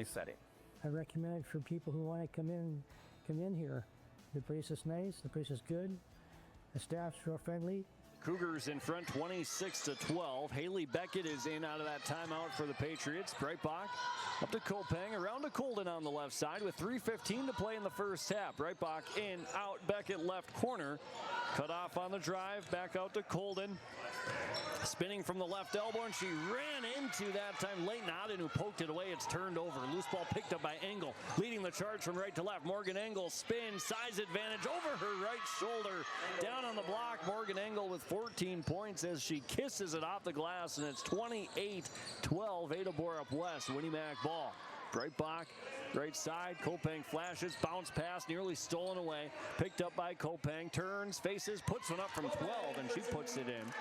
setting. I recommend it for people who want to come in here. The place is nice, the place is good, the staff's real friendly. Cougars in front 26-12. Haley Beckett is in out of that timeout for the Patriots. Breitbach up to Kopang, around to Colden on the left side with 3:15 to play in the first half. Breitbach in, out, Beckett left corner. Cut off on the drive, back out to Colden. Spinning from the left elbow, and she ran into that time Leighton Odden, who poked it away. It's turned over. Loose ball picked up by Engel. Leading the charge from right to left. Morgan Engel spins, size advantage over her right shoulder. Down on the block, Morgan Engel with 14 points as she kisses it off the glass, and it's 28-12, ADA-BORUP-WEST, Winnie-Mac ball. Breitbach, right side, Kopang flashes, bounce pass, nearly stolen away. Picked up by Kopang, turns, faces, puts one up from 12, and she puts it in.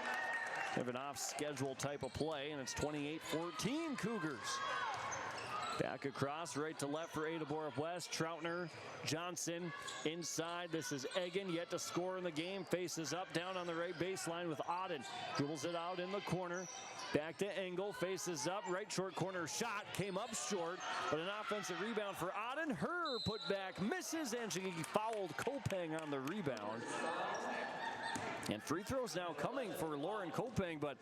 Have an off-schedule type of play, and it's 28-14 Cougars. Back across, right to left for ADA-BORUP-WEST. Troutner, Johnson, inside. This is Egan, yet to score in the game. Faces up, down on the right baseline with Odden. Dribbles it out in the corner. Back to Engel, faces up, right short corner shot, came up short, but an offensive rebound for Odden. Her put back, misses, and she fouled Kopang on the rebound. And free throws now coming for Lauren Kopang, but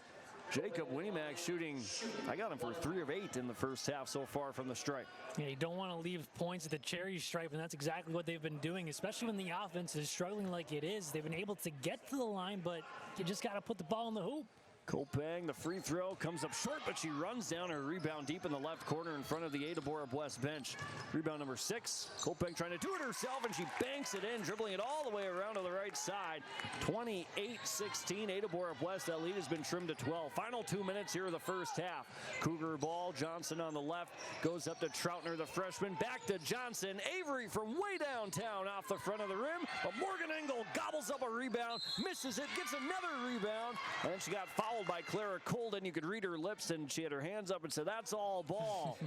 Jacob Winnie-Mac shooting, I got him for 3 of 8 in the first half so far from the stripe. Yeah, you don't want to leave points at the cherry stripe, and that's exactly what they've been doing, especially when the offense is struggling like it is. They've been able to get to the line, but you just got to put the ball in the hoop. Kopang, the free throw comes up short, but she runs down her rebound deep in the left corner in front of the ADA-BORUP-WEST bench. Rebound number 6. Kopang trying to do it herself, and she banks it in, dribbling it all the way around to the right side. 28-16, ADA-BORUP-WEST. That lead has been trimmed to 12. Final 2 minutes here of the first half. Cougar ball, Johnson on the left, goes up to Troutner, the freshman, back to Johnson. Avery from way downtown off the front of the rim, but Morgan Engel gobbles up a rebound, misses it, gets another rebound, and then she got fouled by Clara Colden. You could read her lips, and she had her hands up and said, "That's all ball."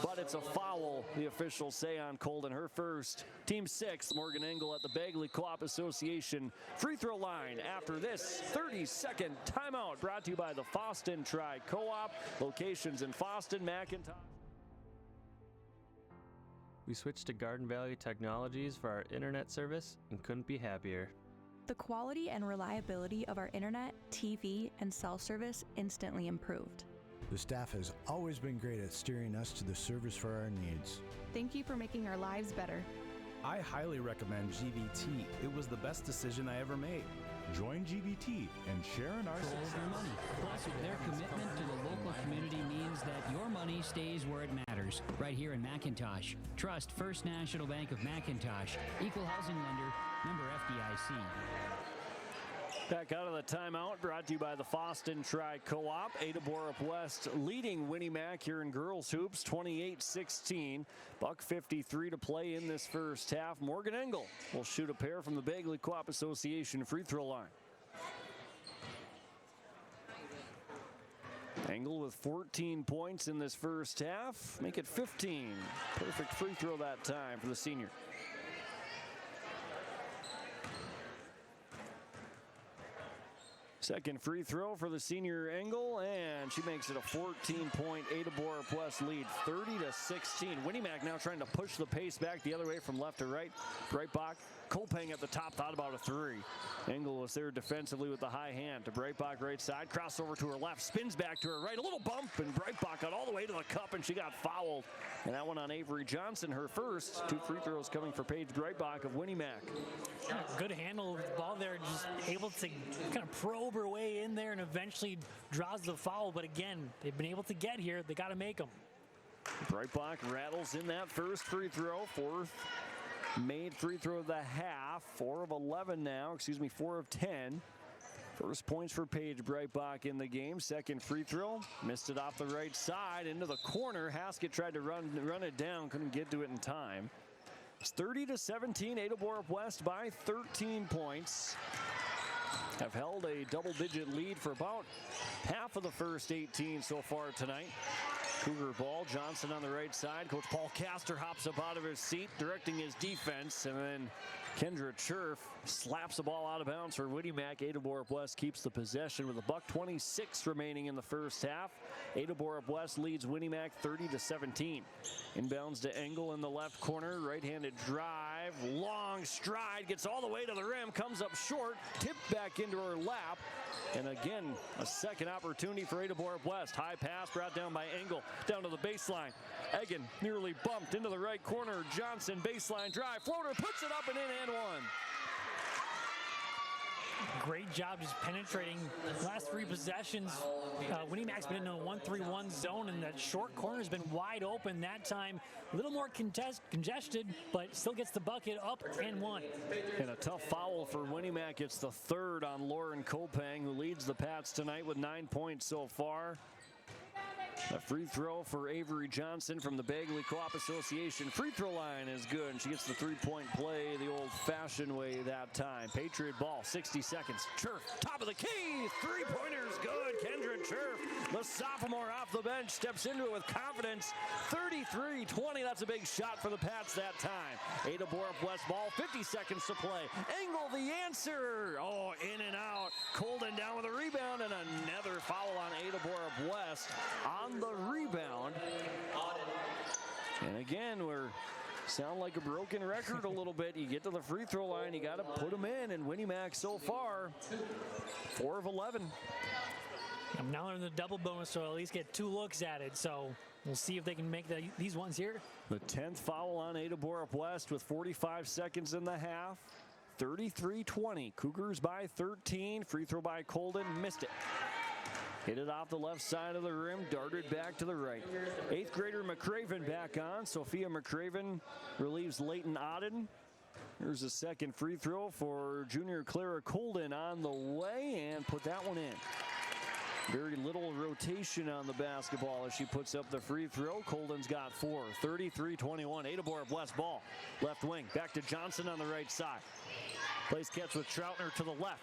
But it's a foul, the officials say, on Colden. Her first, team 6, Morgan Engel at the Bagley Co-op Association free throw line after this 30-second timeout, brought to you by the Foston Tri-Co-op. Locations in Foston, McIntosh. We switched to Garden Valley Technologies for our internet service and couldn't be happier. The quality and reliability of our internet, TV, and cell service instantly improved. The staff has always been great at steering us to the service for our needs. Thank you for making our lives better. I highly recommend GVT. It was the best decision I ever made. Join GVT and share in our success. Your money. Plus, their commitment to the local community means that your money stays where it matters, right here in McIntosh. Trust First National Bank of McIntosh, equal housing lender, member FDIC. Back out of the timeout, brought to you by the Foston Tri-Co-op. ADA-BORUP-WEST leading Winnie-Mac here in girls hoops, 28-16. $1:53 to play in this first half. Morgan Engel will shoot a pair from the Bagley Co-op Association free throw line. Engel with 14 points in this first half. Make it 15. Perfect free throw that time for the senior. Second free throw for the senior Engel, and she makes it a 14-point ADA-BORUP-WEST lead, 30-16. Winnie-Mac now trying to push the pace back the other way from left to right. Breitbach, Kopang at the top, thought about a 3. Engel was there defensively with the high hand to Breitbach right side, crossover to her left, spins back to her right, a little bump, and Breitbach got all the way to the cup, and she got fouled. And that one on Avery Johnson, her first. 2 free throws coming for Paige Breitbach of Winnie-Mac. Yeah, good handle of the ball there, just able to kind of probe her way in there and eventually draws the foul. But again, they've been able to get here. They got to make them. Breitbach rattles in that first free throw. 4th made free throw of the half. 4 of 11 now. 4 of 10. First points for Paige Breitbach in the game. Second free throw. Missed it off the right side into the corner. Haskett tried to run it down. Couldn't get to it in time. It's 30-17. ADA-BORUP-WEST by 13 points. Have held a double-digit lead for about half of the first 18 so far tonight. Cougar ball. Johnson on the right side. Coach Paul Castor hops up out of his seat, directing his defense, and then Kendra Cherf slaps the ball out of bounds for Winnie Mac. ADA-BORUP-WEST keeps the possession with $1:26 remaining in the first half. ADA-BORUP-WEST leads Winnie Mac 30-17. Inbounds to Engel in the left corner. Right-handed drive. Long stride. Gets all the way to the rim. Comes up short. Tipped back into her lap. And again, a second opportunity for ADA-BORUP-WEST. High pass brought down by Engel. Down to the baseline. Egan nearly bumped into the right corner. Johnson baseline drive. Floater puts it up and in and one. Great job just penetrating last three possessions. Winnie Mac's been in a 1-3-1 zone, and that short corner has been wide open that time. A little more congested, but still gets the bucket up and one. And a tough foul for Winnie Mac. It's the third on Lauren Kopang, who leads the Pats tonight with 9 points so far. A free throw for Avery Johnson from the Bagley Co-op Association. Free throw line is good, and she gets the three-point play the old-fashioned way that time. Patriot ball, 60 seconds. Cherf, top of the key. Three-pointers good. Kendra Cherf, the sophomore off the bench, steps into it with confidence. 33-20. That's a big shot for the Pats that time. ADA-BORUP-WEST ball, 50 seconds to play. Engel the answer. Oh, in and out. Colden down with a rebound, and another foul on ADA-BORUP-WEST on the rebound. And again, we're sound like a broken record a little bit. You get to the free throw line, you got to put them in, and Winnie Mac so far 4 of 11. I'm now in the double bonus, so at least get 2 looks at it. So we'll see if they can make these ones here. The 10th foul on ADA-BORUP-WEST with 45 seconds in the half. 33-20. Cougars by 13. Free throw by Colden. Missed it. Hit it off the left side of the rim, darted back to the right. 8th grader McCraven back on. Sophia McCraven relieves Leighton Odden. Here's a second free throw for junior Clara Colden on the way, and put that one in. Very little rotation on the basketball as she puts up the free throw. Colden's got 4. 33-21. ADA-BORUP-WEST ball. Left wing. Back to Johnson on the right side. Plays catch with Troutner to the left.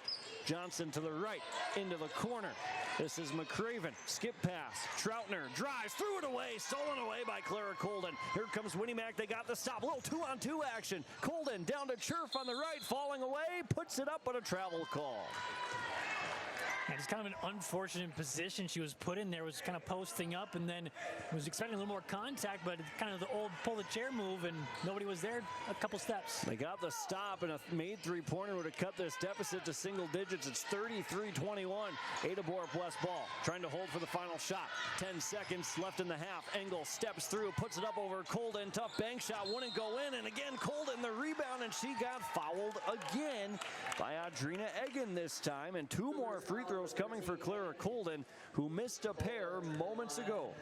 Johnson to the right. Into the corner. This is McCraven. Skip pass. Troutner drives. Threw it away. Stolen away by Clara Colden. Here comes Winnie Mac. They got the stop. A little 2-on-2 action. Colden down to Cherf on the right. Falling away. Puts it up, but a travel call. And it's kind of an unfortunate position she was put in there. Was kind of posting up, and then was expecting a little more contact, but kind of the old pull the chair move, and nobody was there a couple steps. They got the stop, and a made three-pointer would have cut this deficit to single digits. It's 33-21. ADA-BORUP-WEST ball, trying to hold for the final shot. 10 seconds left in the half. Engel steps through, puts it up over Colden. Tough bank shot, wouldn't go in, and again Colden the rebound, and she got fouled again by Audrina Egan this time, and 2 more free throws coming for Clara Colden, who missed a pair moments ago.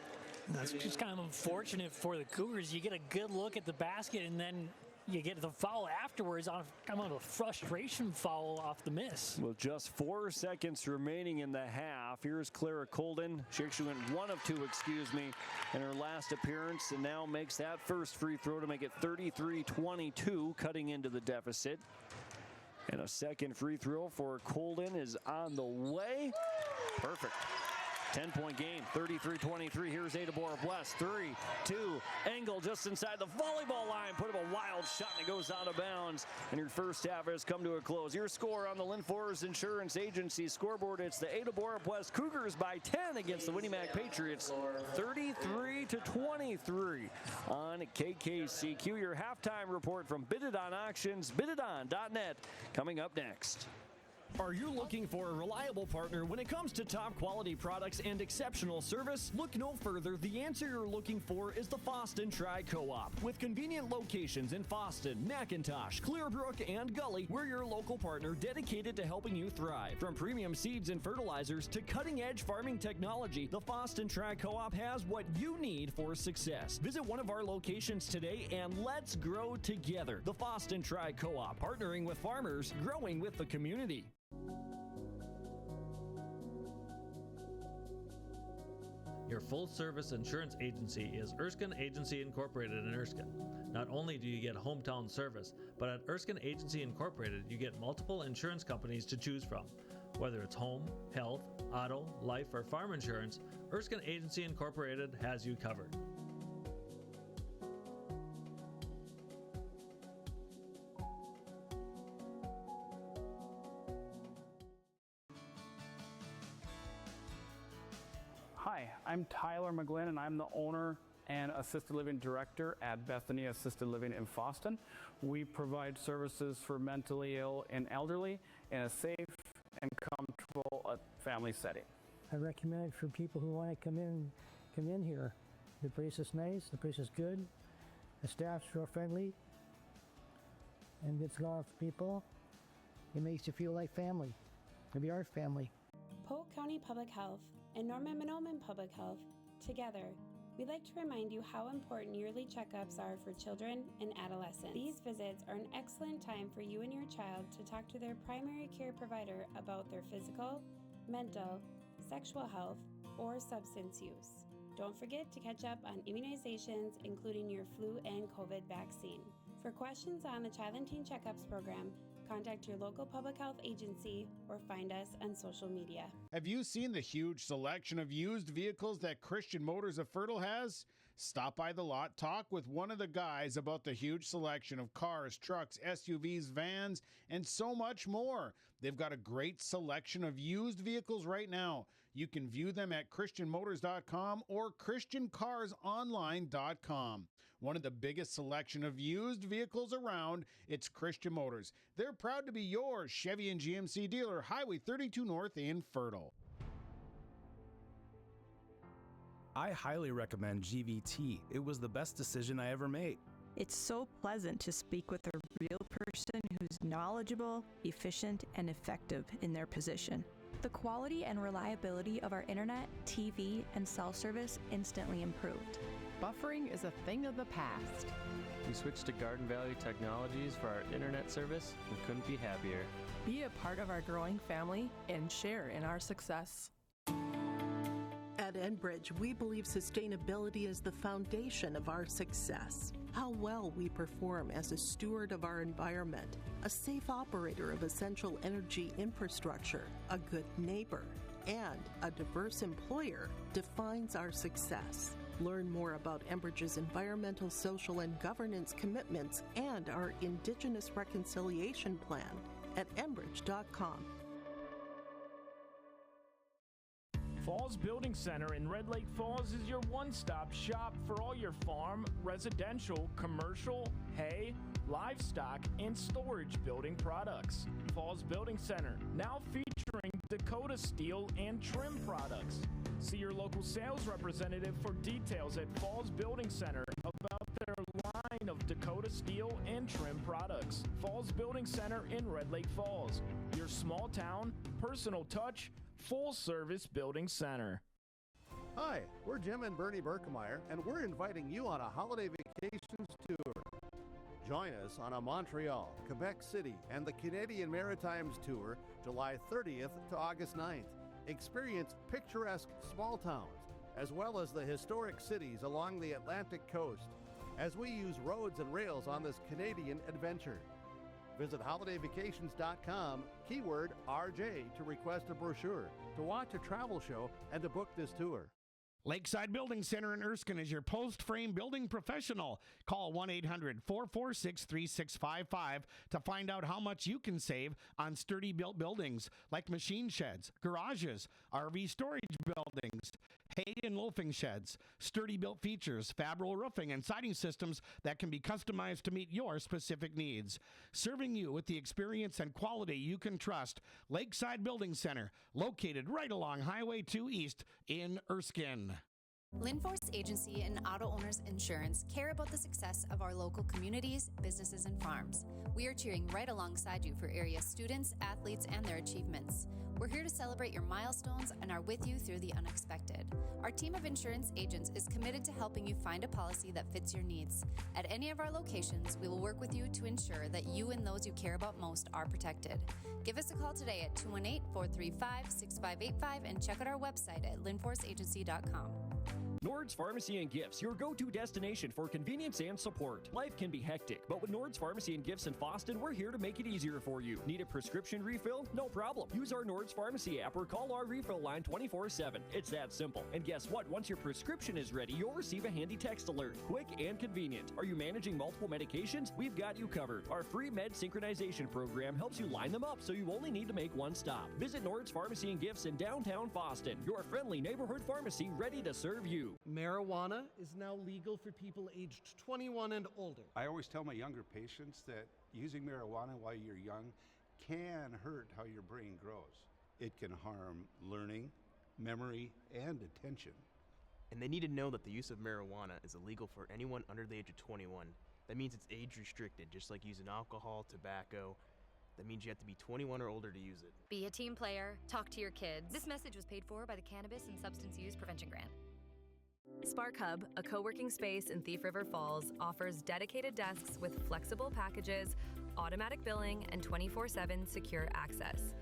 That's just kind of unfortunate for the Cougars. You get a good look at the basket, and then you get the foul afterwards on kind of a frustration foul off the miss. With just 4 seconds remaining in the half, here's Clara Colden. She actually went 1 of 2, in her last appearance, and now makes that first free throw to make it 33-22, cutting into the deficit. And a second free throw for Colden is on the way. Perfect. 10-point game, 33-23. Here's ADA-BORUP-WEST. 3-2. Engel just inside the volleyball line. Put up a wild shot, and it goes out of bounds. And your first half has come to a close. Your score on the Lynn Forest Insurance Agency scoreboard. It's the ADA-BORUP-WEST Cougars by 10 against the Winnie Mac Patriots. 33-23 on KKCQ. Your halftime report from Bid-It-On Auctions, bididon.net, coming up next. Are you looking for a reliable partner when it comes to top quality products and exceptional service? Look no further. The answer you're looking for is the Foston Tri-Co-op. With convenient locations in Foston, McIntosh, Clearbrook, and Gully, we're your local partner dedicated to helping you thrive. From premium seeds and fertilizers to cutting-edge farming technology, the Foston Tri-Co-op has what you need for success. Visit one of our locations today and let's grow together. The Foston Tri-Co-op, partnering with farmers, growing with the community. Your full-service insurance agency is Erskine Agency Incorporated in Erskine. Not only do you get hometown service, but at Erskine Agency Incorporated, you get multiple insurance companies to choose from. Whether it's home, health, auto, life, or farm insurance, Erskine Agency Incorporated has you covered. Hi, I'm Tyler McGlynn, and I'm the owner and Assisted Living Director at Bethany Assisted Living in Fosston. We provide services for mentally ill and elderly in a safe and comfortable family setting. I recommend it for people who want to come in here. The place is nice, the place is good, the staff's real friendly, and gets along with people. It makes you feel like family. Maybe our family. Polk County Public Health and Norman Minoman Public Health, together, we'd like to remind you how important yearly checkups are for children and adolescents. These visits are an excellent time for you and your child to talk to their primary care provider about their physical, mental, sexual health, or substance use. Don't forget to catch up on immunizations, including your flu and COVID vaccine. For questions on the Child and Teen Checkups program, contact your local public health agency or find us on social media. Have you seen the huge selection of used vehicles that Christian Motors of Fertile has? Stop by the lot, talk with one of the guys about the huge selection of cars, trucks, SUVs, vans, and so much more. They've got a great selection of used vehicles right now. You can view them at christianmotors.com or christiancarsonline.com. One of the biggest selection of used vehicles around, it's Christian Motors. They're proud to be your Chevy and GMC dealer, Highway 32 North in Fertile. I highly recommend GVT. It was the best decision I ever made. It's so pleasant to speak with a real person who's knowledgeable, efficient, and effective in their position. The quality and reliability of our internet, TV, and cell service instantly improved. Buffering is a thing of the past. We switched to Garden Valley Technologies for our internet service and couldn't be happier. Be a part of our growing family and share in our success. At Enbridge, we believe sustainability is the foundation of our success. How well we perform as a steward of our environment, a safe operator of essential energy infrastructure, a good neighbor, and a diverse employer defines our success. Learn more about Enbridge's environmental, social, and governance commitments and our Indigenous Reconciliation Plan at enbridge.com. Falls Building Center in Red Lake Falls is your one-stop shop for all your farm, residential, commercial, hay, livestock, and storage building products. Falls Building Center, now featuring Dakota steel and trim products. See your local sales representative for details at Falls Building Center about their line of Dakota steel and trim products. Falls Building Center in Red Lake Falls, your small town, personal touch, full-service building center. Hi, we're Jim and Bernie Berkemeyer, and we're inviting you on a holiday vacations tour. Join us on a Montreal, Quebec City, and the Canadian Maritimes tour, July 30th to August 9th. Experience picturesque small towns, as well as the historic cities along the Atlantic coast, as we use roads and rails on this Canadian adventure. Visit holidayvacations.com, keyword RJ, to request a brochure, to watch a travel show, and to book this tour. Lakeside Building Center in Erskine is your post-frame building professional. Call 1-800-446-3655 to find out how much you can save on sturdy built buildings like machine sheds, garages, RV storage buildings, hay and loafing sheds, sturdy built features, Fabro roofing, and siding systems that can be customized to meet your specific needs. Serving you with the experience and quality you can trust, Lakeside Building Center, located right along Highway 2 East in Erskine. Linforce Agency and Auto Owners Insurance care about the success of our local communities, businesses, and farms. We are cheering right alongside you for area students, athletes, and their achievements. We're here to celebrate your milestones and are with you through the unexpected. Our team of insurance agents is committed to helping you find a policy that fits your needs. At any of our locations, we will work with you to ensure that you and those you care about most are protected. Give us a call today at 218-435-6585 and check out our website at linforceagency.com. Nord's Pharmacy and Gifts, your go-to destination for convenience and support. Life can be hectic, but with Nord's Pharmacy and Gifts in Fosston, we're here to make it easier for you. Need a prescription refill? No problem. Use our Nord's Pharmacy app or call our refill line 24/7. It's that simple. And guess what? Once your prescription is ready, you'll receive a handy text alert. Quick and convenient. Are you managing multiple medications? We've got you covered. Our free med synchronization program helps you line them up so you only need to make one stop. Visit Nord's Pharmacy and Gifts in downtown Fosston, your friendly neighborhood pharmacy ready to serve you. Marijuana is now legal for people aged 21 and older. I always tell my younger patients that using marijuana while you're young can hurt how your brain grows. It can harm learning, memory, and attention. And they need to know that the use of marijuana is illegal for anyone under the age of 21. That means it's age restricted, just like using alcohol, tobacco. That means you have to be 21 or older to use it. Be a team player, talk to your kids. This message was paid for by the Cannabis and Substance Use Prevention Grant. Spark Hub, a co-working space in Thief River Falls, offers dedicated desks with flexible packages, automatic billing, and 24/7 secure access.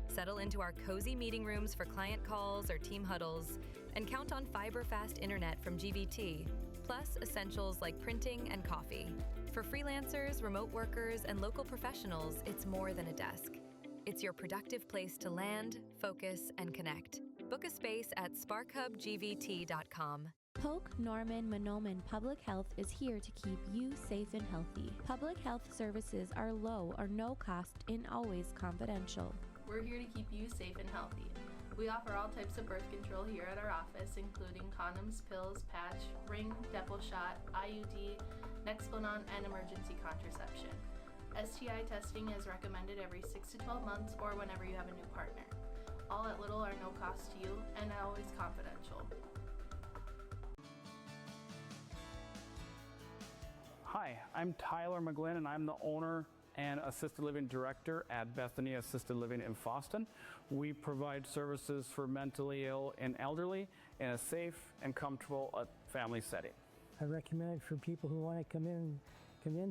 Settle into our cozy meeting rooms for client calls or team huddles, and count on fiber-fast internet from GVT, plus essentials like printing and coffee. For freelancers, remote workers, and local professionals, it's more than a desk. It's your productive place to land, focus, and connect. Book a space at sparkhubgvt.com. Polk Norman Monoman Public Health is here to keep you safe and healthy. Public health services are low or no cost and always confidential. We're here to keep you safe and healthy. We offer all types of birth control here at our office, including condoms, pills, patch, ring, Depo shot, IUD, Nexplanon, and emergency contraception. STI testing is recommended every 6 to 12 months or whenever you have a new partner. All at little or no cost to you and always confidential. Hi, I'm Tyler McGlynn, and I'm the owner and Assisted Living Director at Bethany Assisted Living in Fosston. We provide services for mentally ill and elderly in a safe and comfortable family setting. I recommend it for people who want to come in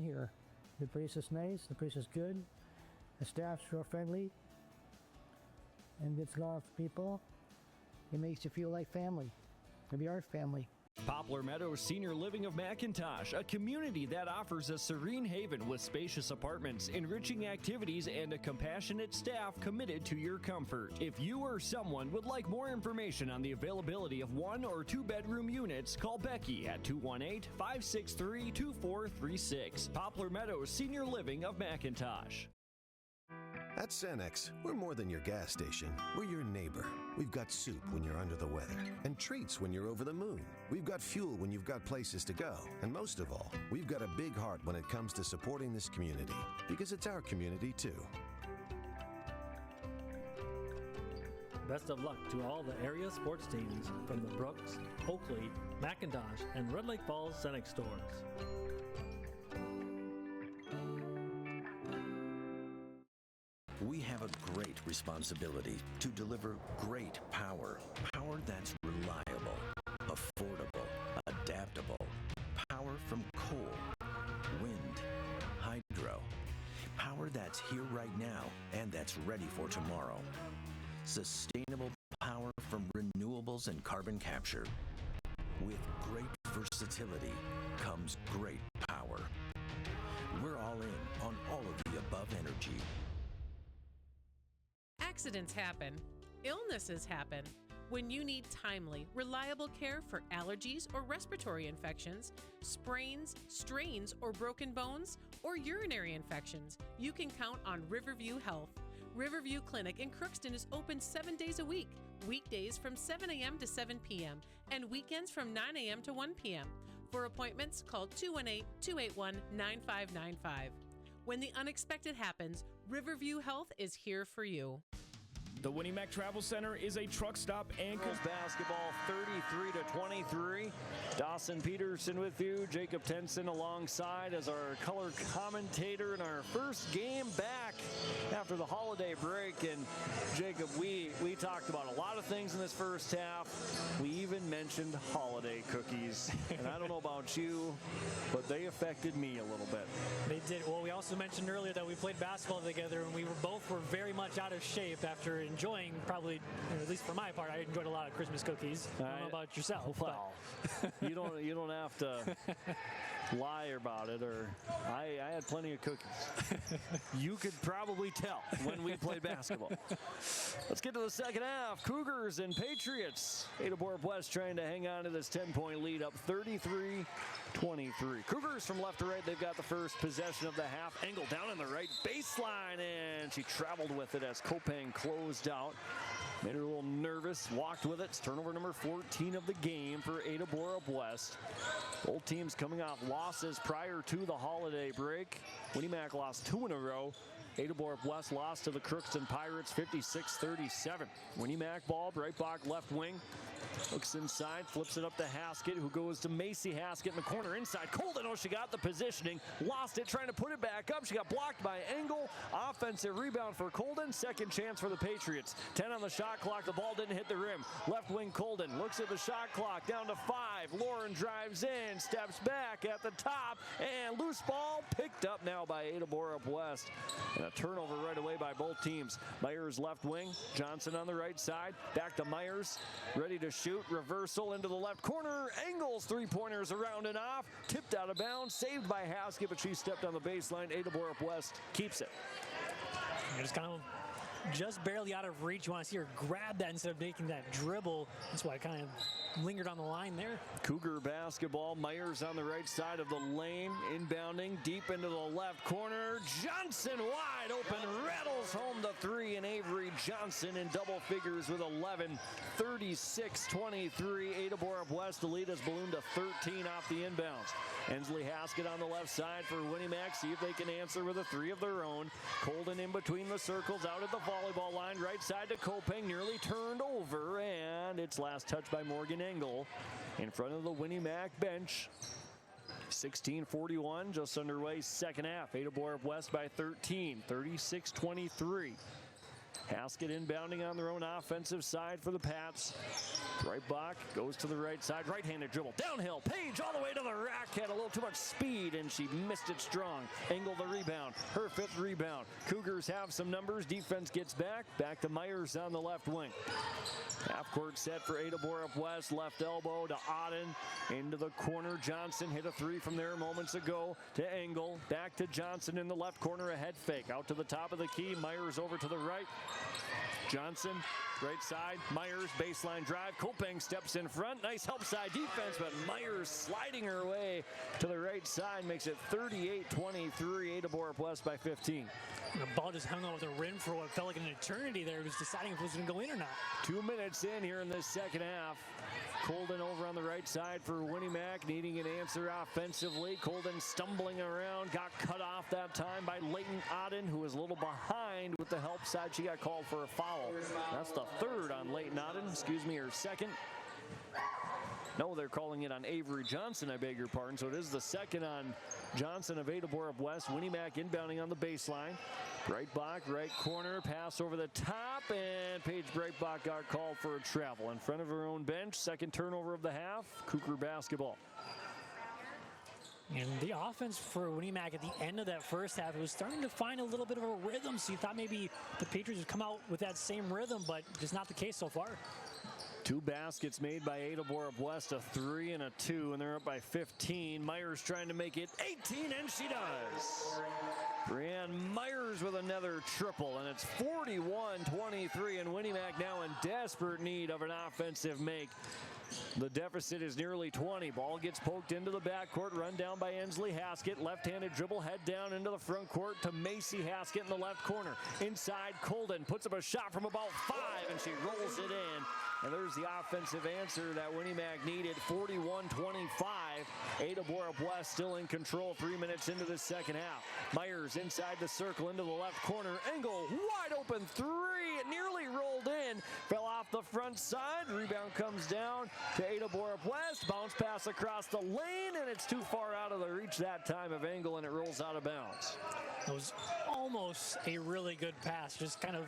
here. The place is nice, the place is good, the staff's real friendly, and gets along with people. It makes you feel like family. Maybe our family. Poplar Meadows Senior Living of McIntosh, a community that offers a serene haven with spacious apartments, enriching activities, and a compassionate staff committed to your comfort. If you or someone would like more information on the availability of 1 or 2 bedroom units, call Becky at 218-563-2436. Poplar Meadows Senior Living of McIntosh. At Cenex, we're more than your gas station. We're your neighbor. We've got soup when you're under the weather and treats when you're over the moon. We've got fuel when you've got places to go. And most of all, we've got a big heart when it comes to supporting this community, because it's our community too. Best of luck to all the area sports teams from the Brooks, Oakley, McIntosh, and Red Lake Falls Cenex stores. We have a great responsibility to deliver great power. Power that's reliable, affordable, adaptable. Power from coal, wind, hydro. Power that's here right now and that's ready for tomorrow. Sustainable power from renewables and carbon capture. With great versatility comes great power. We're all in on all of the above energy. Accidents happen. Illnesses happen. When you need timely, reliable care for allergies or respiratory infections, sprains, strains, or broken bones, or urinary infections, you can count on Riverview Health. Riverview Clinic in Crookston is open 7 days a week, weekdays from 7 a.m. to 7 p.m., and weekends from 9 a.m. to 1 p.m. For appointments, call 218-281-9595. When the unexpected happens, Riverview Health is here for you. The Winnie Mac Travel Center is a truck stop and Girls basketball 33-23. Dawson Peterson with you, Jacob Tenson alongside as our color commentator in our first game back after the holiday break. And Jacob, we talked about a lot of things in this first half. We even mentioned holiday cookies. And I don't know about you, but they affected me a little bit. They did. Well, we also mentioned earlier that we played basketball together, and we were very much out of shape after enjoying, probably, at least for my part, I enjoyed a lot of Christmas cookies. I don't know about yourself. Well, you don't have to lie about it, or I had plenty of cookies. You could probably tell when we played basketball. Let's get to the second half. Cougars and Patriots. ADA-BORUP-WEST trying to hang on to this 10-point lead, up 33-23. Cougars from left to right, they've got the first possession of the half. Engel down in the right baseline, and she traveled with it as Kopang closed out. Made her a little nervous, walked with it. It's turnover number 14 of the game for ADA-BORUP-WEST. Both teams coming off losses prior to the holiday break. Winnie Mac lost 2 in a row. ADA-BORUP-WEST lost to the Crookston Pirates 56-37. Winnie Mac ball, Breitbach left wing. Looks inside, flips it up to Haskett, who goes to Macy Haskett in the corner inside. Colden, oh, she got the positioning, lost it, trying to put it back up. She got blocked by Engel. Offensive rebound for Colden. Second chance for the Patriots. 10 on the shot clock. The ball didn't hit the rim. Left wing Colden looks at the shot clock, down to 5. Lauren drives in, steps back at the top, and loose ball picked up now by ADA-BORUP-WEST. And a turnover right away by both teams. Myers left wing, Johnson on the right side. Back to Myers, ready to shoot. Reversal into the left corner. Engel's three-pointers around and off. Tipped out of bounds. Saved by Haskett, but she stepped on the baseline. ADA-BORUP-WEST keeps it. It's kind of just barely out of reach. You want to see her grab that instead of making that dribble. That's why I kind of lingered on the line there. Cougar basketball. Myers on the right side of the lane. Inbounding deep into the left corner. Johnson wide open. Rattles home the 3, and Avery Johnson in double figures with 11. 36-23. ADA-BORUP-WEST. The lead has ballooned to 13 off the inbounds. Ensley Haskett on the left side for Winnie Mac. See if they can answer with a 3 of their own. Colden in between the circles, out at the volleyball line. Right side to Kopang, nearly turned over, and it's last touched by Morgan Engel in front of the Winnie Mac bench. 16:41, just underway, second half. ADA-BORUP-WEST by 13, 36-23. Haskett inbounding on their own offensive side for the Pats. Breitbach goes to the right side, right-handed dribble, downhill, Page all the way to the rack, had a little too much speed, and she missed it strong. Engel the rebound, her 5th rebound. Cougars have some numbers, defense gets back to Myers on the left wing. Half-court set for ADA-BORUP-WEST, left elbow to Auden, into the corner. Johnson hit a 3 from there moments ago to Engel, back to Johnson in the left corner, a head fake, out to the top of the key, Myers over to the right. Johnson, right side, Myers, baseline drive. Kopang steps in front. Nice help side defense, but Myers sliding her way to the right side makes it 38-23. ADA-BORUP-WEST by 15. The ball just hung on with the rim for what felt like an eternity there. It was deciding if it was going to go in or not. 2 minutes in here in this second half. Colden over on the right side for Winnie Mac, needing an answer offensively. Colden stumbling around, got cut off that time by Leighton Auden, who was a little behind with the help side. She got called for a foul. That's the 3rd on Leighton Auden, her 2nd. No, they're calling it on Avery Johnson, I beg your pardon. So it is the 2nd on Johnson of ADA-BORUP-WEST. Winnie Mac inbounding on the baseline. Breitbach, right corner, pass over the top, and Paige Breitbach got called for a travel in front of her own bench. 2nd turnover of the half. Cougar basketball. And the offense for Winnie Mac at the end of that first half, it was starting to find a little bit of a rhythm, so you thought maybe the Patriots would come out with that same rhythm, but it's not the case so far. 2 baskets made by ADA-BORUP-WEST, a 3 and a 2, and they're up by 15. Myers trying to make it 18, and she does. Brianne Myers with another triple, and it's 41-23, and Winnie Mac now in desperate need of an offensive make. The deficit is nearly 20. Ball gets poked into the backcourt, run down by Ensley Haskett. Left-handed dribble, head down into the front court to Macy Haskett in the left corner. Inside, Colden puts up a shot from about 5, and she rolls it in. And there's the offensive answer that Winnie Mac needed, 41-25. ADA-BORUP-WEST still in control 3 minutes into the second half. Myers inside the circle into the left corner. Engel, wide open 3. It nearly rolled in. Fell off the front side. Rebound comes down to ADA-BORUP-WEST. Bounce pass across the lane, and it's too far out of the reach that time of Engel, and it rolls out of bounds. It was almost a really good pass. Just kind of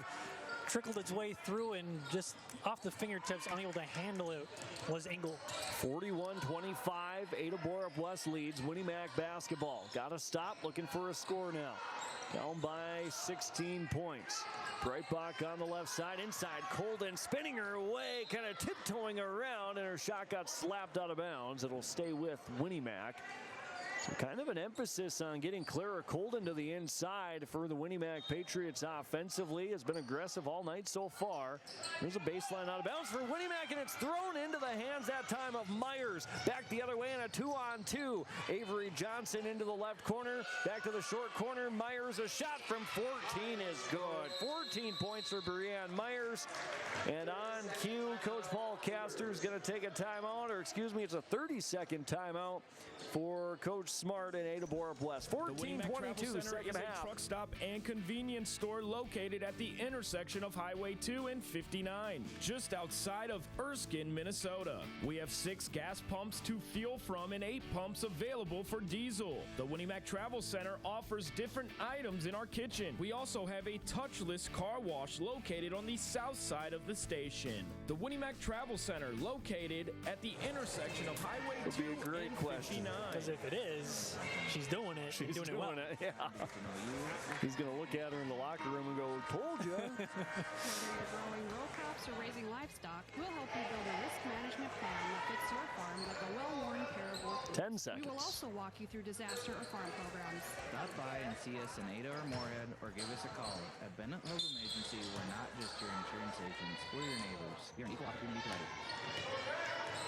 trickled its way through and just off the fingertips, unable to handle it, was Engel. 41-25, ADA-BORUP-WEST leads Winnie-Mac basketball. Got to stop, looking for a score now. Down by 16 points. Breitbach on the left side, inside. Colden spinning her away, kind of tiptoeing around, and her shot got slapped out of bounds. It'll stay with Winnie-Mac. So kind of an emphasis on getting Clara Colden to the inside for the Winnie-Mac Patriots offensively. Has been aggressive all night so far. There's a baseline out of bounds for Winnie-Mac, and it's thrown into the hands that time of Myers. Back the other way in a 2-on-2. Avery Johnson into the left corner. Back to the short corner. Myers, a shot from 14 is good. 14 points for Brianne Myers. And on cue, Coach Paul Castor is going to take a timeout, or excuse me, it's a 30-second timeout for Coach Smart and ADA-BORUP-WEST. 14-22 second half. A truck stop and convenience store located at the intersection of Highway 2 and 59, just outside of Erskine, Minnesota. We have 6 gas pumps to fuel from and 8 pumps available for diesel. The Winnie-Mac Travel Center offers different items in our kitchen. We also have a touchless car wash located on the south side of the station. The Winnie-Mac Travel Center located at the intersection of Highway 2 and 59. Because if it is, she's doing it. She's doing it well. Yeah. He's going to look at her in the locker room and go, told you. Whether you're growing row crops or raising livestock, we'll help you build a risk management plan that fits your farm like a well-worn pair of work boots. 10 seconds. We will also walk you through disaster or farm programs. Stop by and see us in Ada or Moorhead, or give us a call. At Bennett Hogan Agency, we're not just your insurance agents. We're your neighbors. You're an equal opportunity provider.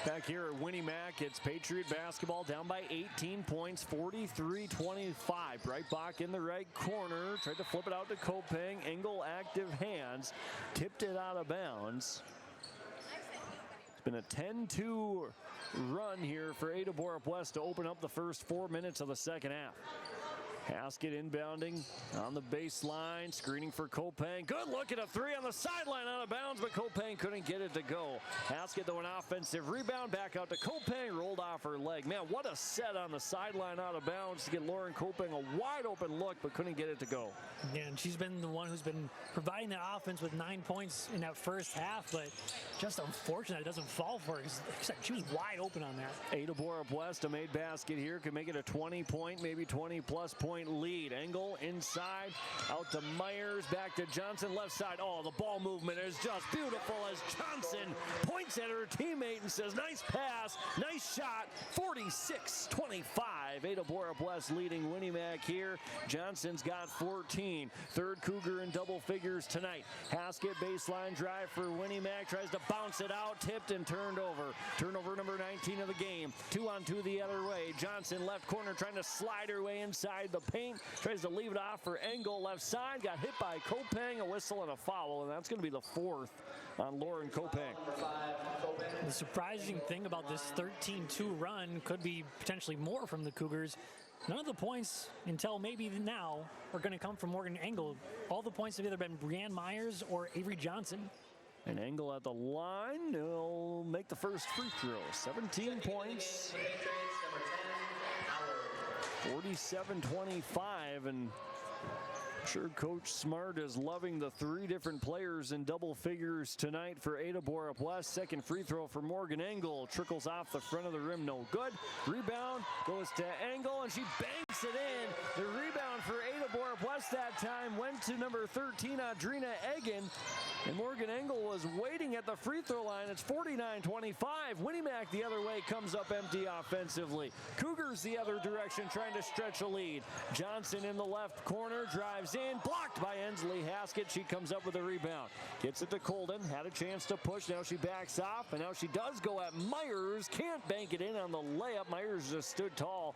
Back here at Winnie-Mac, it's Patriot basketball down by 18 points, 43-25. Breitbach in the right corner, tried to flip it out to Kopeng. Engel active hands, tipped it out of bounds. It's been a 10-2 run here for ADA-BORUP-WEST to open up the first 4 minutes of the second half. Haskett inbounding on the baseline, screening for Kopeng. Good look at a 3 on the sideline, out of bounds, but Kopeng couldn't get it to go. Haskett, though, an offensive rebound, back out to Kopeng, rolled off her leg. Man, what a set on the sideline, out of bounds, to get Lauren Kopeng a wide open look, but couldn't get it to go. Yeah, and she's been the one who's been providing that offense with 9 points in that first half, but just unfortunate it doesn't fall for her. She was wide open on that. ADA-BORUP-WEST, a made basket here, could make it a 20-point, maybe 20-plus point lead. Engel inside, out to Myers, back to Johnson, left side. Oh, the ball movement is just beautiful as Johnson points at her teammate and says, nice pass, nice shot. 46-25. ADA-BORUP-WEST leading Winnie-Mac here. Johnson's got 14. Third Cougar in double figures tonight. Haskett baseline drive for Winnie-Mac, tries to bounce it out, tipped and turned over. Turnover number 19 of the game. 2-on-2 the other way. Johnson left corner trying to slide her way inside the paint. Tries to leave it off for Engel left side. Got hit by Kopeng, a whistle and a foul, and that's going to be the 4th on Lauren Kopeng. The surprising thing about this 13-2 run could be potentially more from the Cougars. None of the points until maybe now are going to come from Morgan Engel. All the points have either been Brianne Myers or Avery Johnson. And Engel at the line, he'll make the first free throw. 17 points. 47-25, and I'm sure Coach Smart is loving the 3 different players in double figures tonight for ADA-BORUP-WEST. Second free throw for Morgan Engel. Trickles off the front of the rim, no good. Rebound goes to Engel, and she banks it in. The rebound for ADA-BORUP-WEST that time went to number 13, Audrina Egan. And Morgan Engel was waiting at the free throw line. It's 49-25. Winnie-Mac the other way comes up empty offensively. Cougars the other direction trying to stretch a lead. Johnson in the left corner, drives in, blocked by Ensley Haskett. She comes up with a rebound. Gets it to Colden, had a chance to push. Now she backs off, and now she does go at Myers. Can't bank it in on the layup. Myers just stood tall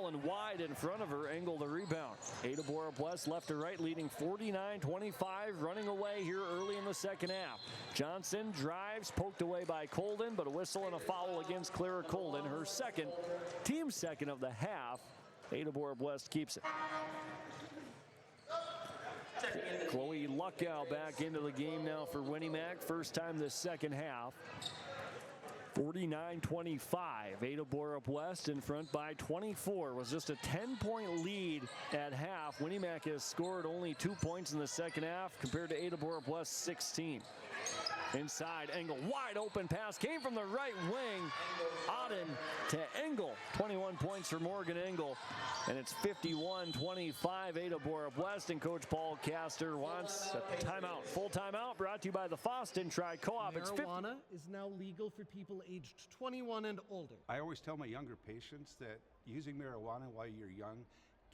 and wide in front of her. Engel the rebound. ADA-BORUP-WEST left to right leading 49-25, running away here early in the second half. Johnson drives, poked away by Colden, but a whistle and a foul against Clara Colden. Her second, team second of the half. ADA-BORUP-WEST keeps it. Chloe Luckow back into the game now for Winnie-Mac. First time this second half. 49-25. ADA-BORUP-WEST in front by 24. Was just a 10-point lead at half. Winnie-Mac has scored only 2 points in the second half compared to ADA-BORUP-WEST 16. Inside, Engel, wide open pass, came from the right wing. Auden to Engel, 21 points for Morgan Engel. And it's 51-25, ADA-BORUP-WEST, and Coach Paul Castor wants a timeout. Full timeout brought to you by the Foston Tri-Co-op. Marijuana is now legal for people aged 21 and older. I always tell my younger patients that using marijuana while you're young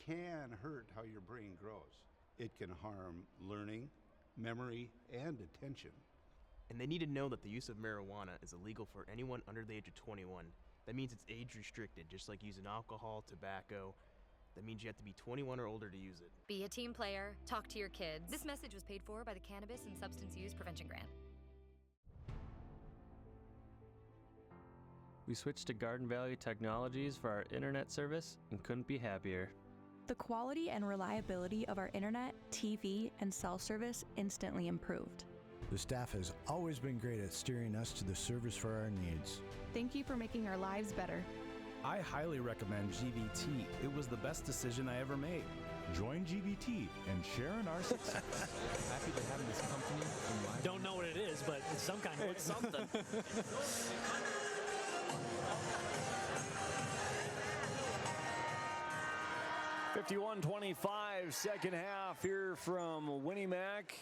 can hurt how your brain grows. It can harm learning, memory, and attention. And they need to know that the use of marijuana is illegal for anyone under the age of 21. That means it's age restricted, just like using alcohol, tobacco. That means you have to be 21 or older to use it. Be a team player. Talk to your kids. This message was paid for by the Cannabis and Substance Use Prevention Grant. We switched to Garden Valley Technologies for our internet service and couldn't be happier. The quality and reliability of our internet, TV, and cell service instantly improved. The staff has always been great at steering us to the service for our needs. Thank you for making our lives better. I highly recommend GVT. It was the best decision I ever made. Join GVT and share in our success. Happy to have this company in life. Don't know what it is, but it's some kind of it's something. 51-25, second half here from Winnie-Mac.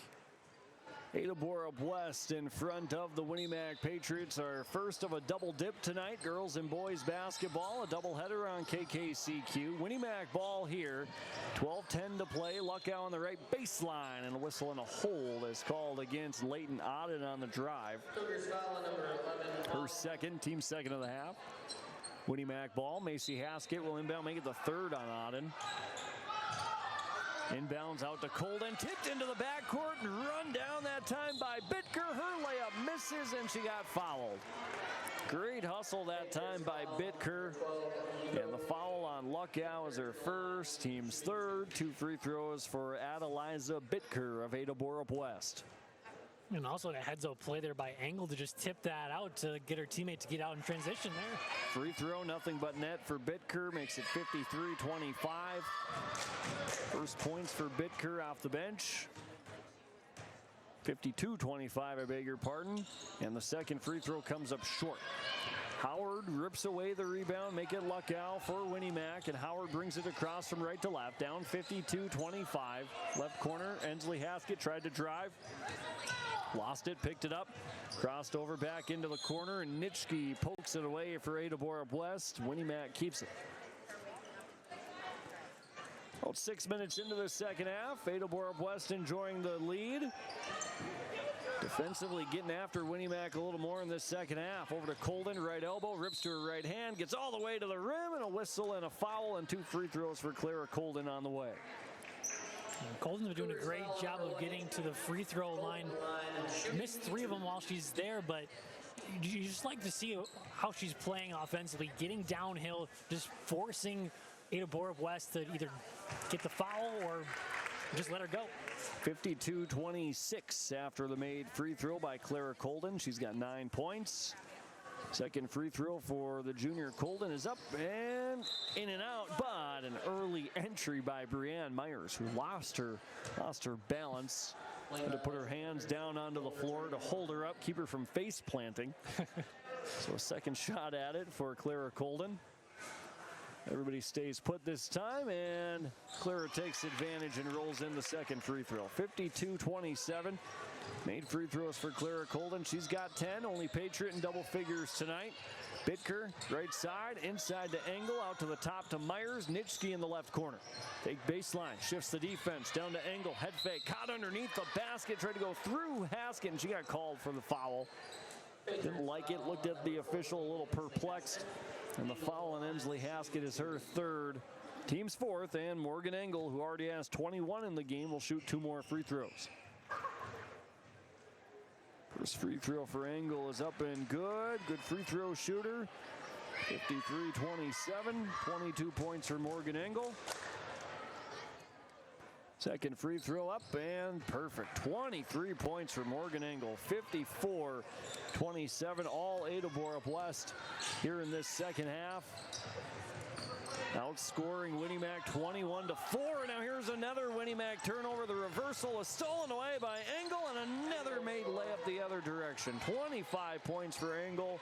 ADA-BORUP-WEST in front of the Winnie-Mac Patriots. Our first of a double dip tonight. Girls and boys basketball, a doubleheader on KKCQ. Winnie-Mac ball here. 12:10 to play. Luckow on the right baseline, and a whistle and a hold is called against Leighton Auden on the drive. Her second, team second of the half. Winnie-Mac ball. Macy Haskett will inbound, make it the third on Auden. Inbounds out to Colden, tipped into the backcourt and run down that time by Bittker. Her layup misses and she got fouled. Great hustle that time by Bittker. And the foul on Luckow is her first, team's third. 2 free throws for Adeliza Bittker of ADA-BORUP-WEST. And also a heads-up play there by Engel to just tip that out to get her teammate to get out in transition there. Free throw, nothing but net for Bittker, makes it 53-25. First points for Bittker off the bench. 52-25, I beg your pardon. And the second free throw comes up short. Howard rips away the rebound, make it Luckow for Winnie-Mac, and Howard brings it across from right to left, down 52-25. Left corner, Ensley Haskett tried to drive. Lost it, picked it up, crossed over back into the corner, and Nitschke pokes it away for ADA-BORUP-WEST. Winnie-Mac keeps it. About 6 minutes into the second half, ADA-BORUP-WEST enjoying the lead. Defensively getting after Winnie-Mac a little more in this second half. Over to Colden, right elbow, rips to her right hand, gets all the way to the rim, and a whistle and a foul, and 2 free throws for Clara Colden on the way. Colden's been doing a great job of getting to the free throw line. Missed 3 of them while she's there, but you just like to see how she's playing offensively, getting downhill, just forcing ADA-BORUP-WEST to either get the foul or just let her go. 52-26 after the made free throw by Clara Colden. She's got 9 points. Second free throw for the junior Colden is up and in and out, but an early entry by Brianne Myers, who lost her balance. Had to put her hands down onto the floor to hold her up, keep her from face planting. So a second shot at it for Clara Colden. Everybody stays put this time, and Clara takes advantage and rolls in the second free throw. 52-27. Made free throws for Clara Colden. She's got 10, only Patriot in double figures tonight. Bittker, right side, inside to Engel, out to the top to Myers. Nitschke in the left corner. Take baseline, shifts the defense, down to Engel, head fake, caught underneath the basket, tried to go through Haskett, and she got called for the foul. Didn't like it, looked at the official a little perplexed. And the foul on Ensley Haskett is her third. Team's fourth, and Morgan Engel, who already has 21 in the game, will shoot 2 more free throws. First free throw for Engel is up and good. Good free throw shooter. 53-27, 22 points for Morgan Engel. Second free throw up and perfect. 23 points for Morgan Engel. 54-27, all Ada-BORUP-WEST here in this second half. Outscoring Winnie-Mac 21-4. Now here's another Winnie-Mac turnover. The reversal is stolen away by Engel, and another made layup the other direction. 25 points for Engel.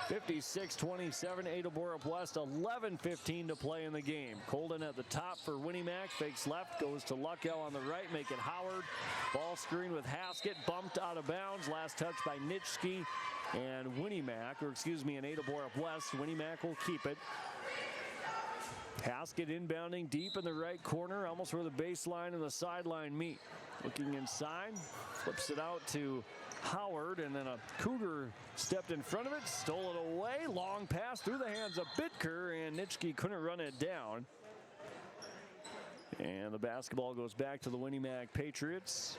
56-27, Ada-BORUP-WEST, 11:15 to play in the game. Colden at the top for Winnie-Mac, fakes left, goes to Luckow on the right, make it Howard. Ball screen with Haskett, bumped out of bounds. Last touch by Nitschke, and Winnie-Mac, or excuse me, and Ada-BORUP-WEST. Winnie-Mac will keep it. Haskett inbounding deep in the right corner, almost where the baseline and the sideline meet. Looking inside, flips it out to Howard, and then a Cougar stepped in front of it, stole it away. Long pass through the hands of Bitker, and Nitschke couldn't run it down. And the basketball goes back to the Winnie-Mac Patriots.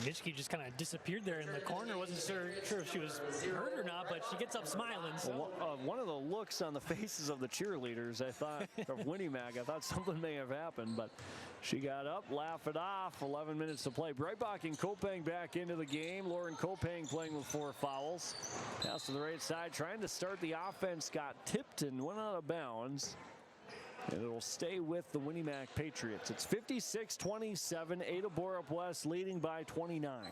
Nitschke just kind of disappeared there in the corner. Wasn't sure if she was hurt or not, but she gets up smiling. So. One of the looks on the faces of the cheerleaders, I thought, of Winnie-Mac, I thought something may have happened, but she got up, laugh it off. 11 minutes to play. Breitbach and Kopang back into the game. Lauren Kopang playing with 4 fouls. Pass to the right side, trying to start the offense. Got tipped and went out of bounds. And it'll stay with the Winnie-Mac Patriots. It's 56-27, Ada-BORUP-WEST leading by 29.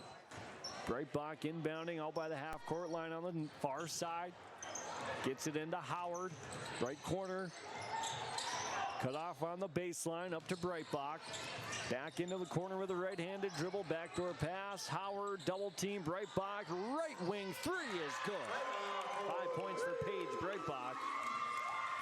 Breitbach inbounding out by the half-court line on the far side. Gets it into Howard, right corner. Cut off on the baseline, up to Breitbach. Back into the corner with a right-handed dribble, backdoor pass. Howard, double team, Breitbach, right wing three is good. 5 points for Paige Breitbach.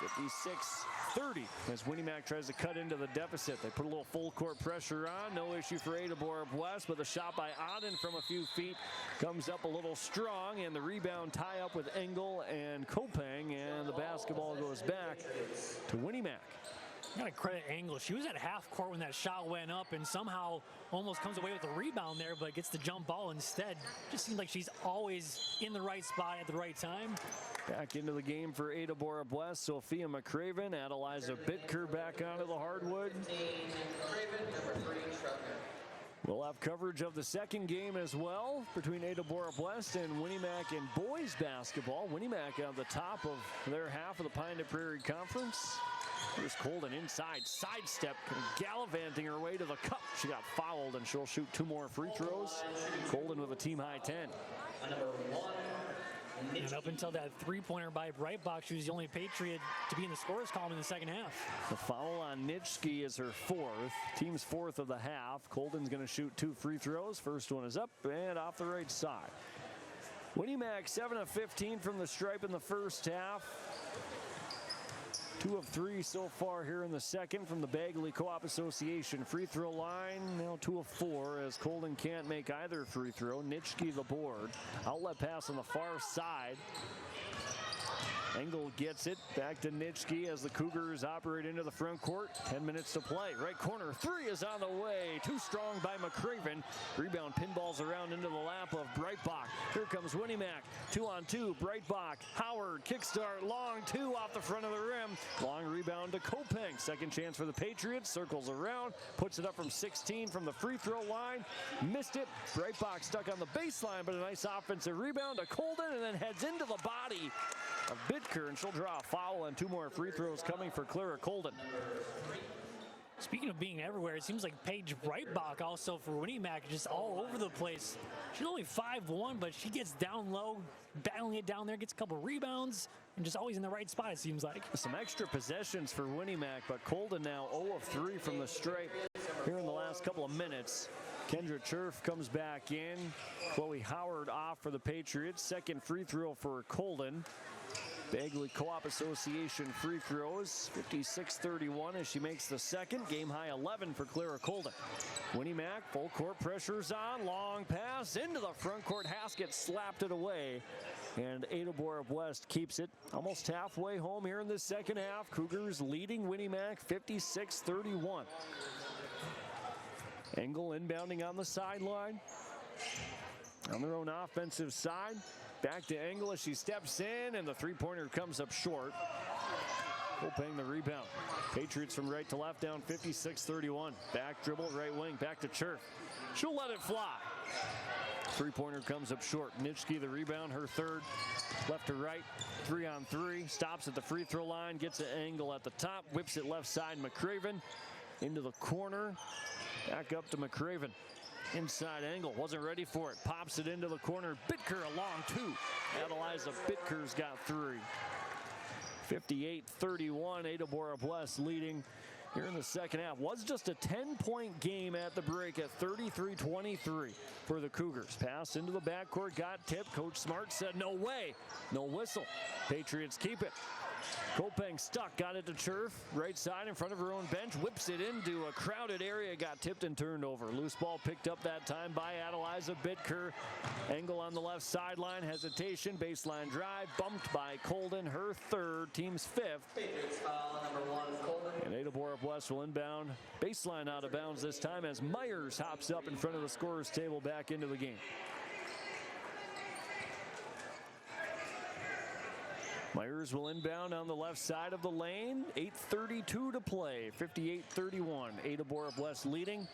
56-30 as Winnie-Mac tries to cut into the deficit. They put a little full court pressure on. No issue for Ada-BORUP-WEST, but the shot by Auden from a few feet comes up a little strong, and the rebound tie up with Engel and Kopang, and the basketball goes back to Winnie-Mac. Got to credit Engel. She was at half court when that shot went up and somehow almost comes away with the rebound there, but gets the jump ball instead. Just seems like she's always in the right spot at the right time. Back into the game for Ada-BORUP-WEST. Sophia McCraven, Adeliza Bitker back onto the hardwood. We'll have coverage of the second game as well between Ada-BORUP-WEST and Winnie-Mac in boys basketball. Winnie-Mac on the top of their half of the Pine to Prairie Conference. Here's Colden inside, sidestep, gallivanting her way to the cup. She got fouled, and she'll shoot 2 more free throws. Colden with a team-high 10. And up until that three-pointer by Breitbach, she was the only Patriot to be in the scorers column in the second half. The foul on Nitschke is her 4th, team's 4th of the half. Colden's going to shoot 2 free throws. First one is up and off the right side. Winnie-Mac 7 of 15 from the stripe in the first half. 2 of 3 so far here in the second from the Bagley Co-op Association free throw line. Now 2 of 4 as Colden can't make either free throw. Nitschke the board. Outlet pass on the far side. Engel gets it back to Nitschke as the Cougars operate into the front court. 10 minutes to play. Right corner 3 is on the way. Too strong by McCraven. Rebound pinballs around into the lap of Breitbach. Here comes Winnie-Mac. 2-on-2. Breitbach. Howard kickstart. Long 2 off the front of the rim. Long rebound to Kopang. Second chance for the Patriots. Circles around. Puts it up from 16 from the free throw line. Missed it. Breitbach stuck on the baseline, but a nice offensive rebound to Colden, and then heads into the body of Bitker, and she'll draw a foul, and 2 more free throws coming for Clara Colden. Speaking of being everywhere, it seems like Paige Breitbach also for Winnie-Mac just all over the place. She's only 5'1", but she gets down low, battling it down there, gets a couple rebounds, and just always in the right spot, it seems like. Some extra possessions for Winnie-Mac, but Colden now 0 of 3 from the stripe here in the last couple of minutes. Kendra Cherf comes back in. Chloe Howard off for the Patriots. Second free throw for Colden. Bagley Co-op Association free throws, 56-31 as she makes the second. Game high 11 for Clara Colden. Winnie-Mac, full court pressure's on. Long pass into the front court. Haskett slapped it away. And Ada-BORUP-WEST keeps it almost halfway home here in the second half. Cougars leading Winnie-Mac 56-31. Engel inbounding on the sideline. On their own offensive side. Back to Engel as she steps in, and the three-pointer comes up short. Kopeng the rebound. Patriots from right to left down 56-31. Back dribble, right wing, back to Cherf. She'll let it fly. Three-pointer comes up short. Nitschke the rebound, her third. Left to right, 3-on-3. Stops at the free throw line, gets an angle at the top, whips it left side. McCraven into the corner. Back up to McCraven. Inside angle, wasn't ready for it. Pops it into the corner. Bitker a long two. Adeliza Bitker's got three. 58-31, ADA-BORUP-WEST leading here in the second half. Was just a 10-point game at the break at 33-23 for the Cougars. Pass into the backcourt, got tipped. Coach Smart said no way, no whistle. Patriots keep it. Kopeng stuck, got it to Cherf, right side in front of her own bench, whips it into a crowded area, got tipped and turned over. Loose ball picked up that time by Adeliza Bitker. Angle on the left sideline, hesitation, baseline drive, bumped by Colden, her third, team's fifth. Patriots foul number 1, Colden. And ADA-BORUP-WEST will inbound, baseline out of bounds this time as Myers hops up in front of the scorer's table back into the game. Myers will inbound on the left side of the lane. 8:32 to play. 58-31. ADA-BORUP-WEST leading.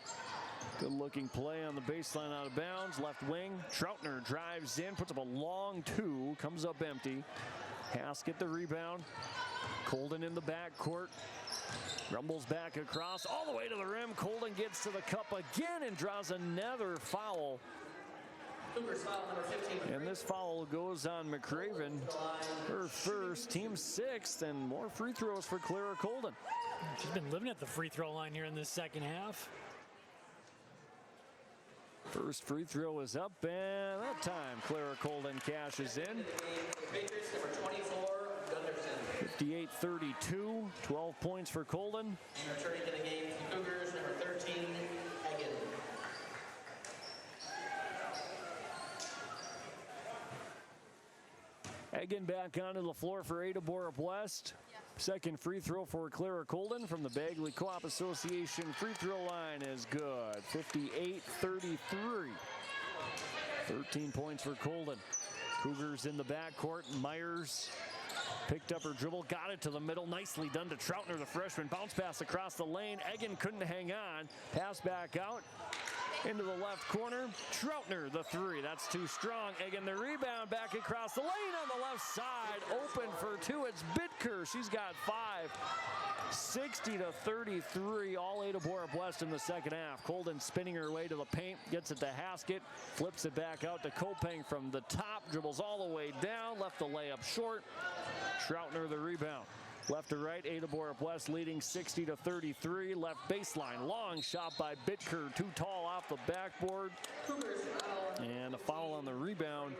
Good looking play on the baseline out of bounds. Left wing. Troutner drives in, puts up a long two. Comes up empty. Haskett the rebound. Colden in the backcourt. Rumbles back across all the way to the rim. Colden gets to the cup again and draws another foul. Cougars foul number 15. And this foul goes on McCraven, her first, team sixth, and more free throws for Clara Colden. She's been living at the free throw line here in this second half. First free throw is up, and that time Clara Colden cashes in. Patriots number 24, Gunderson. 58-32, 12 points for Colden. And returning to the game, the Cougars number 13, Hagen. Egan back onto the floor for ADA-BORUP-WEST. Second free throw for Clara Colden from the Bagley Co-op Association free throw line is good. 58-33. 13 points for Colden. Cougars in the backcourt. Myers picked up her dribble, got it to the middle. Nicely done to Troutner, the freshman. Bounce pass across the lane. Egan couldn't hang on. Pass back out. Into the left corner. Troutner, the three. That's too strong. Egan, the rebound back across the lane on the left side. Open for two. It's Bitker. She's got five. 60-33. All ADA-BORUP-WEST in the second half. Colden spinning her way to the paint. Gets it to Haskett. Flips it back out to Kopeng from the top. Dribbles all the way down. Left the layup short. Troutner, the rebound. Left to right, ADA-BORUP-WEST leading 60-33. Left baseline, long shot by Bitker, too tall off the backboard. And a foul on the rebound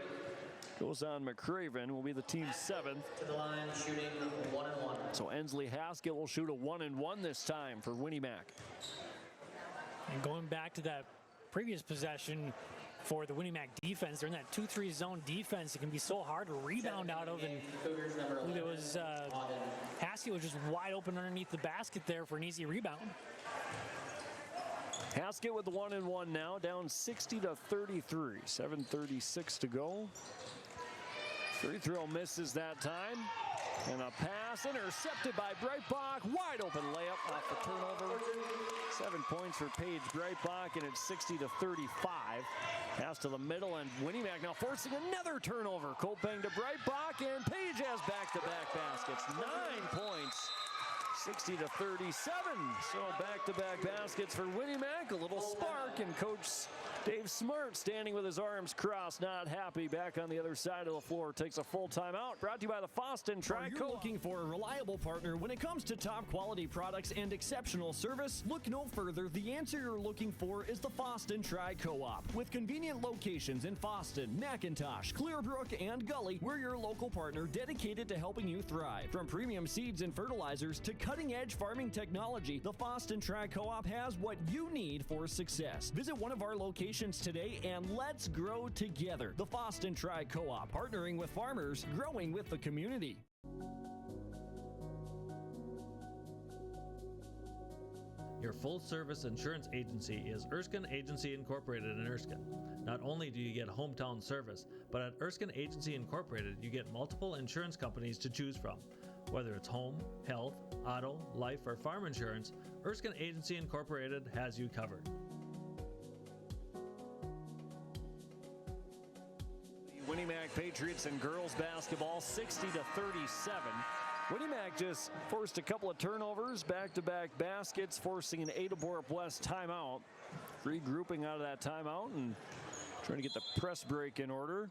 goes on McCraven, will be the team's seventh. To the line, shooting 1-1. So Ensley Haskett will shoot a 1-1 this time for Winnie Mac. And going back to that previous possession for the Winnie Mac defense, they're in that 2-3 zone defense. It can be so hard to rebound out of, and I believe it was Haskett was just wide open underneath the basket there for an easy rebound. Haskett with the 1-1 now, down 60-33. 7:36 to go. Free throw misses that time. And a pass intercepted by Breitbach. Wide open layup off the turnover. 7 points for Paige Breitbach, and it's 60-35. Pass to the middle, and Winnie Mac now forcing another turnover. Kopeng to Breitbach, and Paige has back-to-back baskets. 9 points. 60-37. So back-to-back baskets for Winnie Mac. A little spark, and Coach Dave Smart standing with his arms crossed, not happy. Back on the other side of the floor, takes a full timeout. Brought to you by the Foston Are you looking for a reliable partner when it comes to top quality products and exceptional service? Look no further. The answer you're looking for is the Foston Tri-Co-op. With convenient locations in Foston, McIntosh, Clearbrook, and Gully, we're your local partner dedicated to helping you thrive. From premium seeds and fertilizers to cutting-edge farming technology, the Foston Tri-Co-op has what you need for success. Visit one of our locations today and let's grow together. The Foston Tri-Co-op, partnering with farmers, growing with the community. Your full-service insurance agency is Erskine Agency Incorporated in Erskine. Not only do you get hometown service, but at Erskine Agency Incorporated, you get multiple insurance companies to choose from. Whether it's home, health, auto, life, or farm insurance, Erskine Agency Incorporated has you covered. Winnimac Patriots and girls basketball 60-37. Winnimac just forced a couple of turnovers, back-to-back baskets, forcing an ADA-BORUP-WEST timeout. Regrouping out of that timeout and trying to get the press break in order.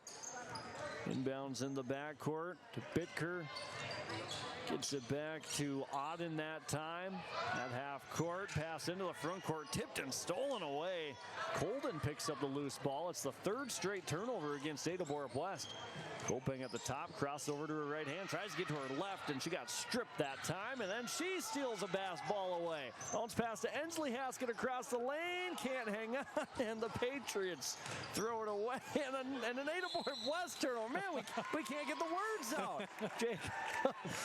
Inbounds in the backcourt to Bittker. Gets it back to Auden that time. At half court, pass into the front court, tipped and stolen away. Colden picks up the loose ball. It's the third straight turnover against ADA-BORUP-WEST. Kopeng at the top, cross over to her right hand, tries to get to her left, and she got stripped that time, and then she steals a ball away. Bounce pass to Ensley Haskett across the lane, can't hang on, and the Patriots throw it away, and an ADA-BORUP-WEST turnover. Man, we can't get the words out. Jake,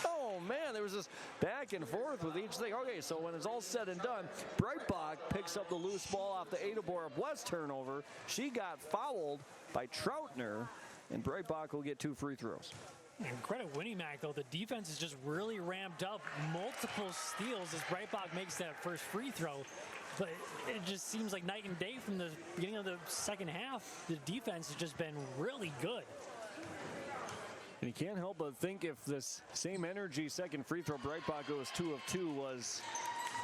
oh man, there was this back and forth with each thing. Okay, so when it's all said and done, Breitbach picks up the loose ball off the ADA-BORUP-WEST turnover. She got fouled by Troutner, and Breitbach will get 2 free throws. And credit Winnimac, though. The defense is just really ramped up. Multiple steals as Breitbach makes that first free throw. But it just seems like night and day from the beginning of the second half. The defense has just been really good. And you can't help but think if this same energy second free throw, Breitbach goes 2 of 2, was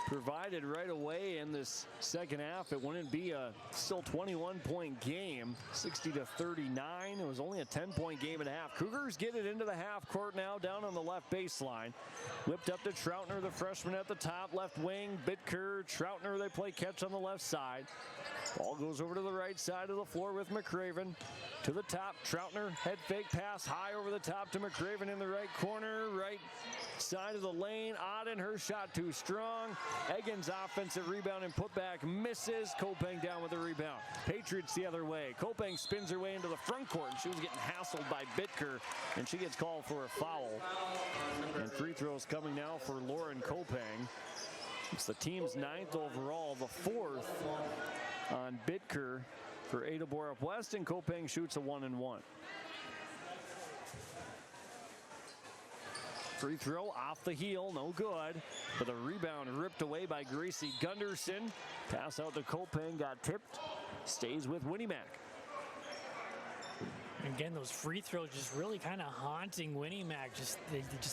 provided right away in this second half, it wouldn't be a still 21-point game. 60-39. It was only a 10-point game at half. Cougars get it into the half court now, down on the left baseline. Whipped up to Troutner, the freshman at the top, left wing. Bittker, Troutner, they play catch on the left side. Ball goes over to the right side of the floor with McCraven. To the top, Troutner, head fake pass high over the top to McCraven in the right corner, right side of the lane. Auden, her shot too strong. Egan's offensive rebound and putback misses. Kopeng down with the rebound. Patriots the other way. Kopeng spins her way into the front court, and she was getting hassled by Bittker, and she gets called for a foul. And free throws coming now for Lauren Kopeng. It's the team's 9th overall, the 4th on Bittker for ADA-BORUP-WEST, and Kopeng shoots a 1-and-1. Free throw off the heel, no good. But the rebound ripped away by Gracie Gunderson. Pass out to Kopeng, got tipped. Stays with Winnimac. Again, those free throws just really kind of haunting Winnimac.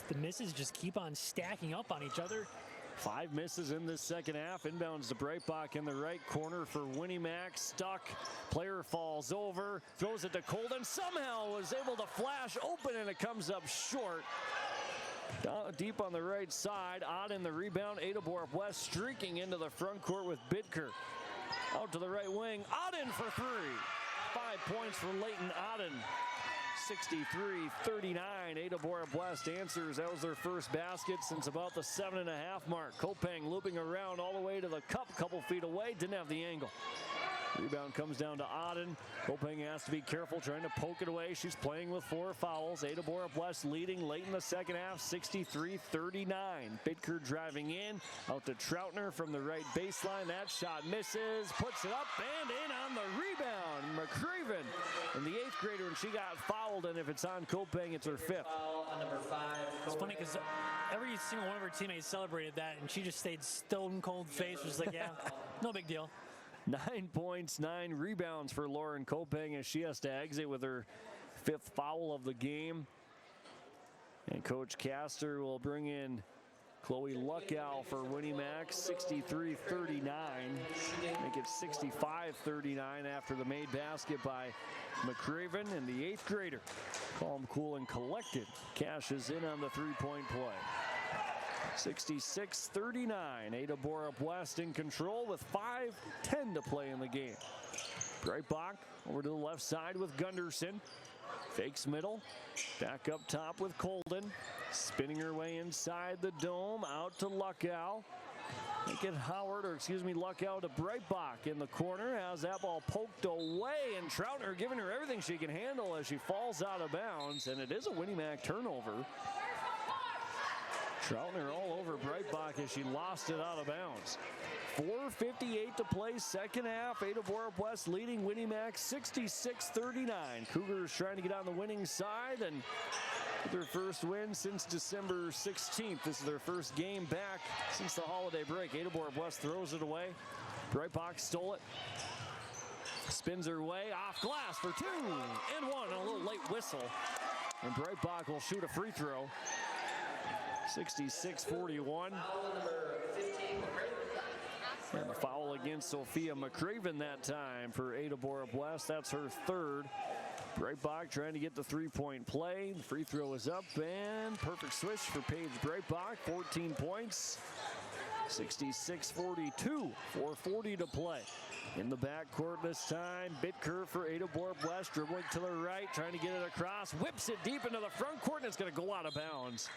The misses just keep on stacking up on each other. 5 misses in this second half. Inbounds to Breitbach in the right corner for Winnimac. Stuck. Player falls over. Throws it to Colden. Somehow was able to flash open, and it comes up short. Down deep on the right side. Auden the rebound. ADA-BORUP-WEST streaking into the front court with Bittker. Out to the right wing. Auden for 3. 5 points for Leighton Auden. 63-39. ADA-BORUP-WEST answers. That was their first basket since about the 7.5 mark. Kopeng looping around all the way to the cup, couple feet away. Didn't have the angle. Rebound comes down to Auden. Kopeng has to be careful trying to poke it away. She's playing with 4 fouls. ADA-BORUP-WEST leading late in the second half, 63-39. Bittker driving in. Out to Troutner from the right baseline. That shot misses. Puts it up and in on the rebound. McCraven in the 8th grader, and she got fouled. And if it's on Kopeng, it's her 5th. It's funny because every single one of her teammates celebrated that, and she just stayed stone cold face. Was like, yeah, no big deal. 9 points, 9 rebounds for Lauren Kopeng as she has to exit with her 5th foul of the game. And Coach Castor will bring in Chloe Luckow for Winnimac. 63-39. Make it 65-39 after the made basket by McCraven, and the 8th grader, calm, cool, and collected, cashes in on the 3-point play. 66-39. ADA-BORUP-WEST in control with 5:10 to play in the game. Breitbach over to the left side with Gunderson. Fakes middle. Back up top with Colden. Spinning her way inside the dome. Out to Luckow. Make it Luckow to Breitbach in the corner. Has that ball poked away, and Troutner giving her everything she can handle as she falls out of bounds. And it is a Winnimac turnover. Troutner all over Breitbach as she lost it out of bounds. 4:58 to play, second half. ADA-BORUP-WEST leading Winnimac 66-39. Cougars trying to get on the winning side, and Their first win since December 16th. This is their first game back since the holiday break. ADA-BORUP-WEST throws it away. Breitbach stole it. Spins her way off glass for 2 and 1. A little late whistle. And Breitbach will shoot a free throw. 66-41. And the foul against Sophia McCraven that time for ADA-BORUP-WEST. That's her third. Breitbach trying to get the three-point play. The free throw is up and perfect switch for Paige Breitbach. 14 points. 66-42. 4:40 to play. In the backcourt this time, Bitker for ADA-BORUP-WEST, dribbling to the right, trying to get it across, whips it deep into the front court, and it's going to go out of bounds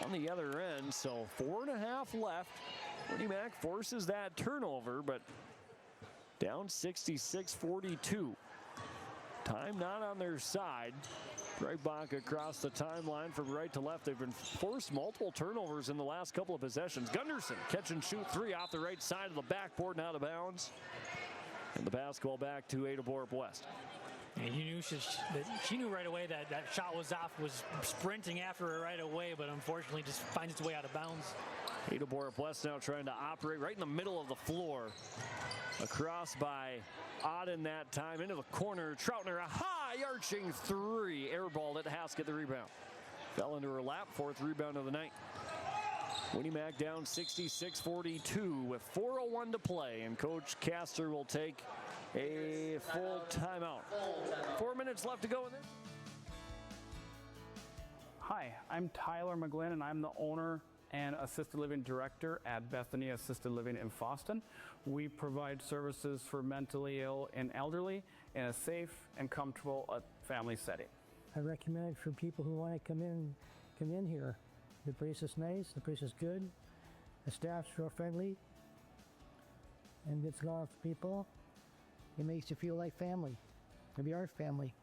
on the other end. So 4.5 left. Winnie Mac forces that turnover, but down 66-42. Time not on their side. Breitbach across the timeline from right to left. They've been forced multiple turnovers in the last couple of possessions. Gunderson catch and shoot 3 off the right side of the backboard and out of bounds. And the basketball back to ADA-BORUP-WEST. And you knew she knew right away that that shot was off, was sprinting after her right away, but unfortunately just finds its way out of bounds. ADA-BORUP-WEST now trying to operate right in the middle of the floor. Across by Auden that time into the corner. Troutner, a high arching 3. Airballed it. Haskett the rebound. Fell into her lap. 4th rebound of the night. Winnie Mac down 66-42 with 4:01 to play. And Coach Castor will take a full timeout. 4 minutes left to go in this. Hi, I'm Tyler McGlynn, and I'm the owner and Assisted Living Director at Bethany Assisted Living in Foston. We provide services for mentally ill and elderly in a safe and comfortable family setting. I recommend it for people who want to come in here. The place is nice, the place is good, the staff's real friendly, and gets along with people. It makes you feel like family. Maybe our family.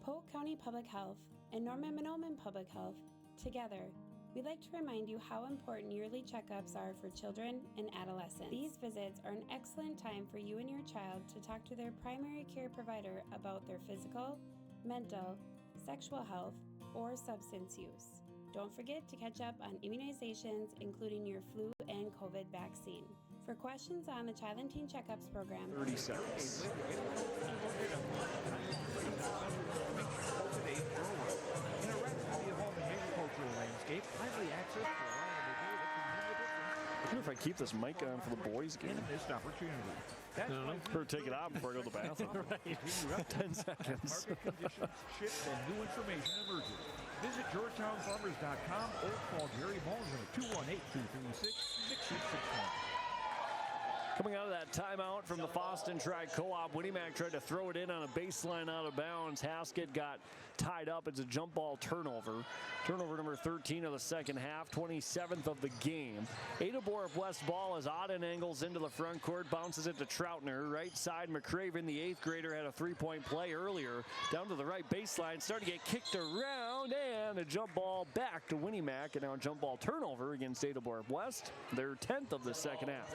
Polk County Public Health and Norman Minoman Public Health, together, we'd like to remind you how important yearly checkups are for children and adolescents. These visits are an excellent time for you and your child to talk to their primary care provider about their physical, mental, sexual health, or substance use. Don't forget to catch up on immunizations, including your flu and COVID vaccine. For questions on the Child and Teen Checkups program, 30 seconds. I wonder if I keep this mic on for the boys' game. Or take it out before I go to the bathroom. 10 seconds. Market conditions shift and new information emerges. Visit GeorgetownFarmers.com or call Jerry Mullins at 218-236-6661. Coming out of that timeout from the Foston Tri-Co-op, Winnie Mac tried to throw it in on a baseline out of bounds. Haskett got tied up. It's a jump ball turnover. Turnover number 13 of the second half, 27th of the game. ADA-BORUP-WEST ball as Auden angles into the front court, bounces it to Troutner. Right side, McCraven, the 8th grader, had a three-point play earlier. Down to the right baseline, starting to get kicked around, and a jump ball back to Winnie Mac. And now a jump ball turnover against ADA-BORUP-WEST, their 10th of the second half.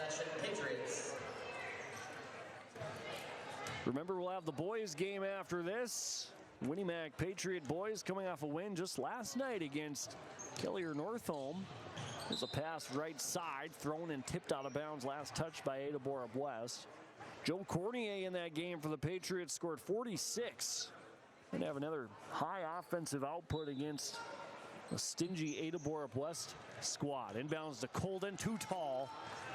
Remember, we'll have the boys' game after this. Winnie Mac Patriot boys coming off a win just last night against Kelliher Northholm. There's a pass right side, thrown and tipped out of bounds, last touched by ADA-BORUP-WEST. Joe Cornier in that game for the Patriots scored 46. And have another high offensive output against a stingy ADA-BORUP-WEST squad. Inbounds to Colden, too tall.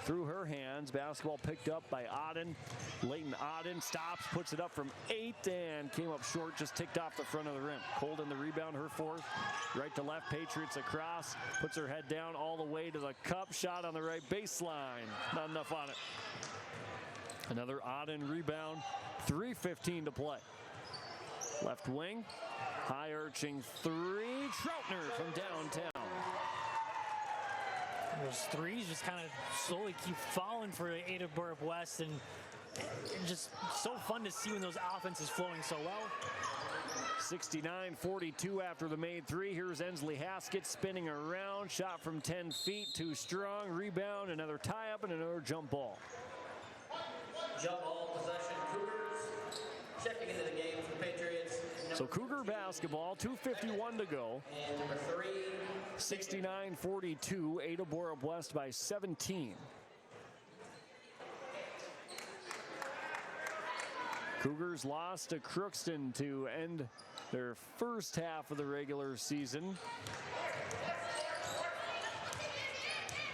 Through her hands, basketball picked up by Auden. Leighton Auden stops, puts it up from 8, and came up short, just ticked off the front of the rim. Colden the rebound, her 4th. Right to left, Patriots across, puts her head down all the way to the cup. Shot on the right baseline, not enough on it. Another Auden rebound, 3:15 to play. Left wing, high arching 3, Troutner from downtown. Those threes just kind of slowly keep falling for ADA-BORUP-WEST, and just so fun to see when those offenses flowing so well. 69-42 after the made 3. Here's Ensley Haskett spinning around. Shot from 10 feet, too strong. Rebound, another tie-up, and another jump ball. Jump ball possession, Cougars. Checking into the game for the Patriots, So Cougar basketball, 2:51 to go. 69-42, ADA-BORUP-WEST by 17. Cougars lost to Crookston to end their first half of the regular season.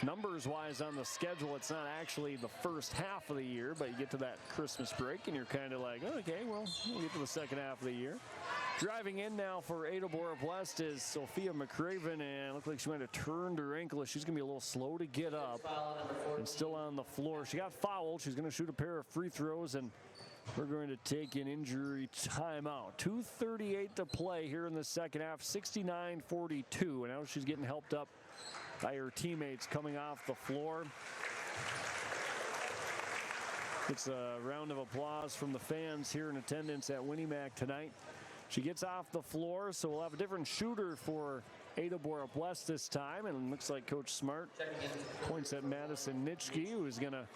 Numbers-wise on the schedule, it's not actually the first half of the year, but you get to that Christmas break and you're kind of like, okay, well, we'll get to the second half of the year. Driving in now for ADA-BORUP-WEST is Sophia McCraven, and it looked like she might have turned her ankle. She's going to be a little slow to get up and still on the floor. She got fouled. She's going to shoot a pair of free throws, and we're going to take an injury timeout. 2:38 to play here in the second half, 69-42, and now she's getting helped up by her teammates coming off the floor. It's a round of applause from the fans here in attendance at Winnie Mac tonight. She gets off the floor, so we'll have a different shooter for ADA-BORUP-WEST this time, and it looks like Coach Smart points at Madison Nitschke, who is going to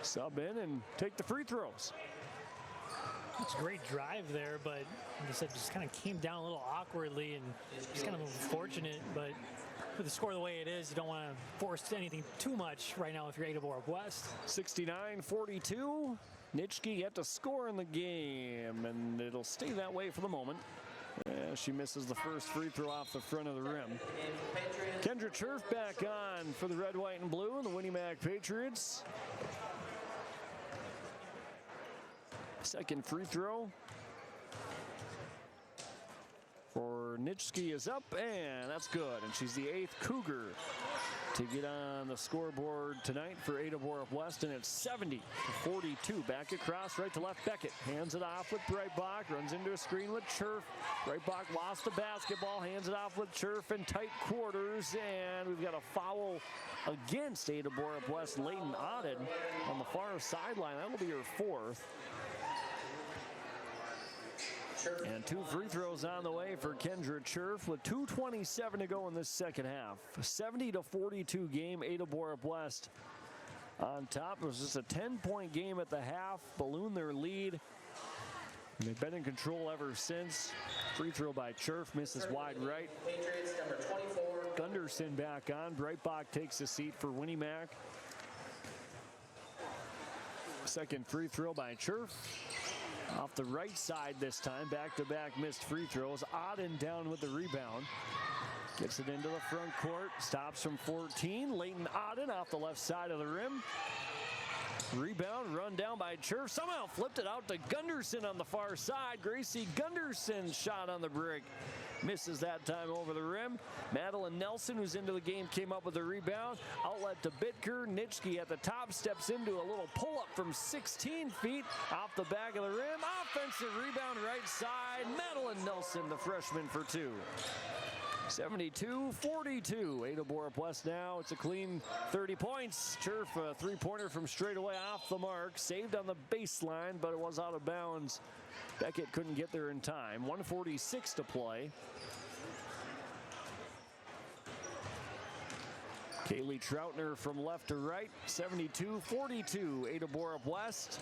sub in and take the free throws. It's a great drive there, but like I said, just kind of came down a little awkwardly and just kind of unfortunate, but with the score the way it is, you don't want to force anything too much right now if you're ADA-BORUP-WEST. 69-42. Nitschke yet to score in the game, and it'll stay that way for the moment. She misses the first free throw off the front of the rim. Kendra Cherf back on for the red, white, and blue and the Winnie Mac Patriots. Second free throw for Nitschke is up, and that's good. And she's the 8th Cougar to get on the scoreboard tonight for ADA-BORUP-WEST, and it's 70-42. Back across, right to left. Beckett hands it off with Breitbach, runs into a screen with Cherf. Breitbach lost the basketball, hands it off with Cherf in tight quarters, and we've got a foul against ADA-BORUP-WEST. Leighton Auden on the far sideline. That'll be her 4th. And 2 free throws on the way for Kendra Cherf with 2:27 to go in this second half. 70-42 game, ADA-BORUP-WEST on top. It was just a 10-point game at the half, ballooned their lead. And they've been in control ever since. Free throw by Cherf, misses wide right. Patriots number 24. Gunderson back on. Breitbach takes a seat for Winnie Mac. Second free throw by Cherf. Off the right side this time, back-to-back missed free throws. Auden down with the rebound. Gets it into the front court, stops from 14. Leighton Auden off the left side of the rim. Rebound, run down by Cherf. Somehow flipped it out to Gunderson on the far side. Gracie Gunderson's shot on the brick. Misses that time over the rim. Madeline Nelson, who's into the game, came up with the rebound. Outlet to Bitker. Nitschke at the top steps into a little pull-up from 16 feet off the back of the rim. Offensive rebound right side. Madeline Nelson, the freshman, for 2. 72-42. ADA-BORUP-WEST now. It's a clean 30 points. Cherf, a three-pointer from straight away off the mark. Saved on the baseline, but it was out of bounds. Beckett couldn't get there in time. 1:46 to play. Kaylee Troutner from left to right. 72-42. ADA-BORUP-WEST.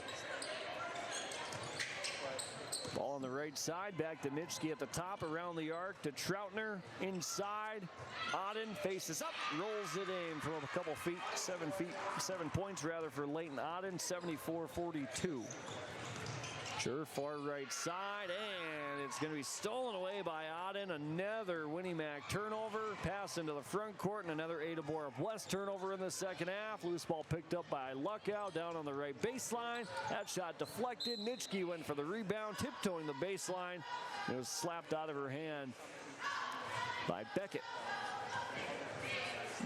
Ball on the right side, back to Nitschke at the top, around the arc to Troutner, inside. Auden faces up, rolls it in from a couple feet, 7 points rather for Leighton Auden, 74-42. Sure, far right side, and it's going to be stolen away by Auden. Another Winnie Mac turnover, pass into the front court, and another ADA-BORUP-WEST turnover in the second half. Loose ball picked up by Luckow down on the right baseline. That shot deflected. Nitschke went for the rebound, tiptoeing the baseline. It was slapped out of her hand by Beckett.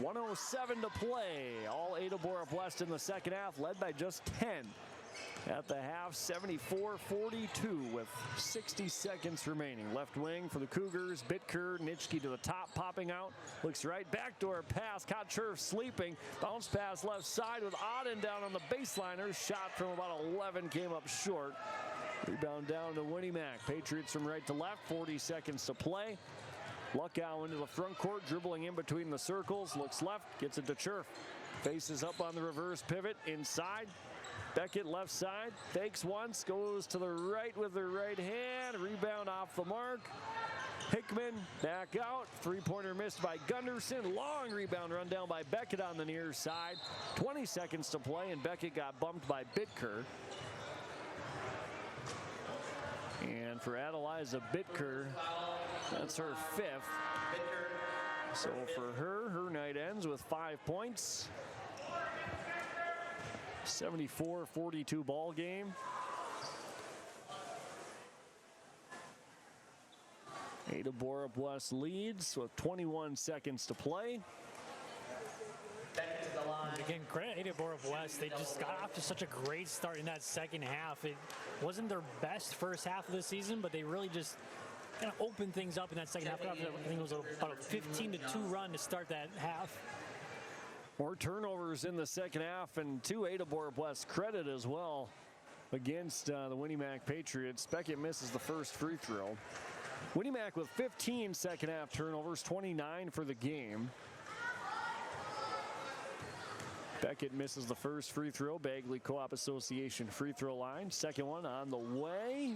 1:07 to play. All ADA-BORUP-WEST in the second half, led by just 10. At the half, 74-42 with 60 seconds remaining. Left wing for the Cougars. Bitker, Nitschke to the top, popping out. Looks right, backdoor pass. Caught Cherf sleeping. Bounce pass left side with Auden down on the baseline. Her shot from about 11 came up short. Rebound down to Winnie Mac. Patriots from right to left, 40 seconds to play. Luckow into the front court, dribbling in between the circles. Looks left, gets it to Cherf. Faces up on the reverse pivot, inside. Beckett left side, fakes once, goes to the right with the right hand. Rebound off the mark. Hickman back out. Three-pointer missed by Gunderson. Long rebound run down by Beckett on the near side. 20 seconds to play, and Beckett got bumped by Bitker. And for Adeliza Bitker, that's her 5th. So for her, her night ends with 5 points. 74-42 ball game. ADA-BORUP-WEST leads with 21 seconds to play. Again, credit ADA-BORUP-WEST. They just got off to such a great start in that second half. It wasn't their best first half of the season, but they really just kind of opened things up in that second half. I think it was about a 15-2 run to start that half. More turnovers in the second half, and to ADA-BORUP-WEST credit as well against the Winnie-Mac Patriots. Beckett misses the first free throw. Winnie-Mac with 15 second half turnovers, 29 for the game. Beckett misses the first free throw. Bagley Co-op Association free throw line. Second one on the way.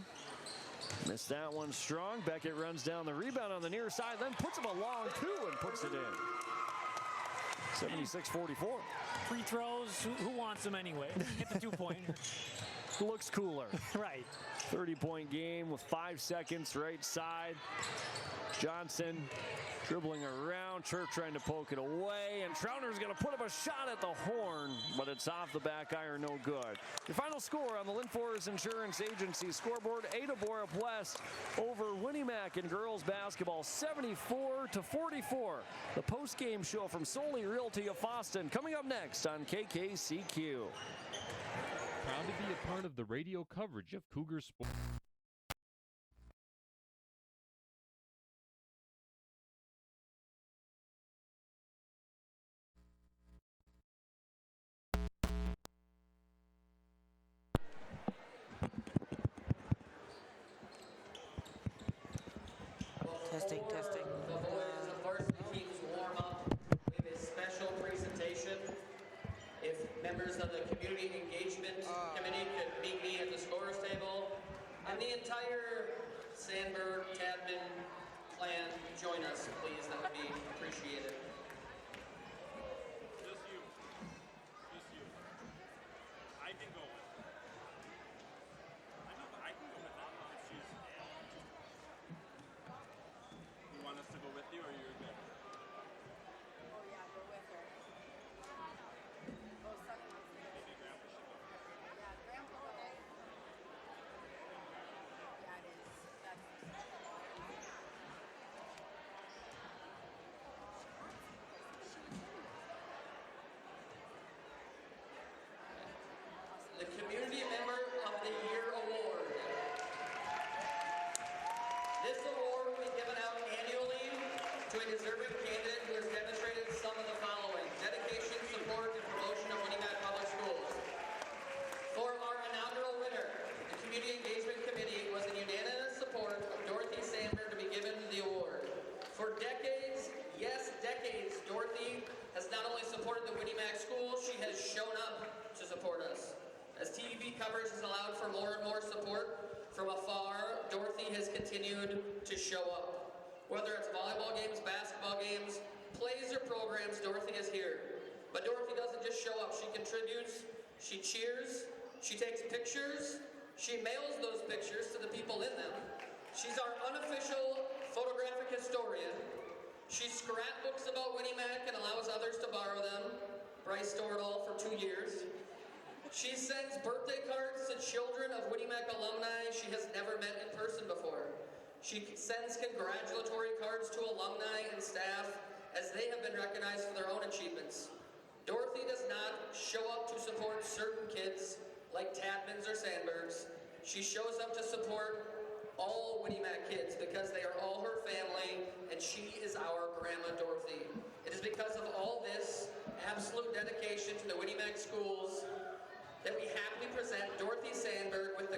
Missed that one strong. Beckett runs down the rebound on the near side, then puts him a long two and puts it in. 76-44. Free throws, who wants them anyway? Get the two-pointer. Looks cooler. Right. 30-point game with 5 seconds, right side. Johnson dribbling around. Church trying to poke it away, and Trauner's going to put up a shot at the horn, but it's off the back iron, no good. Your final score on the Linfors Insurance Agency scoreboard: ADA-BORUP-WEST over Winnie-Mac in girls basketball, 74-44. The post-game show from Solely Realty of Foston coming up next on KKCQ. Proud to be a part of the radio coverage of Cougar Sports. Testing. Before the varsity teams warm up, we have a special presentation. If members of the Community Engagement Committee could meet me at the scorer's table, and the entire Sandberg Cadman clan join us, please. That would be appreciated. Just you. I can go with her. I can go with that if she's down. You want us to go with you, or you're good? Oh yeah, go with her. Oh, Sunny wants to go. Maybe Grandpa should go. Yeah, Grandpa, okay? Yeah, it is. The Community Member of the Year Award. This award will be given out annually to a deserving candidate who has demonstrated some of the following: dedication, support, and promotion of Winnie-Mac Public Schools. For our inaugural winner, the Community Engagement Committee was in unanimous support of Dorothy Sandberg to be given the award. For decades, yes, decades, Dorothy has not only supported the Winnie-Mac schools, she has shown up to support us. As TV coverage has allowed for more and more support from afar, Dorothy has continued to show up. Whether it's volleyball games, basketball games, plays, or programs, Dorothy is here. But Dorothy doesn't just show up. She contributes, she cheers, she takes pictures, she mails those pictures to the people in them. She's our unofficial photographic historian. She scrapbooks about Winnie-Mac and allows others to borrow them. Bryce stored all for 2 years. She sends birthday cards to children of Winnie-Mac alumni she has never met in person before. She sends congratulatory cards to alumni and staff as they have been recognized for their own achievements. Dorothy does not show up to support certain kids like Tatmans or Sandbergs. She shows up to support all Winnie-Mac kids because they are all her family, and she is our Grandma Dorothy. It is because of all this absolute dedication to the Winnie-Mac schools that we happily present Dorothy Sandberg with the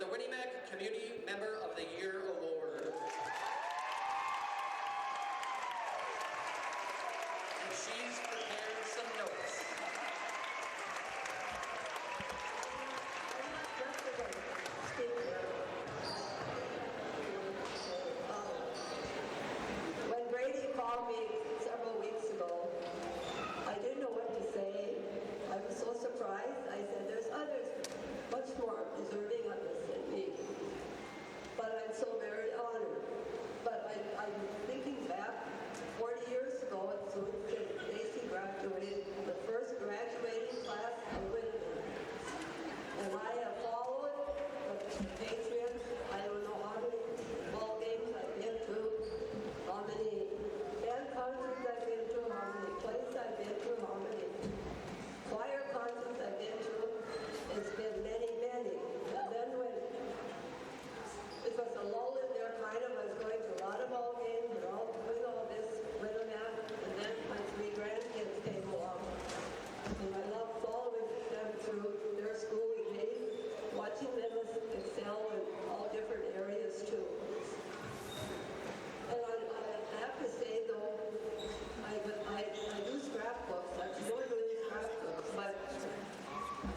Winnie-Mac Community Member of the Year Award. And she's prepared some notes.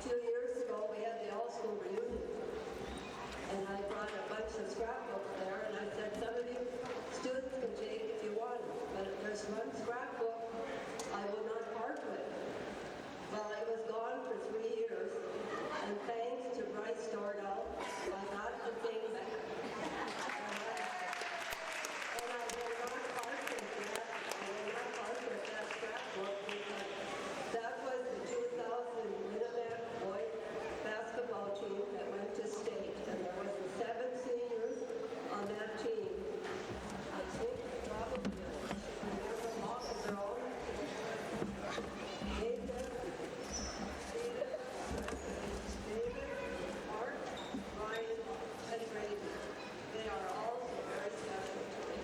few years ago, we had the all-school reunion, and I brought a bunch of scrapbooks there, and I said, some of you students can take if you want, but if there's one scrapbook I will not part with. Well, it was gone for 3 years, and thanks to Bryce Dordow, I got the thing back. And I will not part with that. I will not part with that scrapbook because that was the 2000 Winnipeg boys basketball team that went to state, and there was the 7 seniors on that team. I think probably remember all of their own. David, Mark, Ryan, and Brady. They are all very special to me.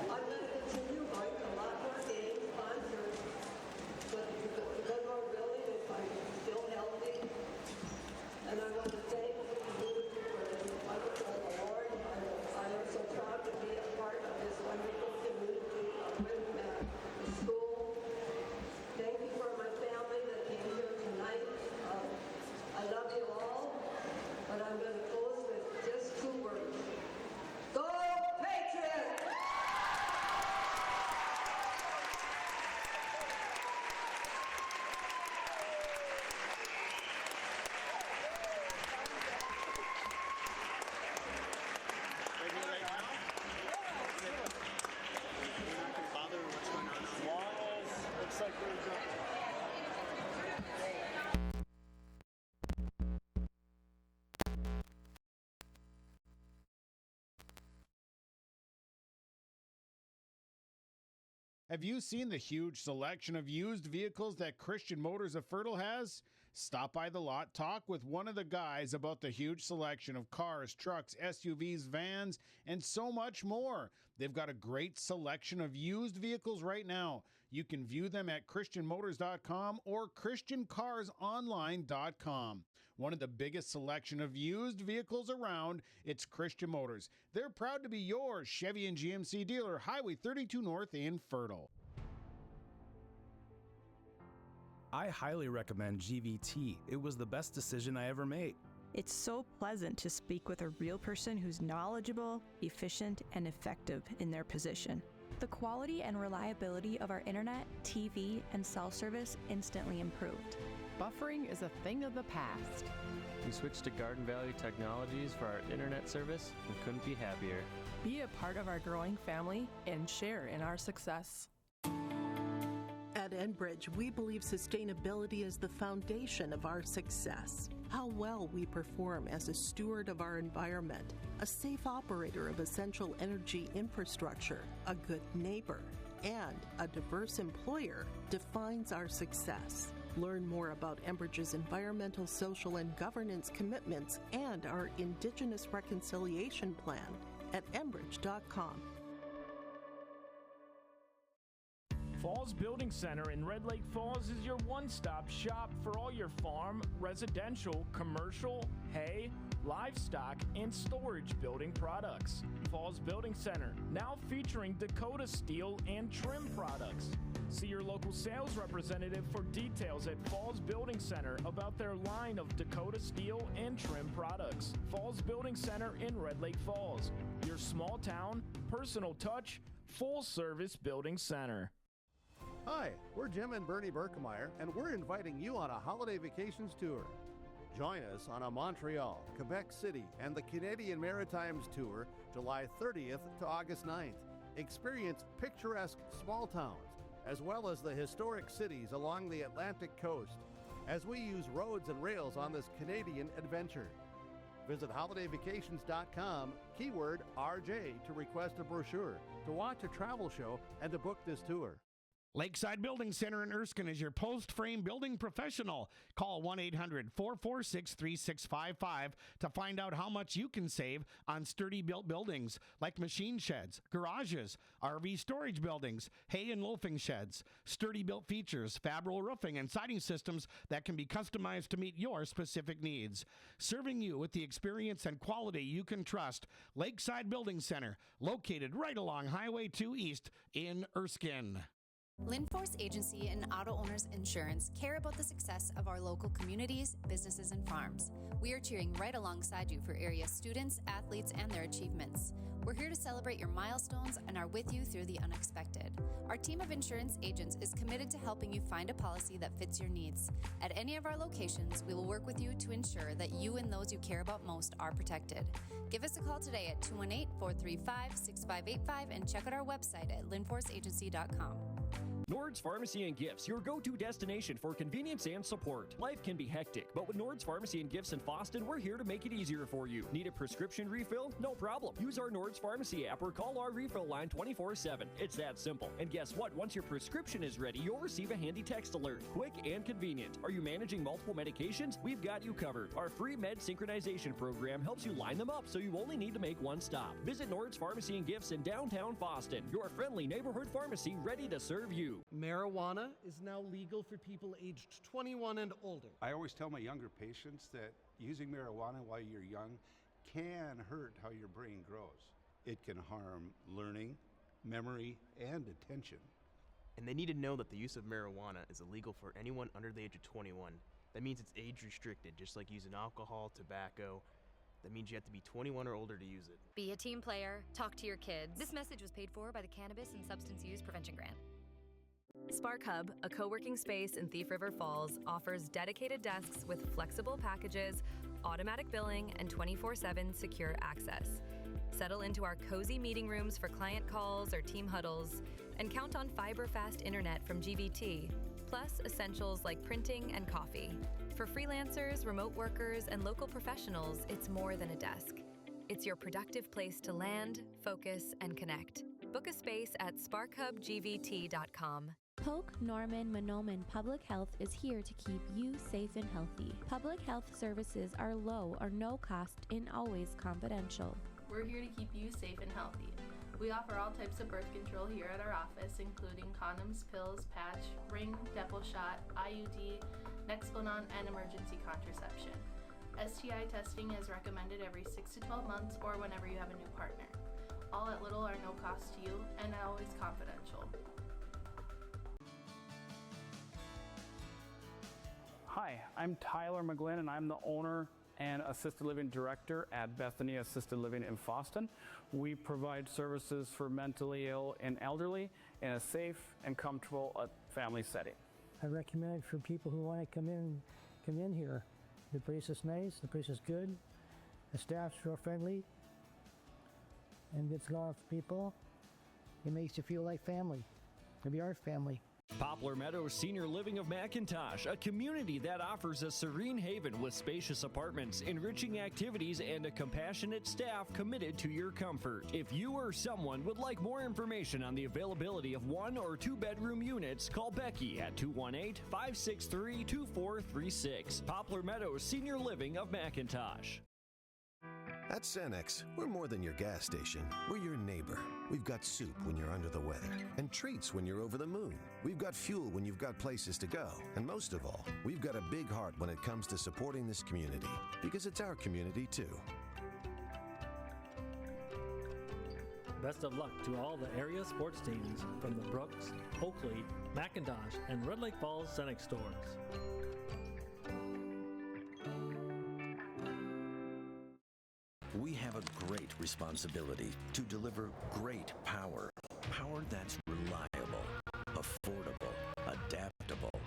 I'm going to continue going to a lot more games, concerts, but the Goodmore building if I'm still healthy. And I want to thank the community for this wonderful award. I am so proud to be a part of this wonderful community of Winnipeg School. Thank you for my family that came here tonight. I love you all, but I'm going to close with just 2 words. Go Patriots! Looks like we're done. Have you seen the huge selection of used vehicles that Christian Motors of Fertile has? Stop by the lot, talk with one of the guys about the huge selection of cars, trucks, SUVs, vans, and so much more. They've got a great selection of used vehicles right now. You can view them at christianmotors.com or christiancarsonline.com. One of the biggest selection of used vehicles around, it's Christian Motors. They're proud to be your Chevy and GMC dealer, Highway 32 North in Fertile. I highly recommend GVT. It was the best decision I ever made. It's so pleasant to speak with a real person who's knowledgeable, efficient, and effective in their position. The quality and reliability of our internet, TV, and cell service instantly improved. Buffering is a thing of the past. We switched to Garden Valley Technologies for our internet service and couldn't be happier. Be a part of our growing family and share in our success. At Enbridge, we believe sustainability is the foundation of our success. How well we perform as a steward of our environment, a safe operator of essential energy infrastructure, a good neighbor, and a diverse employer defines our success. Learn more about Enbridge's environmental, social, and governance commitments and our Indigenous Reconciliation Plan at enbridge.com. Falls Building Center in Red Lake Falls is your one-stop shop for all your farm, residential, commercial, hay, livestock, and storage building products. Falls Building Center, now featuring Dakota steel and trim products. See your local sales representative for details at Falls Building Center about their line of Dakota steel and trim products. Falls Building Center in Red Lake Falls, your small town, personal touch, full-service building center. Hi, we're Jim and Bernie Berkemeyer, and we're inviting you on a holiday vacations tour. Join us on a Montreal, Quebec City, and the Canadian Maritimes tour, July 30th to August 9th. Experience picturesque small towns, as well as the historic cities along the Atlantic coast, as we use roads and rails on this Canadian adventure. Visit holidayvacations.com, keyword RJ, to request a brochure, to watch a travel show, and to book this tour. Lakeside Building Center in Erskine is your post-frame building professional. Call 1-800-446-3655 to find out how much you can save on sturdy built buildings like machine sheds, garages, RV storage buildings, hay and loafing sheds, sturdy built features, Fabro roofing, and siding systems that can be customized to meet your specific needs. Serving you with the experience and quality you can trust, Lakeside Building Center, located right along Highway 2 East in Erskine. Linforce Agency and Auto Owners Insurance care about the success of our local communities, businesses, and farms. We are cheering right alongside you for area students, athletes, and their achievements. We're here to celebrate your milestones and are with you through the unexpected. Our team of insurance agents is committed to helping you find a policy that fits your needs. At any of our locations, we will work with you to ensure that you and those you care about most are protected. Give us a call today at 218-435-6585 and check out our website at linforceagency.com. Nord's Pharmacy and Gifts, your go-to destination for convenience and support. Life can be hectic, but with Nord's Pharmacy and Gifts in Fosston, we're here to make it easier for you. Need a prescription refill? No problem. Use our Nord's Pharmacy app or call our refill line 24/7. It's that simple. And guess what? Once your prescription is ready, you'll receive a handy text alert. Quick and convenient. Are you managing multiple medications? We've got you covered. Our free med synchronization program helps you line them up so you only need to make one stop. Visit Nord's Pharmacy and Gifts in downtown Fosston, your friendly neighborhood pharmacy ready to serve you. Marijuana is now legal for people aged 21 and older. I always tell my younger patients that using marijuana while you're young can hurt how your brain grows. It can harm learning, memory, and attention. And they need to know that the use of marijuana is illegal for anyone under the age of 21. That means it's age restricted, just like using alcohol, tobacco. That means you have to be 21 or older to use it. Be a team player. Talk to your kids. This message was paid for by the Cannabis and Substance Use Prevention Grant. Spark Hub, a co-working space in Thief River Falls, offers dedicated desks with flexible packages, automatic billing, and 24/7 secure access. Settle into our cozy meeting rooms for client calls or team huddles, and count on fiber-fast internet from GVT, plus essentials like printing and coffee. For freelancers, remote workers, and local professionals, it's more than a desk. It's your productive place to land, focus, and connect. Book a space at sparkhubgvt.com. Polk Norman Monoman Public Health is here to keep you safe and healthy. Public health services are low or no cost and always confidential. We're here to keep you safe and healthy. We offer all types of birth control here at our office, including condoms, pills, patch, ring, Depo shot, IUD, Nexplanon, and emergency contraception. STI testing is recommended every 6 to 12 months or whenever you have a new partner. All at little or no cost to you and always confidential. Hi, I'm Tyler McGlynn, and I'm the owner and assisted living director at Bethany Assisted Living in Fosston. We provide services for mentally ill and elderly in a safe and comfortable family setting. I recommend for people who want to come in here. The place is nice, the place is good, the staff's real friendly, and gets along with people. It makes you feel like family. Maybe our family. Poplar Meadows Senior Living of McIntosh, a community that offers a serene haven with spacious apartments, enriching activities, and a compassionate staff committed to your comfort. If you or someone would like more information on the availability of 1 or 2 bedroom units, call Becky at 218-563-2436. Poplar Meadows Senior Living of McIntosh. At Cenex, we're more than your gas station. We're your neighbor. We've got soup when you're under the weather, and treats when you're over the moon. We've got fuel when you've got places to go. And most of all, we've got a big heart when it comes to supporting this community, because it's our community too. Best of luck to all the area sports teams from the Brooks, Oakley, McIntosh, and Red Lake Falls Cenex stores. We have a great responsibility to deliver great power. Power that's reliable, affordable, adaptable.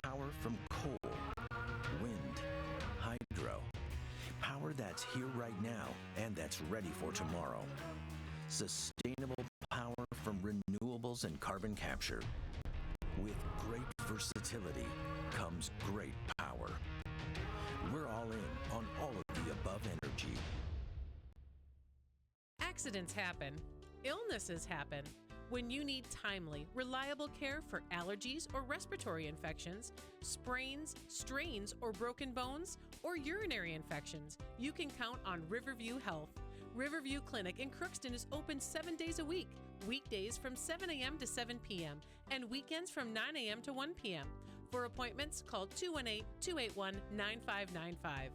Power from coal, wind, hydro. Power that's here right now and that's ready for tomorrow. Sustainable power from renewables and carbon capture. With great versatility comes great power. We're all in on all of the above energy. Accidents happen. Illnesses happen. When you need timely, reliable care for allergies or respiratory infections, sprains, strains, or broken bones, or urinary infections, you can count on Riverview Health. Riverview Clinic in Crookston is open 7 days a week, weekdays from 7 a.m. to 7 p.m., and weekends from 9 a.m. to 1 p.m. For appointments, call 218-281-9595.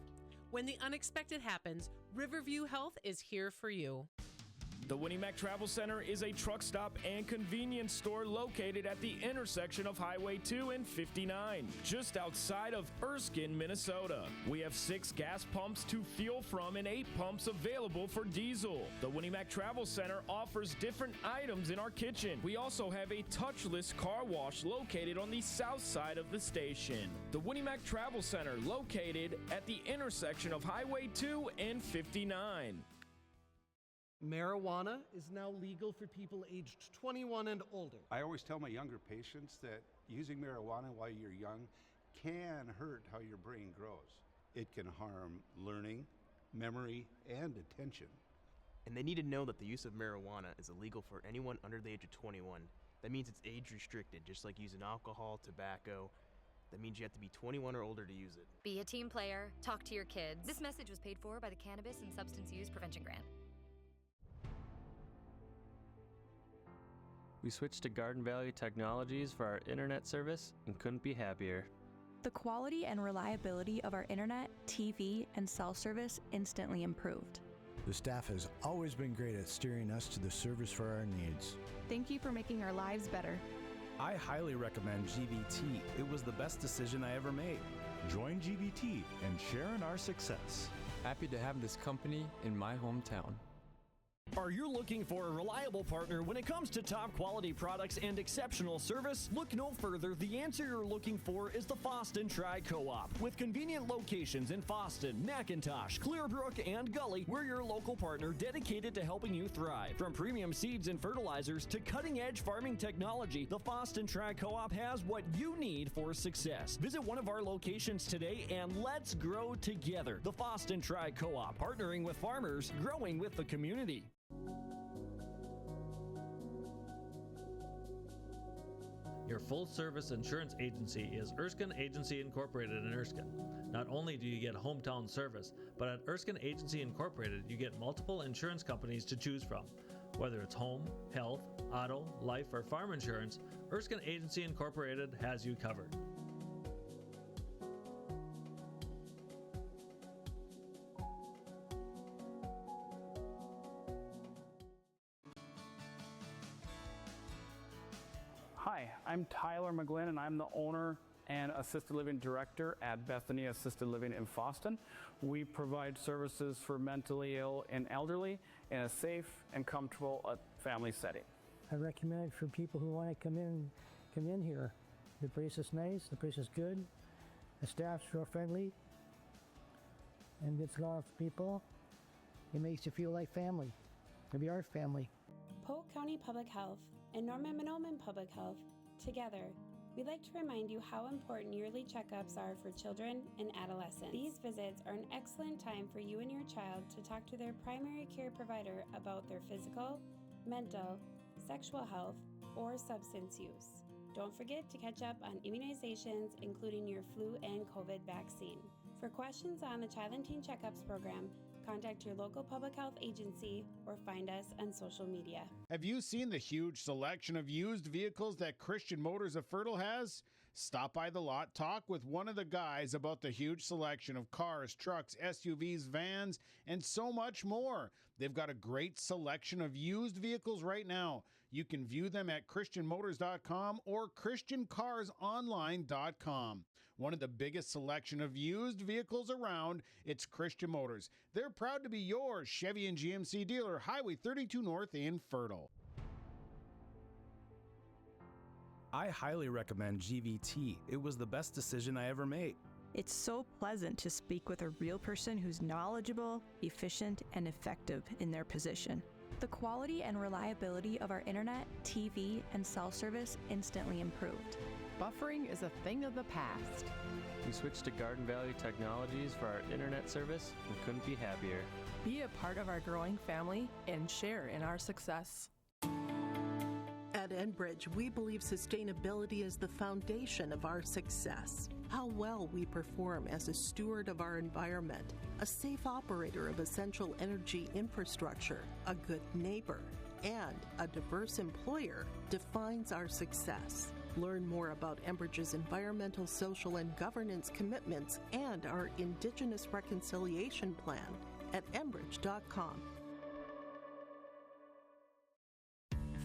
When the unexpected happens, Riverview Health is here for you. The Winnie Mac Travel Center is a truck stop and convenience store located at the intersection of Highway 2 and 59, just outside of Erskine, Minnesota. We have 6 gas pumps to fuel from and 8 pumps available for diesel. The Winnie Mac Travel Center offers different items in our kitchen. We also have a touchless car wash located on the south side of the station. The Winnie Mac Travel Center located at the intersection of Highway 2 and 59. Marijuana is now legal for people aged 21 and older. I always tell my younger patients that using marijuana while you're young can hurt how your brain grows. It can harm learning, memory, and attention. And they need to know that the use of marijuana is illegal for anyone under the age of 21. That means it's age restricted, just like using alcohol, tobacco. That means you have to be 21 or older to use it. Be a team player. Talk to your kids. This message was paid for by the Cannabis and Substance Use Prevention Grant. We switched to Garden Valley Technologies for our internet service and couldn't be happier. The quality and reliability of our internet, TV, and cell service instantly improved. The staff has always been great at steering us to the service for our needs. Thank you for making our lives better. I highly recommend GVT. It was the best decision I ever made. Join GVT and share in our success. Happy to have this company in my hometown. Are you looking for a reliable partner when it comes to top quality products and exceptional service? Look no further. The answer you're looking for is the Foston Tri-Co-op. With convenient locations in Foston, McIntosh, Clearbrook, and Gully, we're your local partner dedicated to helping you thrive. From premium seeds and fertilizers to cutting-edge farming technology, the Foston Tri-Co-op has what you need for success. Visit one of our locations today and let's grow together. The Foston Tri-Co-op, partnering with farmers, growing with the community. Your full-service insurance agency is Erskine Agency Incorporated in Erskine. Not only do you get hometown service, but at Erskine Agency Incorporated, you get multiple insurance companies to choose from. Whether it's home, health, auto, life, or farm insurance, Erskine Agency Incorporated has you covered. Hi, I'm Tyler McGlynn, and I'm the owner and Assisted Living Director at Bethany Assisted Living in Foston. We provide services for mentally ill and elderly in a safe and comfortable family setting. I recommend it for people who want to come in here. The place is nice, the place is good, the staff's real friendly, and gets along with people. It makes you feel like family. Maybe our family. Polk County Public Health and Norman Minoman Public Health, together, we'd like to remind you how important yearly checkups are for children and adolescents. These visits are an excellent time for you and your child to talk to their primary care provider about their physical, mental, sexual health, or substance use. Don't forget to catch up on immunizations, including your flu and COVID vaccine. For questions on the Child and Teen Checkups program, contact your local public health agency or find us on social media. Have you seen the huge selection of used vehicles that Christian Motors of Fertile has? Stop by the lot, talk with one of the guys about the huge selection of cars, trucks, SUVs, vans, and so much more. They've got a great selection of used vehicles right now. You can view them at christianmotors.com or christiancarsonline.com. One of the biggest selection of used vehicles around, it's Christian Motors. They're proud to be your Chevy and GMC dealer, Highway 32 North in Fertile. I highly recommend GVT. It was the best decision I ever made. It's so pleasant to speak with a real person who's knowledgeable, efficient, and effective in their position. The quality and reliability of our internet, TV, and cell service instantly improved. Buffering is a thing of the past. We switched to Garden Valley Technologies for our internet service and couldn't be happier. Be a part of our growing family and share in our success. At Enbridge, we believe sustainability is the foundation of our success. How well we perform as a steward of our environment, a safe operator of essential energy infrastructure, a good neighbor, and a diverse employer defines our success. Learn more about Enbridge's environmental, social, and governance commitments and our Indigenous Reconciliation Plan at enbridge.com.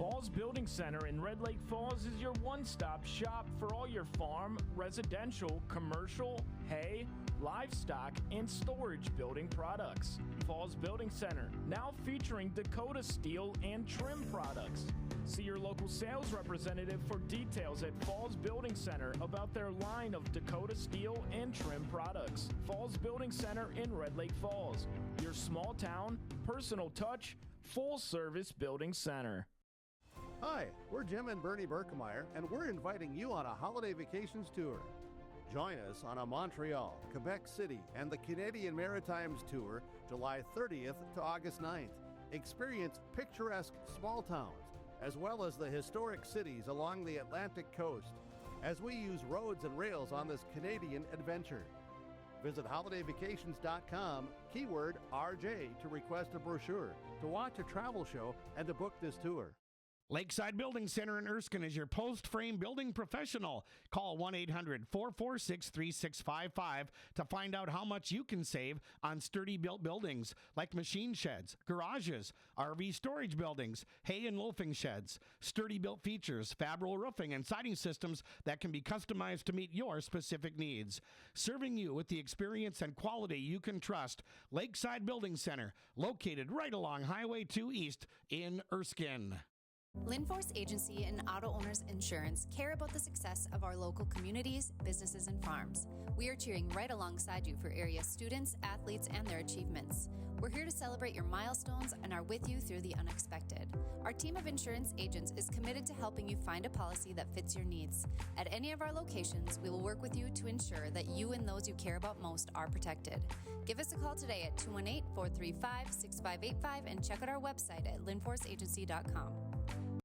Falls Building Center in Red Lake Falls is your one-stop shop for all your farm, residential, commercial, hay, livestock, and storage building products. Falls Building Center, now featuring Dakota steel and trim products. See your local sales representative for details at Falls Building Center about their line of Dakota steel and trim products. Falls Building Center in Red Lake Falls, your small town, personal touch, full-service building center. Hi, we're Jim and Bernie Berkemeyer, and we're inviting you on a holiday vacations tour. Join us on a Montreal, Quebec City, and the Canadian Maritimes tour, July 30th to August 9th. Experience picturesque small towns, as well as the historic cities along the Atlantic coast, as we use roads and rails on this Canadian adventure. Visit holidayvacations.com, keyword RJ, to request a brochure, to watch a travel show, and to book this tour. Lakeside Building Center in Erskine is your post-frame building professional. Call 1-800-446-3655 to find out how much you can save on sturdy built buildings like machine sheds, garages, RV storage buildings, hay and loafing sheds, sturdy built features, Fabro roofing, and siding systems that can be customized to meet your specific needs. Serving you with the experience and quality you can trust, Lakeside Building Center, located right along Highway 2 East in Erskine. Linforce Agency and Auto Owners Insurance care about the success of our local communities, businesses, and farms. We are cheering right alongside you for area students, athletes, and their achievements. We're here to celebrate your milestones and are with you through the unexpected. Our team of insurance agents is committed to helping you find a policy that fits your needs. At any of our locations, we will work with you to ensure that you and those you care about most are protected. Give us a call today at 218-435-6585 and check out our website at linforceagency.com.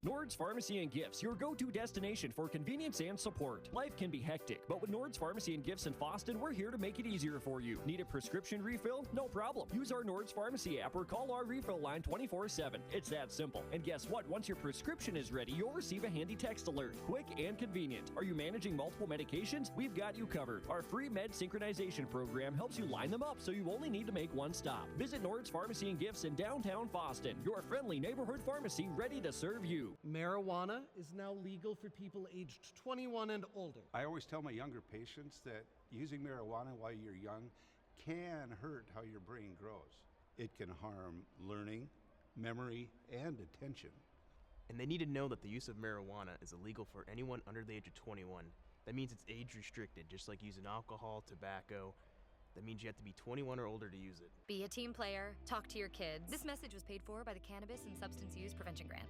Nord's Pharmacy and Gifts, your go-to destination for convenience and support. Life can be hectic, but with Nord's Pharmacy and Gifts in Boston, we're here to make it easier for you. Need a prescription refill? No problem. Use our Nord's Pharmacy app or call our refill line 24/7. It's that simple. And guess what? Once your prescription is ready, you'll receive a handy text alert. Quick and convenient. Are you managing multiple medications? We've got you covered. Our free med synchronization program helps you line them up so you only need to make one stop. Visit Nord's Pharmacy and Gifts in downtown Boston, your friendly neighborhood pharmacy ready to serve you. Marijuana is now legal for people aged 21 and older. I always tell my younger patients that using marijuana while you're young can hurt how your brain grows. It can harm learning, memory, and attention. And they need to know that the use of marijuana is illegal for anyone under the age of 21. That means it's age restricted, just like using alcohol, tobacco. That means you have to be 21 or older to use it. Be a team player. Talk to your kids. This message was paid for by the Cannabis and Substance Use Prevention Grant.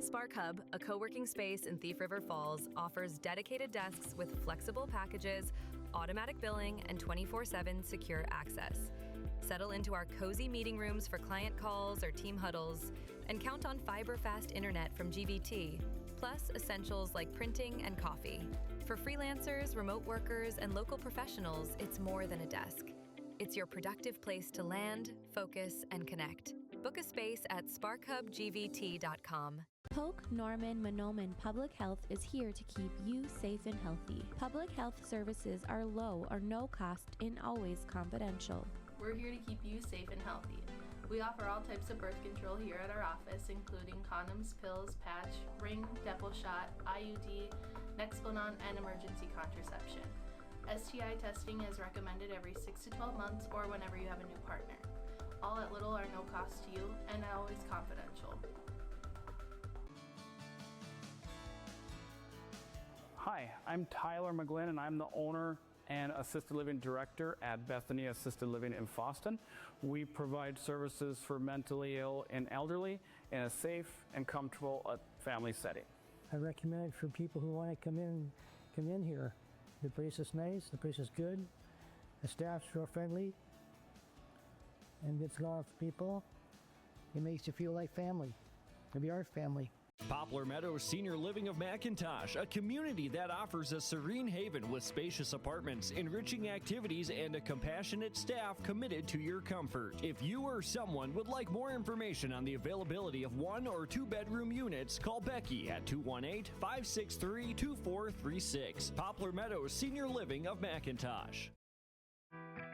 Spark Hub, a co-working space in Thief River Falls, offers dedicated desks with flexible packages, automatic billing, and 24/7 secure access. Settle into our cozy meeting rooms for client calls or team huddles, and count on fiber-fast internet from GVT, plus essentials like printing and coffee. For freelancers, remote workers, and local professionals, it's more than a desk. It's your productive place to land, focus, and connect. Book a space at sparkhubgvt.com. Polk, Norman, Mahnomen Public Health is here to keep you safe and healthy. Public health services are low or no cost and always confidential. We're here to keep you safe and healthy. We offer all types of birth control here at our office, including condoms, pills, patch, ring, Depo shot, IUD, Nexplanon, and emergency contraception. STI testing is recommended every 6 to 12 months or whenever you have a new partner. All at little or no cost to you, and always confidential. Hi, I'm Tyler McGlynn, and I'm the owner and Assisted Living Director at Bethany Assisted Living in Boston. We provide services for mentally ill and elderly in a safe and comfortable family setting. I recommend it for people who want to come in here. The place is nice, the place is good, the staff's real friendly, and gets along with people. It makes you feel like family. Maybe our family. Poplar Meadows Senior Living of McIntosh, a community that offers a serene haven with spacious apartments, enriching activities, and a compassionate staff committed to your comfort. If you or someone would like more information on the availability of 1 or 2 bedroom units, call Becky at 218-563-2436. Poplar Meadows Senior Living of McIntosh.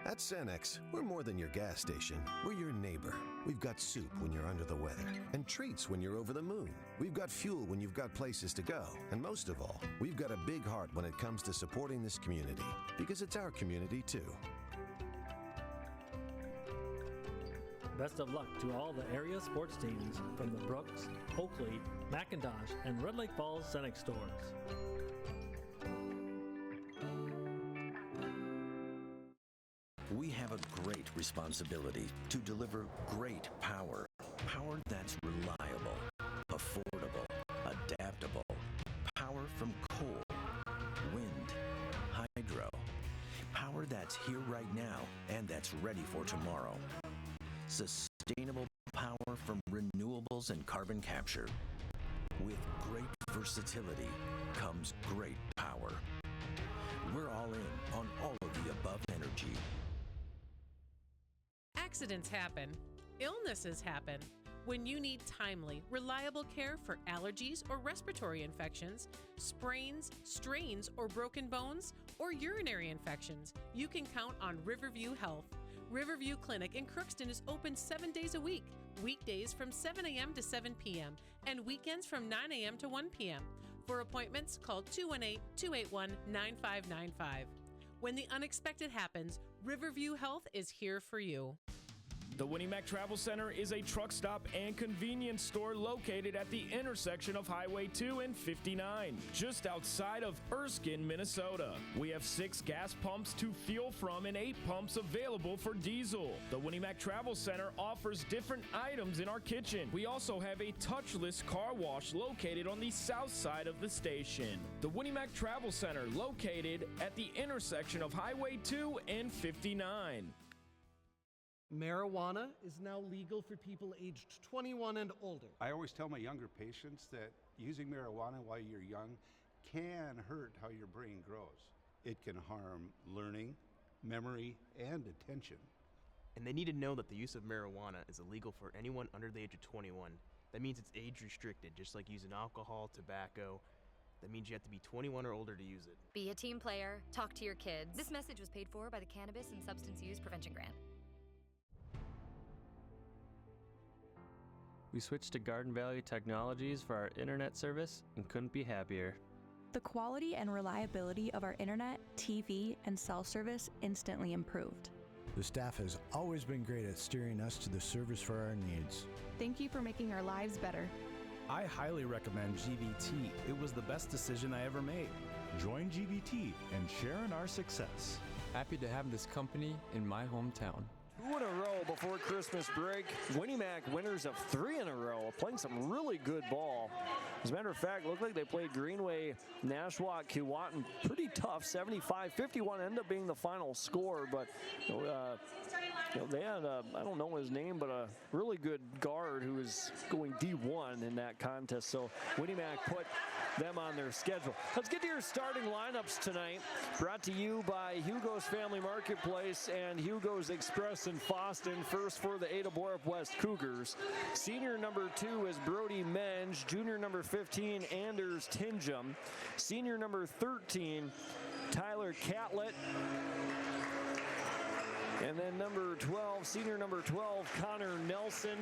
At Cenex, we're more than your gas station. We're your neighbor. We've got soup when you're under the weather and treats when you're over the moon. We've got fuel when you've got places to go. And most of all, we've got a big heart when it comes to supporting this community, because it's our community too. Best of luck to all the area sports teams from the Brooks, Oakley, McIntosh, and Red Lake Falls Cenex stores. We have a great responsibility to deliver great power. Power that's reliable, affordable, adaptable. Power from coal, wind, hydro. Power that's here right now and that's ready for tomorrow. Sustainable power from renewables and carbon capture. With great versatility comes great power. We're all in on all of the above energy. Accidents happen. Illnesses happen. When you need timely, reliable care for allergies or respiratory infections, sprains, strains, or broken bones, or urinary infections, you can count on Riverview Health. Riverview Clinic in Crookston is open 7 days a week, weekdays from 7 a.m. to 7 p.m., and weekends from 9 a.m. to 1 p.m. For appointments, call 218-281-9595. When the unexpected happens, Riverview Health is here for you. The Winnie Mac Travel Center is a truck stop and convenience store located at the intersection of Highway 2 and 59, just outside of Erskine, Minnesota. We have 6 gas pumps to fuel from and 8 pumps available for diesel. The Winnie Mac Travel Center offers different items in our kitchen. We also have a touchless car wash located on the south side of the station. The Winnie Mac Travel Center located at the intersection of Highway 2 and 59. Marijuana is now legal for people aged 21 and older. I always tell my younger patients that using marijuana while you're young can hurt how your brain grows. It can harm learning, memory, and attention. And they need to know that the use of marijuana is illegal for anyone under the age of 21. That means it's age restricted, just like using alcohol, tobacco. That means you have to be 21 or older to use it. Be a team player. Talk to your kids. This message was paid for by the Cannabis and Substance Use Prevention Grant. We switched to Garden Valley Technologies for our internet service and couldn't be happier. The quality and reliability of our internet, TV, and cell service instantly improved. The staff has always been great at steering us to the service for our needs. Thank you for making our lives better. I highly recommend GVT. It was the best decision I ever made. Join GVT and share in our success. Happy to have this company in my hometown. 2 in a row before Christmas break. Winnie Mac winners of 3 in a row, playing some really good ball. As a matter of fact, looked like they played Greenway, Nashwauk, Keewatin pretty tough. 75-51 ended up being the final score, but they had I don't know his name, but a really good guard who was going D1 in that contest. So Winnie Mac put them on their schedule. Let's get to your starting lineups tonight. Brought to you by Hugo's Family Marketplace and Hugo's Express in Foston. First for the ADA-BORUP-WEST Cougars. Senior number 2 is Brody Menge. Junior number 15, Anders Tinjum. Senior number 13, Tyler Catlett. And then number 12, senior number 12, Connor Nelson.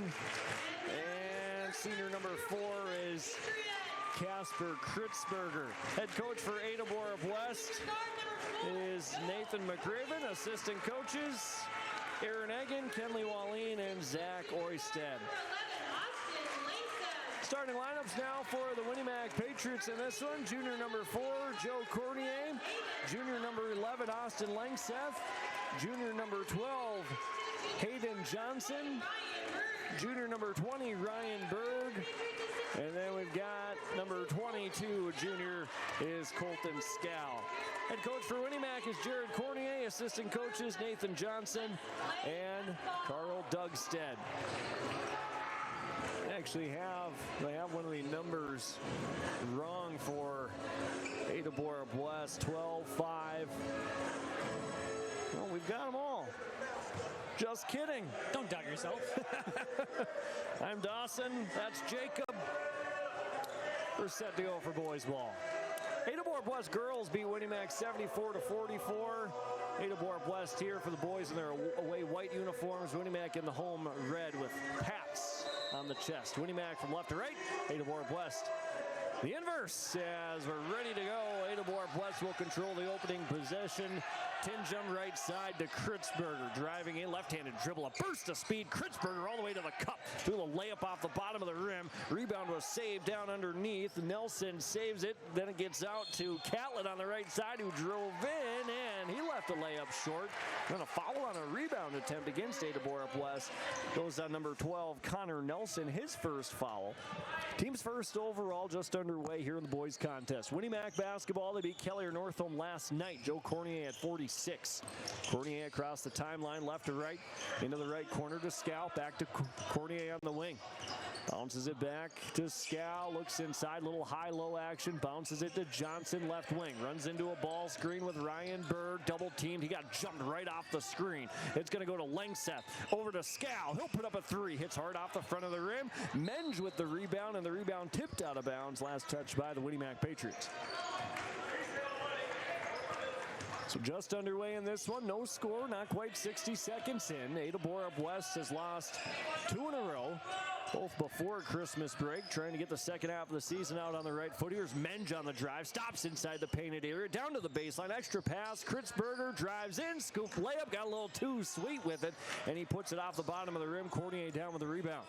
And senior number 4 is Casper Kritzberger. Head coach for ADA-BORUP-WEST is Nathan McRaven. Assistant coaches, Aaron Eggen, Kenley Wallin, and Zach Oysted. Starting lineups now for the Winnie Mac Patriots in this one. Junior number 4, Joe Cornier. Junior number 11, Austin Langseth. Junior number 12, Hayden Johnson. Junior number 20, Ryan Berg. And then we've got number 22, junior, is Colton Scow. Head coach for Winnie Mac is Jared Cornier. Assistant coaches, Nathan Johnson and Carl Dugstead. They have one of the numbers wrong for ADA-BORUP-WEST, 12-5. Well, we've got them all. Just kidding. Don't doubt yourself. I'm Dawson. That's Jacob. We're set to go for boys ball. ADA-BORUP-WEST girls beat Winnie Mac 74-44. ADA-BORUP-WEST here for the boys in their away white uniforms. Winnimac in the home red with Pats on the chest. Winnimac from left to right. ADA-BORUP-WEST the inverse as we're ready to go. ADA-BORUP-WEST will control the opening possession. Tinjum right side to Kritzberger. Driving in, left-handed dribble, a burst of speed. Kritzberger all the way to the cup. Threw a layup off the bottom of the rim. Rebound was saved down underneath. Nelson saves it. Then it gets out to Catlett on the right side who drove in, and he left the layup short. Then a foul on a rebound attempt against ADA-BORUP-WEST. Goes on number 12, Connor Nelson, his first foul. Team's first overall just underway here in the boys contest. Winnimac basketball, they beat Kelliher Northome last night. Joe Cornier at 46. Cornier across the timeline, left to right, into the right corner to Scow, back to Cornier on the wing. Bounces it back to Scow, looks inside, little high-low action, bounces it to Johnson, left wing, runs into a ball screen with Ryan Berg, double teamed, he got jumped right off the screen. It's gonna go to Langseth, over to Scow, he'll put up a three, hits hard off the front of the rim. Menge with the rebound, and the rebound tipped out of bounds, last touch by the Winnimac Patriots. So just underway in this one, no score, not quite 60 seconds in. ADA-BORUP-WEST has lost 2 in a row, both before Christmas break, trying to get the second half of the season out on the right foot. Here's Menge on the drive, stops inside the painted area, down to the baseline, extra pass, Kritzberger drives in, scoop layup, got a little too sweet with it, and he puts it off the bottom of the rim. Cornier down with the rebound.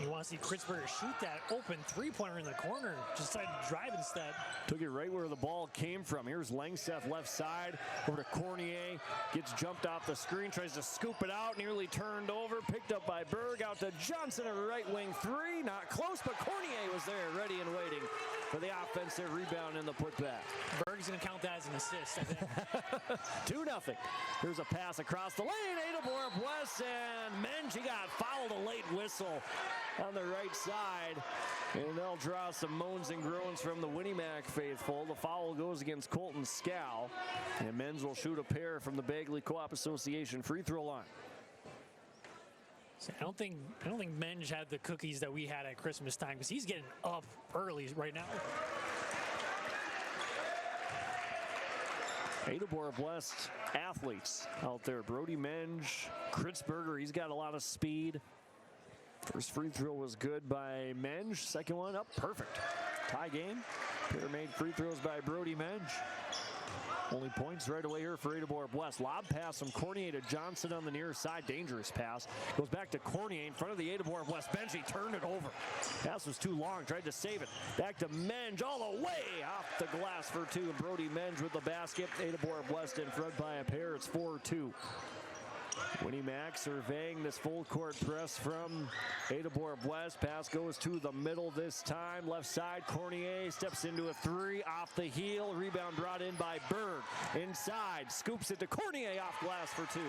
You want to see Kritzberger shoot that open three-pointer in the corner. Just decided to drive instead. Took it right where the ball came from. Here's Langseth left side, over to Cornier. Gets jumped off the screen, tries to scoop it out, nearly turned over. Picked up by Berg, out to Johnson, a right wing three. Not close, but Cornier was there, ready and waiting for the offensive rebound and the putback. Berg's going to count that as an assist, I think. 2-0. Here's a pass across the lane. ADA-BORUP-WEST, and Menge, he got fouled, a late whistle on the right side, and they'll draw some moans and groans from the Winnimac faithful. The foul goes against Colton Scow, and Menge will shoot a pair from the Bagley Co-op Association free throw line. I don't think Menge had the cookies that we had at Christmas time, because he's getting up early right now. ADA-BORUP-WEST athletes out there. Brody Menge, Kritzberger, he's got a lot of speed. First free throw was good by Menge. Second one up, perfect. Tie game. Pair made free throws by Brody Menge. Only points right away here for ADA-BORUP-WEST. Lob pass from Cornier to Johnson on the near side. Dangerous pass. Goes back to Cornier in front of the ADA-BORUP-WEST bench. He turned it over. Pass was too long. Tried to save it. Back to Menge all the way off the glass for two. Brody Menge with the basket. ADA-BORUP-WEST in front by a pair. It's 4-2. Winnimac surveying this full court press from ADA-BORUP-WEST. Pass goes to the middle this time. Left side, Cornier steps into a three off the heel. Rebound brought in by Berg. Inside, scoops it to Cornier off glass for two.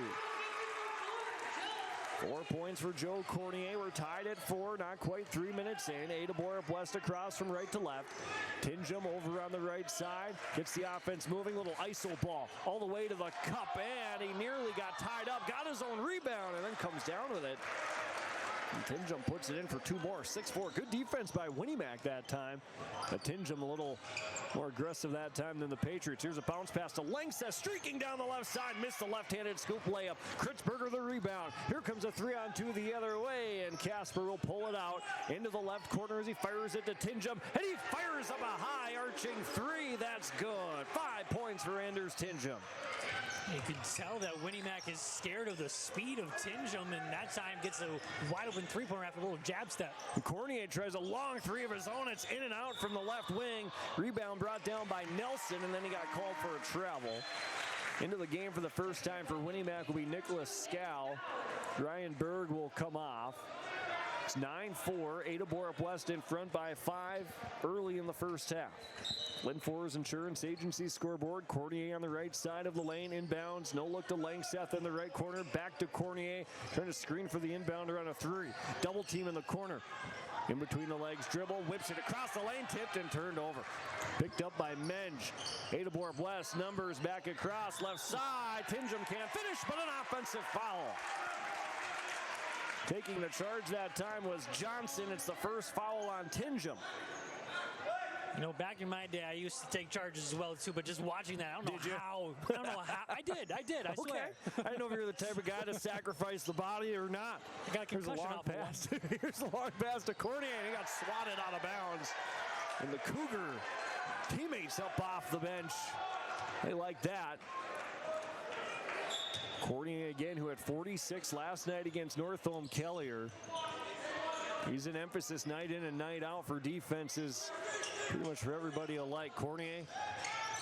4 points for Joe Cornier. We're tied at 4, not quite 3 minutes in. ADA-BORUP-WEST across from right to left. Tinjum over on the right side. Gets the offense moving. Little ISO ball all the way to the cup. And he nearly got tied up. Got his own rebound and then comes down with it. And Tinjum puts it in for 2 more. 6-4. Good defense by Winnimac that time. But Tinjum a little more aggressive that time than the Patriots. Here's a bounce pass to Langseth, streaking down the left side. Missed the left-handed scoop layup. Kritzberger the rebound. Here comes a 3-on-2 the other way, and Casper will pull it out into the left corner as he fires it to Tinjum. And he fires up a high arching three. That's good. 5 points for Anders Tinjum. You can tell that Winnimac is scared of the speed of Tinjum, and that time gets a wide open three-pointer after a little jab step. Cornier tries a long three of his own. It's in and out from the left wing. Rebound brought down by Nelson, and then he got called for a travel. Into the game for the first time for Winnimac will be Nicholas Scow. Ryan Berg will come off. It's 9-4. ADA-BORUP-WEST in front by 5 early in the first half. Linfors Insurance Agency scoreboard. Cornier on the right side of the lane, inbounds. No look to Langseth in the right corner. Back to Cornier, trying to screen for the inbounder on a three. Double team in the corner. In between the legs, dribble, whips it across the lane, tipped and turned over. Picked up by Menge. ADA-BORUP-WEST numbers back across, left side. Tinjum can't finish, but an offensive foul. Taking the charge that time was Johnson. It's the first foul on Tinjum. You know, back in my day, I used to take charges as well, too, but just watching that, I don't know how. I did, I swear. I didn't know if you were the type of guy to sacrifice the body or not. I got a concussion off of pass. Here's a long pass to Cornier, and he got swatted out of bounds. And the Cougar teammates up off the bench. They like that. Cornier again, who had 46 last night against Northome Kellier. He's an emphasis night in and night out for defenses, pretty much for everybody alike. Cornier,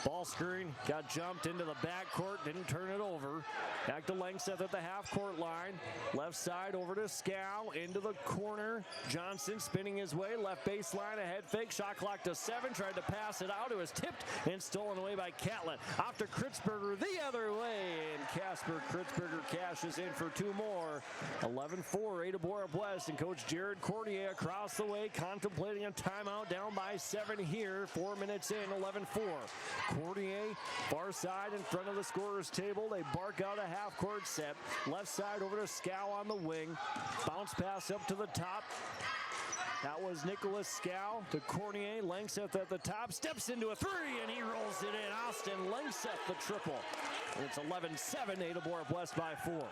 ball screen, got jumped into the backcourt, didn't turn it over. Back to Langseth at the half-court line. Left side over to Scow, into the corner. Johnson spinning his way, left baseline, a head fake, shot clock to 7, tried to pass it out. It was tipped and stolen away by Catlett. Off to Kritzberger the other way, and Casper Kritzberger cashes in for 2 more. 11-4, ADA-BORUP-WEST, and Coach Jared Cordier across the way, contemplating a timeout, down by 7 here. 4 minutes in, 11-4. Cordier, far side in front of the scorer's table. They bark out a half-court set. Left side over to Scow on the wing. Bounce pass up to the top. That was Nicholas Scow to Cornier. Langseth at the top. Steps into a 3, and he rolls it in. Austin Langseth the triple. And it's 11-7, ADA-BORUP-WEST by 4.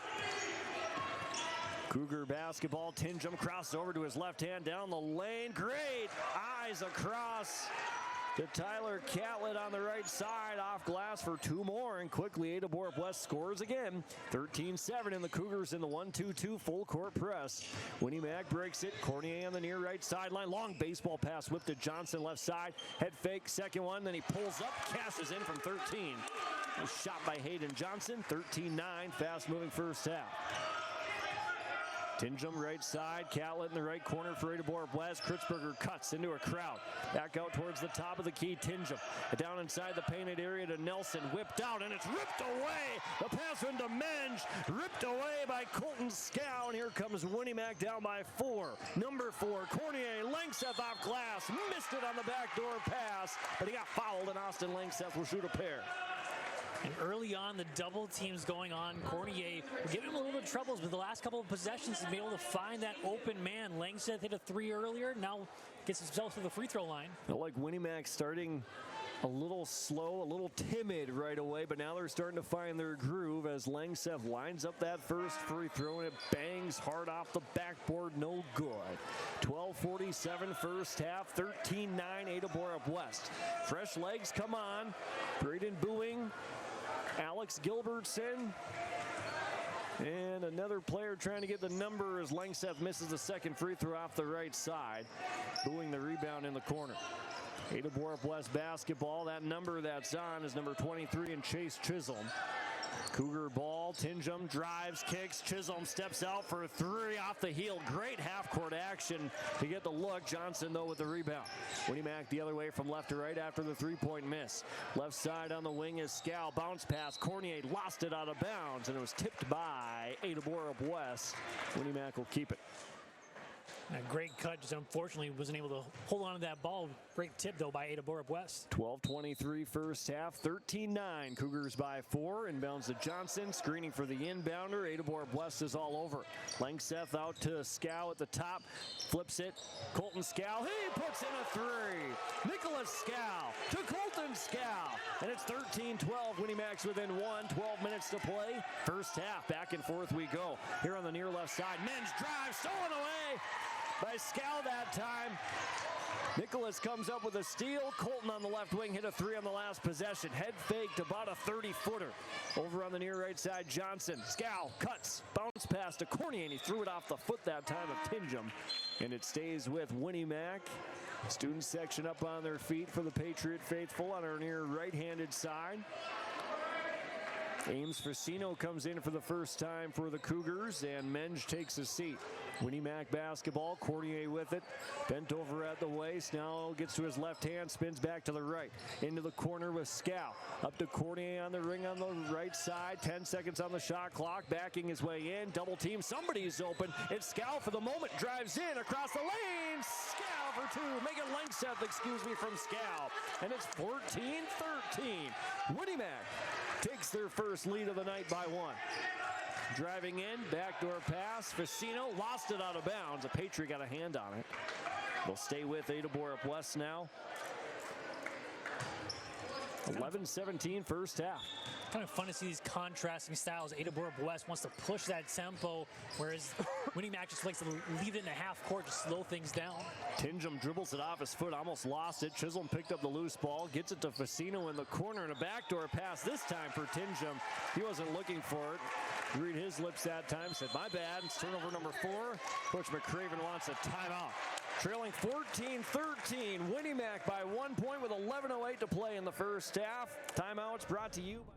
Cougar basketball. Tinjum crosses over to his left hand down the lane. Great eyes across to Tyler Catlett on the right side, off glass for 2 more, and quickly ADA-BORUP-WEST scores again. 13-7, and the Cougars in the 1-2-2 full court press. Winnie Mack breaks it. Cornier on the near right sideline. Long baseball pass whipped to Johnson left side. Head fake, second one, then he pulls up, cashes in from 13. A shot by Hayden Johnson. 13-9, fast moving first half. Tinjum right side, Catlett in the right corner for ADA-BORUP-WEST. Kritzberger cuts into a crowd. Back out towards the top of the key, Tinjum. Down inside the painted area to Nelson, whipped out, and it's ripped away. The pass into Menge, ripped away by Colton Scow, and here comes Winnie Mack down by 4. Number 4, Cornier, Langseth off glass, missed it on the backdoor pass, but he got fouled, and Austin Langseth will shoot a pair. And early on, the double teams going on. Cornier giving him a little bit of troubles, but the last couple of possessions, he's been able to find that open man. Langseth hit a 3 earlier, now gets himself to the free throw line. I like Winnie Mack starting a little slow, a little timid right away, but now they're starting to find their groove as Langseth lines up that first free throw, and it bangs hard off the backboard, no good. 12:47 first half, 13-9 ADA-BORUP-WEST. Fresh legs come on. Braden Booing, Alex Gilbertson, and another player trying to get the number as Langseth misses the second free throw off the right side. Booing the rebound in the corner. ADA-BORUP-WEST basketball. That number that's on is number 23 and Chase Chisholm. Cougar ball. Tinjum drives, kicks. Chisholm steps out for a 3 off the heel. Great half-court action to get the look. Johnson, though, with the rebound. Winnie Mack the other way from left to right after the 3-point miss. Left side on the wing is Scow. Bounce pass. Cornier lost it out of bounds, and it was tipped by ADA-BORUP-WEST. Winnie Mack will keep it. A great cut, just unfortunately wasn't able to hold on to that ball. Great tip, though, by ADA-BORUP-WEST. 12:23 first half, 13-9. Cougars by 4. Inbounds to Johnson, screening for the inbounder. ADA-BORUP-WEST is all over. Langseth out to Scow at the top, flips it. Colton Scow, he puts in a 3. Nicholas Scow to Colton Scow, and it's 13-12. Winnie Mack's within 1, 12 minutes to play. First half, back and forth we go. Here on the near left side, Menge drive, stolen away by Scow that time. Nicholas comes up with a steal. Colton on the left wing hit a 3 on the last possession. Head faked about a 30-footer. Over on the near right side, Johnson. Scow cuts, bounce pass to Cornier, and he threw it off the foot that time of Tinjum. And it stays with Winnie Mack. Student section up on their feet for the Patriot faithful on our near right-handed side. Ames Facino comes in for the first time for the Cougars, and Menge takes a seat. Winnie Mack basketball, Cornier with it, bent over at the waist, now gets to his left hand, spins back to the right, into the corner with Scow, up to Cornier on the ring on the right side, 10 seconds on the shot clock, backing his way in, double team, somebody's open, it's Scow for the moment, drives in, across the lane, Scow for 2, Megan Langseth, excuse me, from Scow, and it's 14-13. Winnie Mack takes their first lead of the night by 1. Driving in, backdoor pass. Facino lost it out of bounds. A Patriot got a hand on it. They'll stay with ADA-BORUP-WEST now. 11-17 first half. Kind of fun to see these contrasting styles. ADA-BORUP-WEST wants to push that tempo, whereas Winnie Mac just likes to leave it in a half court to slow things down. Tingham dribbles it off his foot, almost lost it. Chisholm picked up the loose ball, gets it to Facino in the corner, and a backdoor pass this time for Tingham. He wasn't looking for it. Read his lips that time, said, my bad. It's turnover number 4. Coach McCraven wants a timeout. Trailing 14-13, Winnie Mac by 1 point with 11:08 to play in the first half. Timeouts brought to you by...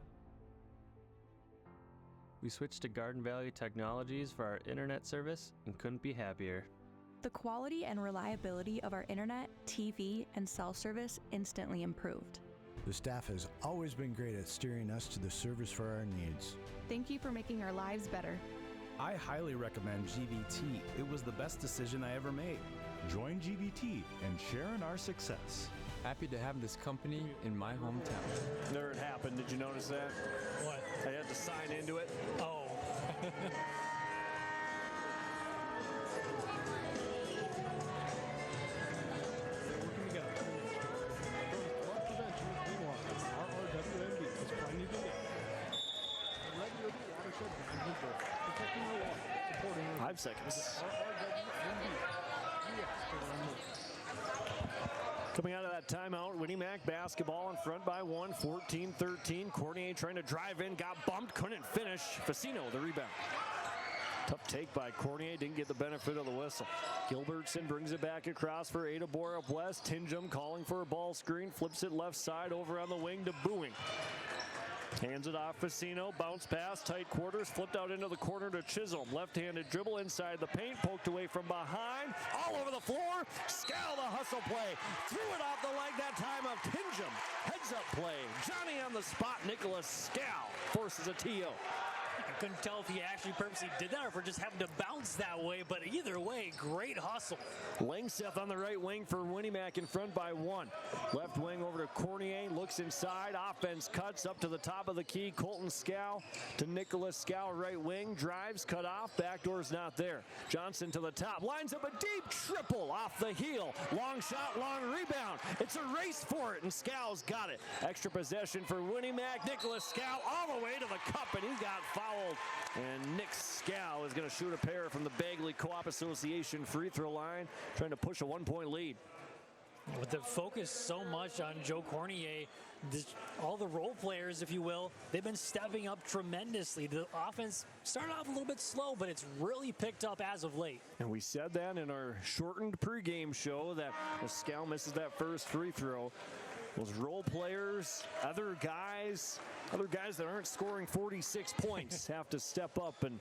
We switched to Garden Valley Technologies for our internet service and couldn't be happier. The quality and reliability of our internet, TV, and cell service instantly improved. The staff has always been great at steering us to the service for our needs. Thank you for making our lives better. I highly recommend GVT. It was the best decision I ever made. Join GVT and share in our success. Happy to have this company in my hometown. There it happened. Did you notice that? What? I had to sign into it. Oh. Five seconds. Coming out of that timeout, Winnie Mac basketball in front by 1, 14-13. Cornier trying to drive in, got bumped, couldn't finish. Facino the rebound. Tough take by Cornier, didn't get the benefit of the whistle. Gilbertson brings it back across for ADA-BORUP-WEST. Tingham calling for a ball screen, flips it left side over on the wing to Booing. Hands it off Facino, bounce pass, tight quarters, flipped out into the corner to Chisholm. Left-handed dribble inside the paint, poked away from behind, all over the floor. Scal the hustle play, threw it off the leg that time of Tingham. Heads up play, Johnny on the spot, Nicholas Scal forces a TO. I couldn't tell if he actually purposely did that or if we're just having to bounce that way, but either way, great hustle. Langseth on the right wing for Winnie Mac in front by 1. Left wing over to Cornier, looks inside, offense cuts up to the top of the key. Colton Scal to Nicholas Scal, right wing, drives, cut off, backdoor's not there. Johnson to the top, lines up a deep triple off the heel. Long shot, long rebound. It's a race for it, and Scal's got it. Extra possession for Winnie Mac. Nicholas Scal all the way to the cup, and he got fouled. And Nick Scal is going to shoot a pair from the Bagley Co-op Association free throw line, trying to push a 1-point lead. With the focus so much on Joe Cornier, all the role players, if you will, they've been stepping up tremendously. The offense started off a little bit slow, but it's really picked up as of late. And we said that in our shortened pregame show that if Scal misses that first free throw, those role players, other guys that aren't scoring 46 points have to step up. And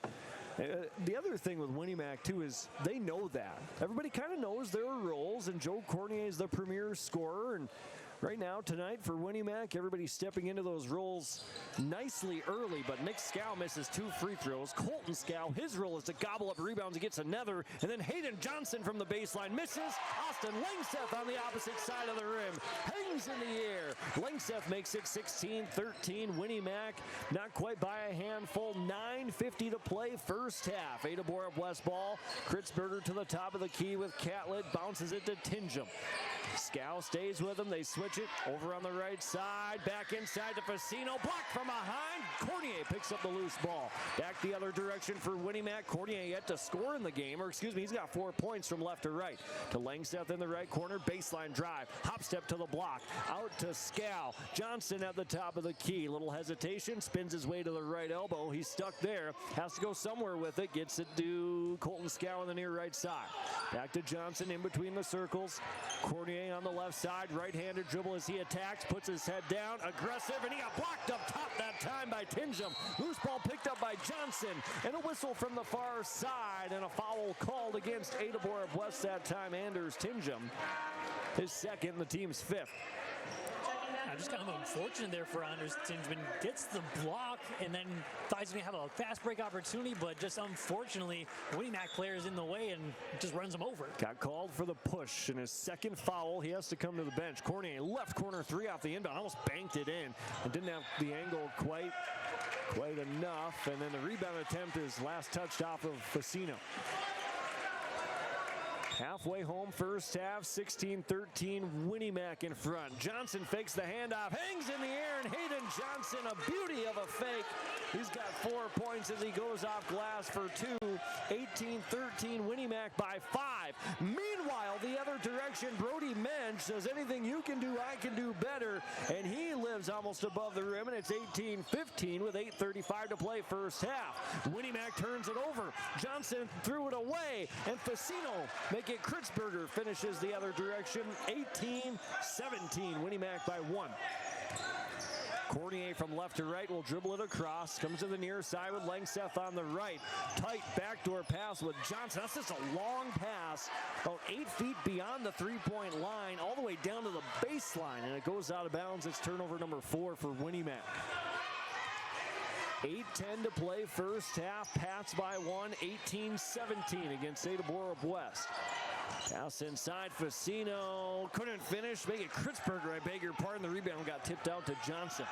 the other thing with Winnie Mac, too, is they know that. Everybody kind of knows their roles, and Joe Cornier is the premier scorer. And right now, tonight, for Winnie Mac, everybody's stepping into those roles nicely early, but Nick Scal misses 2 free throws. Colton Scal, his role is to gobble up rebounds and gets another, and then Hayden Johnson from the baseline misses. Austin Langseth on the opposite side of the rim, hangs in the air. Langseth makes it 16-13. Winnie Mac not quite by a handful. 9:50 to play first half. ADA-BORUP-WEST ball. Kritzberger to the top of the key with Catlett, bounces it to Tingham. Scal stays with him. They switch it over on the right side. Back inside to Facino. Blocked from behind. Cornier picks up the loose ball. Back the other direction for Winnie Mac. Cornier yet to score in the game. Or excuse me, he's got 4 points from left to right. To Langseth in the right corner. Baseline drive. Hop step to the block. Out to Scal. Johnson at the top of the key. Little hesitation. Spins his way to the right elbow. He's stuck there. Has to go somewhere with it. Gets it to Colton Scal on the near right side. Back to Johnson in between the circles. Cornier on the left side. Right-handed dribble as he attacks. Puts his head down. Aggressive. And he got blocked up top that time by Tingham. Loose ball picked up by Johnson. And a whistle from the far side. And a foul called against ADA-BORUP-WEST that time. Anders Tingham. His second, the team's 5th. Just kind of unfortunate there for Anders Tingham. Gets the block and then thought he's going to have a fast break opportunity, but just unfortunately, Winnie Mac player is in the way and just runs him over. Got called for the push, and his second foul, he has to come to the bench. Cornier, left corner 3 off the inbound, almost banked it in and didn't have the angle quite enough. And then the rebound attempt is last touched off of Facino. Halfway home first half, 16-13, Winnie-Mac in front. Johnson fakes the handoff, hangs in the air, and Hayden Johnson, a beauty of a fake. He's got 4 points as he goes off glass for 2. 18-13, Winnie-Mac by 5. Meanwhile, the other direction, Brody Mensch says, anything you can do, I can do better. And he lives almost above the rim, and it's 18-15 with 8:35 to play first half. Winnie-Mac turns it over. Johnson threw it away, and Facino make it Kritzberger finishes the other direction. 18-17, Winnie-Mac by 1. Cornier from left to right will dribble it across. Comes to the near side with Langseth on the right. Tight backdoor pass with Johnson. That's just a long pass, about 8 feet beyond the three-point line, all the way down to the baseline, and it goes out of bounds. It's turnover number 4 for Winnie-Mac. 8:10 to play first half. Pats by 1, 18-17 against ADA-BORUP-WEST. Pass inside, Facino couldn't finish. Make it Kritzberger, I beg your pardon. The rebound got tipped out to Johnson.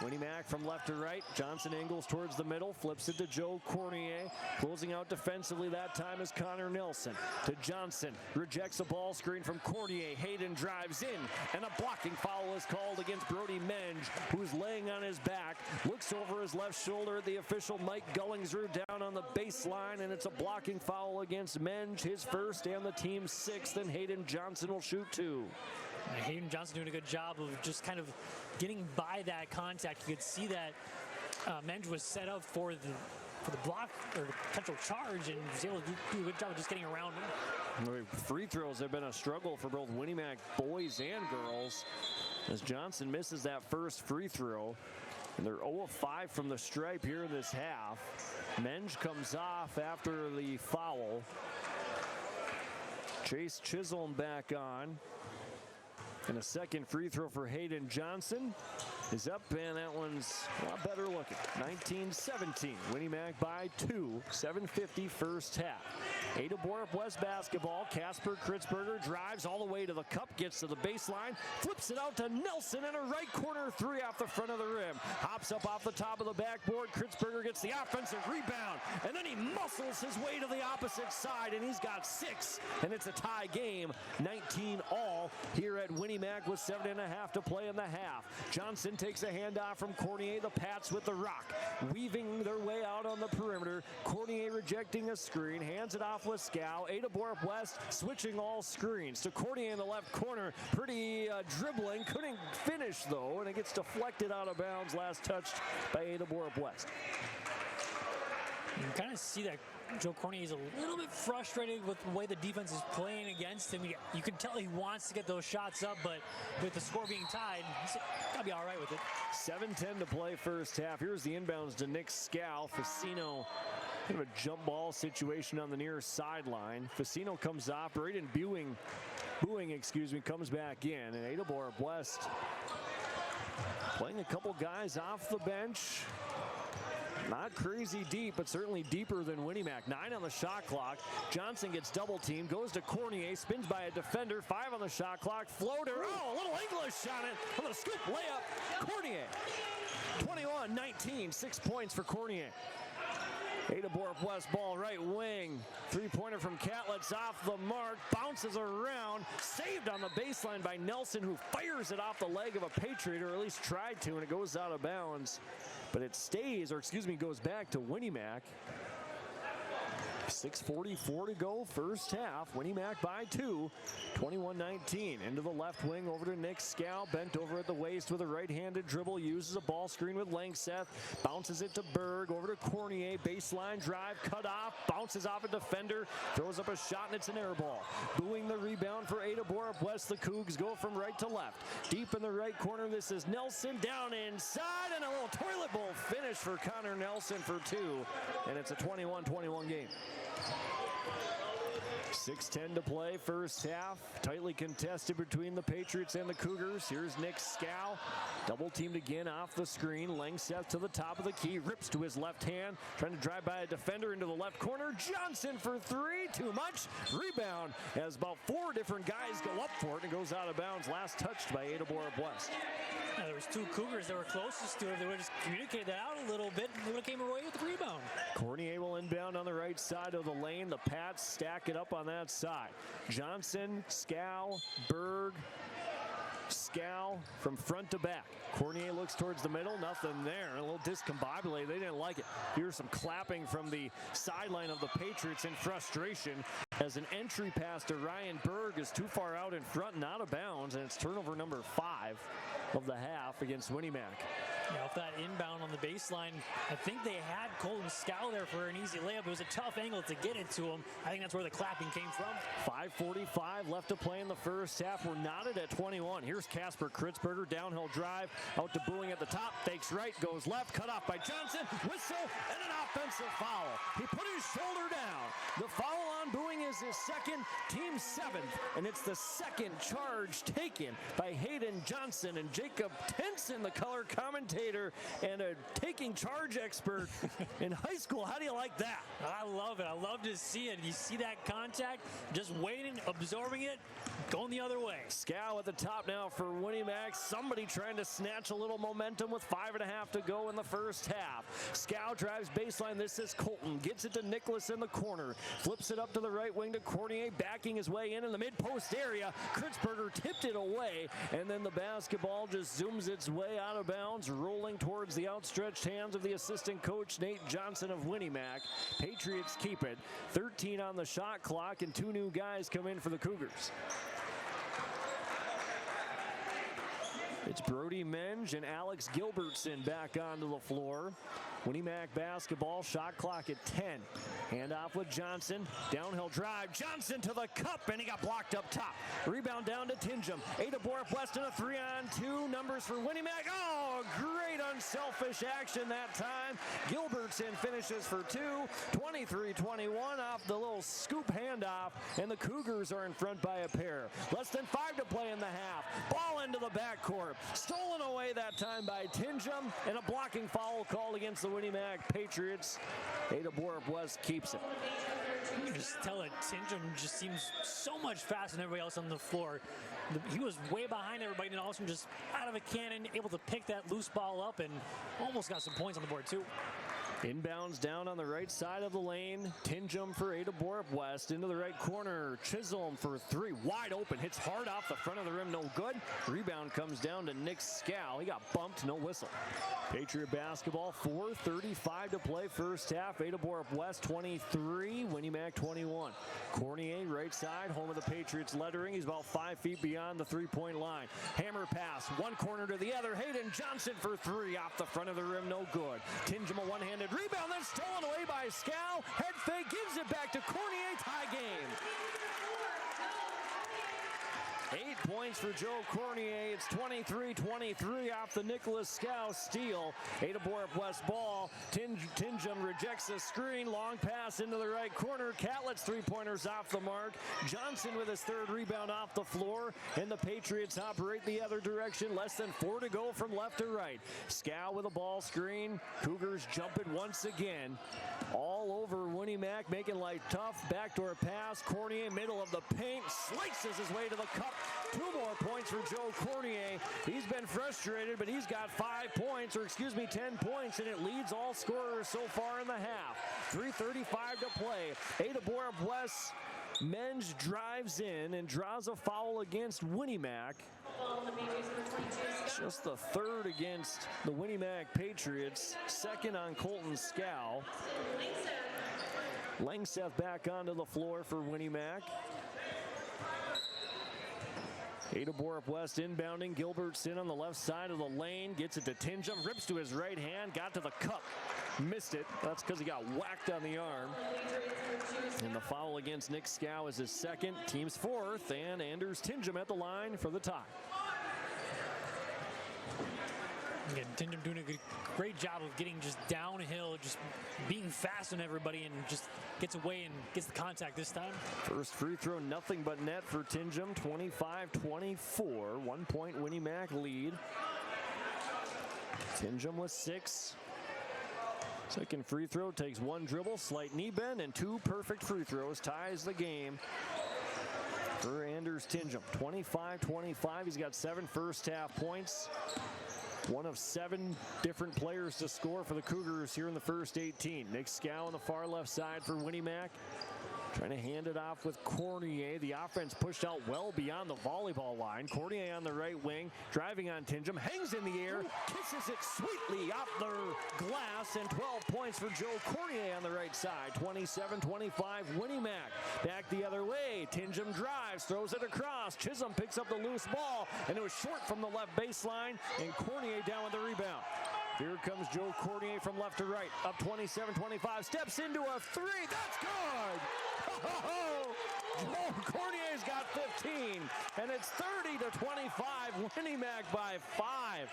Winnie-Mac from left to right. Johnson angles towards the middle, flips it to Joe Cornier. Closing out defensively that time is Connor Nelson. To Johnson, rejects a ball screen from Cornier. Hayden drives in, and a blocking foul is called against Brody Mensch, who's laying on his back. Looks over his left shoulder at the official Mike Gullingsrud down on the baseline, and it's a blocking foul against Mensch, his first and the team's 6th, and Hayden Johnson will shoot 2. Hayden Johnson doing a good job of just kind of getting by that contact. You could see that Mensch was set up for the block or the potential charge, and was able to do a good job of just getting around him. Free throws have been a struggle for both Winnie-Mac boys and girls, as Johnson misses that first free throw. And they're 0 of 5 from the stripe here in this half. Mensch comes off after the foul. Chase Chisholm back on. And a second free throw for Hayden Johnson is up, and that one's a lot better looking. 19-17, Winnie-Mac by 2, 7:50 first half. ADA-BORUP-WEST basketball. Casper Kritzberger drives all the way to the cup, gets to the baseline, flips it out to Nelson, and a right corner 3 off the front of the rim. Hops up off the top of the backboard. Kritzberger gets the offensive rebound, and then he muscles his way to the opposite side, and he's got 6, and it's a tie game, 19-all here at Winnie-Mac with 7.5 to play in the half. Johnson takes a handoff from Cornier. The Pats with the rock, weaving their way out on the perimeter. Cornier rejecting a screen, hands it off with Scow. ADA-BORUP-WEST switching all screens to Cornier in the left corner. Pretty dribbling, couldn't finish though, and it gets deflected out of bounds. Last touched by ADA-BORUP-WEST. You can kind of see that Joe Cornier is a little bit frustrated with the way the defense is playing against him. You can tell he wants to get those shots up, but with the score being tied, he's got to be all right with it. 7:10 to play first half. Here's the inbounds to Nick Scow. Facino, kind of a jump ball situation on the near sideline. Facino comes off. Braden Booing, comes back in. And ADA-BORUP-WEST playing a couple guys off the bench. Not crazy deep, but certainly deeper than Winnie-Mac. 9 on the shot clock. Johnson gets double teamed, goes to Cornier, spins by a defender. 5 on the shot clock. Floater. Oh, a little English on it. I'm going to scoop layup. Cornier. 21-19. 6 points for Cornier. ADA-BORUP-WEST ball right wing. Three-pointer from Catlett's off the mark. Bounces around. Saved on the baseline by Nelson, who fires it off the leg of a Patriot, or at least tried to, and it goes out of bounds. But it stays, or excuse me, goes back to Winnie-Mac. 6:44 to go first half. Winnie-Mac by 2, 21-19. Into the left wing, over to Nick Scow. Bent over at the waist with a right-handed dribble. Uses a ball screen with Langseth. Bounces it to Berg. Over to Cornier. Baseline drive. Cut off. Bounces off a defender. Throws up a shot, and it's an air ball. Booing the rebound for ADA-BORUP-WEST. The Cougs go from right to left. Deep in the right corner, this is Nelson. Down inside, and a little toilet bowl finish for Connor Nelson for 2. And it's a 21-21 game. 6:10 to play first half. Tightly contested between the Patriots and the Cougars. Here's Nick Scow. Double teamed again off the screen. Langseth to the top of the key. Rips to his left hand. Trying to drive by a defender into the left corner. Johnson for 3. Too much. Rebound as about 4 different guys go up for it, and it goes out of bounds. Last touched by ADA-BORUP-WEST. Yeah, there was 2 Cougars that were closest to it. If they would have just communicated that out a little bit, they would have came away with the rebound. Cornier will inbound on the right right side of the lane. The Pats stack it up on that side. Johnson, Scow, Berg, Scow from front to back. Cornier looks towards the middle, nothing there. A little discombobulated, they didn't like it. Here's some clapping from the sideline of the Patriots in frustration as an entry pass to Ryan Berg is too far out in front and out of bounds, and it's turnover number 5 of the half against Winnie-Mac. Yeah, off that inbound on the baseline, I think they had Colton Scow there for an easy layup. It was a tough angle to get it to him. I think that's where the clapping came from. 5:45 left to play in the first half. We're knotted at 21. Here's Casper Kritzberger, downhill drive, out to Booing at the top, fakes right, goes left, cut off by Johnson, whistle, and an offensive foul. He put his shoulder down. The foul on Booing is his second, team 7th, and it's the second charge taken by Hayden Johnson and Jacob Tenson, the color commentator and a taking charge expert in high school. How do you like that? I love it. I love to see it. You see that contact, just waiting, absorbing it, going the other way. Scow at the top now for Winnie-Mac. Somebody trying to snatch a little momentum with 5.5 to go in the first half. Scow drives baseline. This is Colton. Gets it to Nicholas in the corner. Flips it up to the right wing to Cornier, backing his way in the mid-post area. Kritzberger tipped it away, and then the basketball just zooms its way out of bounds, rolling towards the outstretched hands of the assistant coach, Nate Johnson of Winnie-Mac. Patriots keep it. 13 on the shot clock, and 2 new guys come in for the Cougars. It's Brody Menge and Alex Gilbertson back onto the floor. Winnie-Mac basketball, shot clock at 10. Handoff with Johnson, downhill drive. Johnson to the cup, and he got blocked up top. Rebound down to Tingham. ADA-BORUP-WEST in a 3-on-2. Numbers for Winnie-Mac. Oh, great unselfish action that time. Gilbertson finishes for 2. 23-21 off the little scoop handoff, and the Cougars are in front by a pair. Less than 5 to play in the half. Ball into the backcourt. Stolen away that time by Tingham, and a blocking foul called against the Winnie-Mac Patriots. ADA-BORUP-WEST keeps it. You can just tell that Tingham just seems so much faster than everybody else on the floor. He was way behind everybody, and all of a sudden just out of a cannon, able to pick that loose ball up and almost got some points on the board too. Inbounds down on the right side of the lane. Tingham for ADA-BORUP-WEST into the right corner. Chisholm for 3, wide open. Hits hard off the front of the rim, no good. Rebound comes down to Nick Scow. He got bumped, no whistle. Patriot basketball, 4:35 to play first half. ADA-BORUP-WEST 23, Winnie-Mac 21. Cornier, right side, home of the Patriots lettering. He's about 5 feet beyond the three-point line. Hammer pass, one corner to the other. Hayden Johnson for 3, off the front of the rim, no good. Tingham, a one-handed rebound, then stolen away by Scow. Head fake, gives it back to Cornier, tie game. 8 points for Joe Cornier. It's 23-23 off the Nicholas Scow steal. ADA-BORUP-WEST ball. Tingham rejects the screen. Long pass into the right corner. Catlett's three-pointers off the mark. Johnson with his 3rd rebound off the floor. And the Patriots operate the other direction. Less than 4 to go from left to right. Scow with a ball screen. Cougars jumping once again. All over Winnie-Mac, making life tough. Backdoor pass. Cornier, middle of the paint. Slices his way to the cup. 2 more points for Joe Cornier. He's been frustrated, but he's got 5 points, or 10 points, and it leads all scorers so far in the half. 3:35 to play. ADA-BORUP-WEST. Menge drives in and draws a foul against Winnie-Mac. Just the 3rd against the Winnie-Mac Patriots. 2nd on Colton Scow. Langseth back onto the floor for Winnie-Mac. ADA-BORUP-WEST inbounding. Gilbertson on the left side of the lane. Gets it to Tingham. Rips to his right hand. Got to the cup. Missed it. That's because he got whacked on the arm. And the foul against Nick Scow is his 2nd. Team's 4th. And Anders Tingham at the line for the tie. Again, Tingham doing a great job of getting just downhill, just being fast on everybody, and just gets away and gets the contact this time. First free throw, nothing but net for Tingham. 25-24. 1 point Winnie-Mac lead. Tingham with 6. Second free throw, takes 1 dribble, slight knee bend, and 2 perfect free throws. Ties the game for Anders Tingham. 25-25. He's got 7 first half points. One of 7 different players to score for the Cougars here in the first 18. Nick Scow on the far left side for Winnie Mac. Trying to hand it off with Cornier. The offense pushed out well beyond the volleyball line. Cornier on the right wing, driving on Tinjum, hangs in the air, kisses it sweetly off the glass, and 12 points for Joe Cornier on the right side. 27-25, Winnie Mac. Back the other way, Tinjum drives, throws it across. Chisholm picks up the loose ball, and it was short from the left baseline, and Cornier down with the rebound. Here comes Joe Cornier from left to right, up 27-25, steps into a 3, that's good! Joe Cornier's got 15, and it's 30-25, Winnie Mac by 5.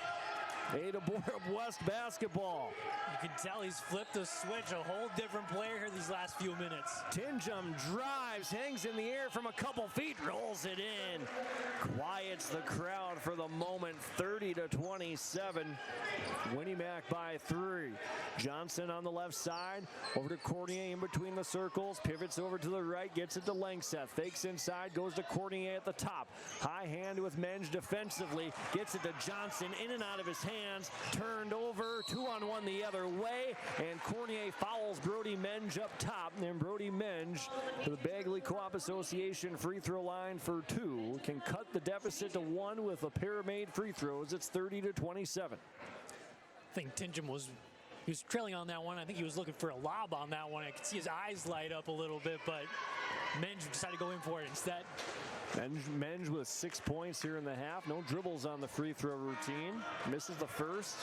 ADA-BORUP-WEST basketball. You can tell he's flipped the switch, a whole different player here these last few minutes. Tinjum drives, hangs in the air from a couple feet, rolls it in. Quiets the crowd for the moment, 30-27. Winnie Mac by 3. Johnson on the left side, over to Cornier in between the circles, pivots over to the right, gets it to Langseth, fakes inside, goes to Cornier at the top. High hand with Menge defensively, gets it to Johnson, in and out of his hands, turned over, 2-on-1 the other way, and Cornier fouls Brody Menge up top, and Brody Menge to the Bagley Co-op Association free throw line for 2, can cut the deficit to 1 with a pair of made free throws. It's 30-27. I think Tinjum was trailing on that one. I think he was looking for a lob on that one. I could see his eyes light up a little bit, but Menge decided to go in for it instead. Menge with 6 points here in the half. No dribbles on the free throw routine. Misses the first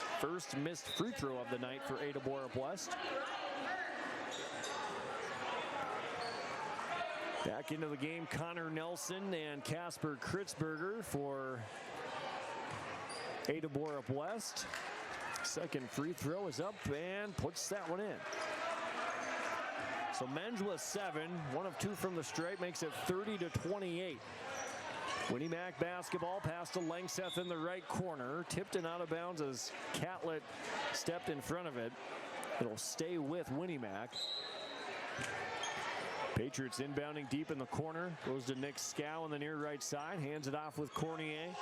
missed free throw of the night for ADA-BORUP-WEST. Back into the game, Connor Nelson and Casper Kritzberger for ADA-BORUP-WEST. Second free throw is up and puts that one in. So Menge with 7, 1 of 2 from the stripe, makes it 30-28. Winnie Mac basketball, pass to Langseth in the right corner, tipped and out of bounds as Catlett stepped in front of it. It'll stay with Winnie Mac. Patriots inbounding deep in the corner, goes to Nick Scow on the near right side, hands it off with Cornier.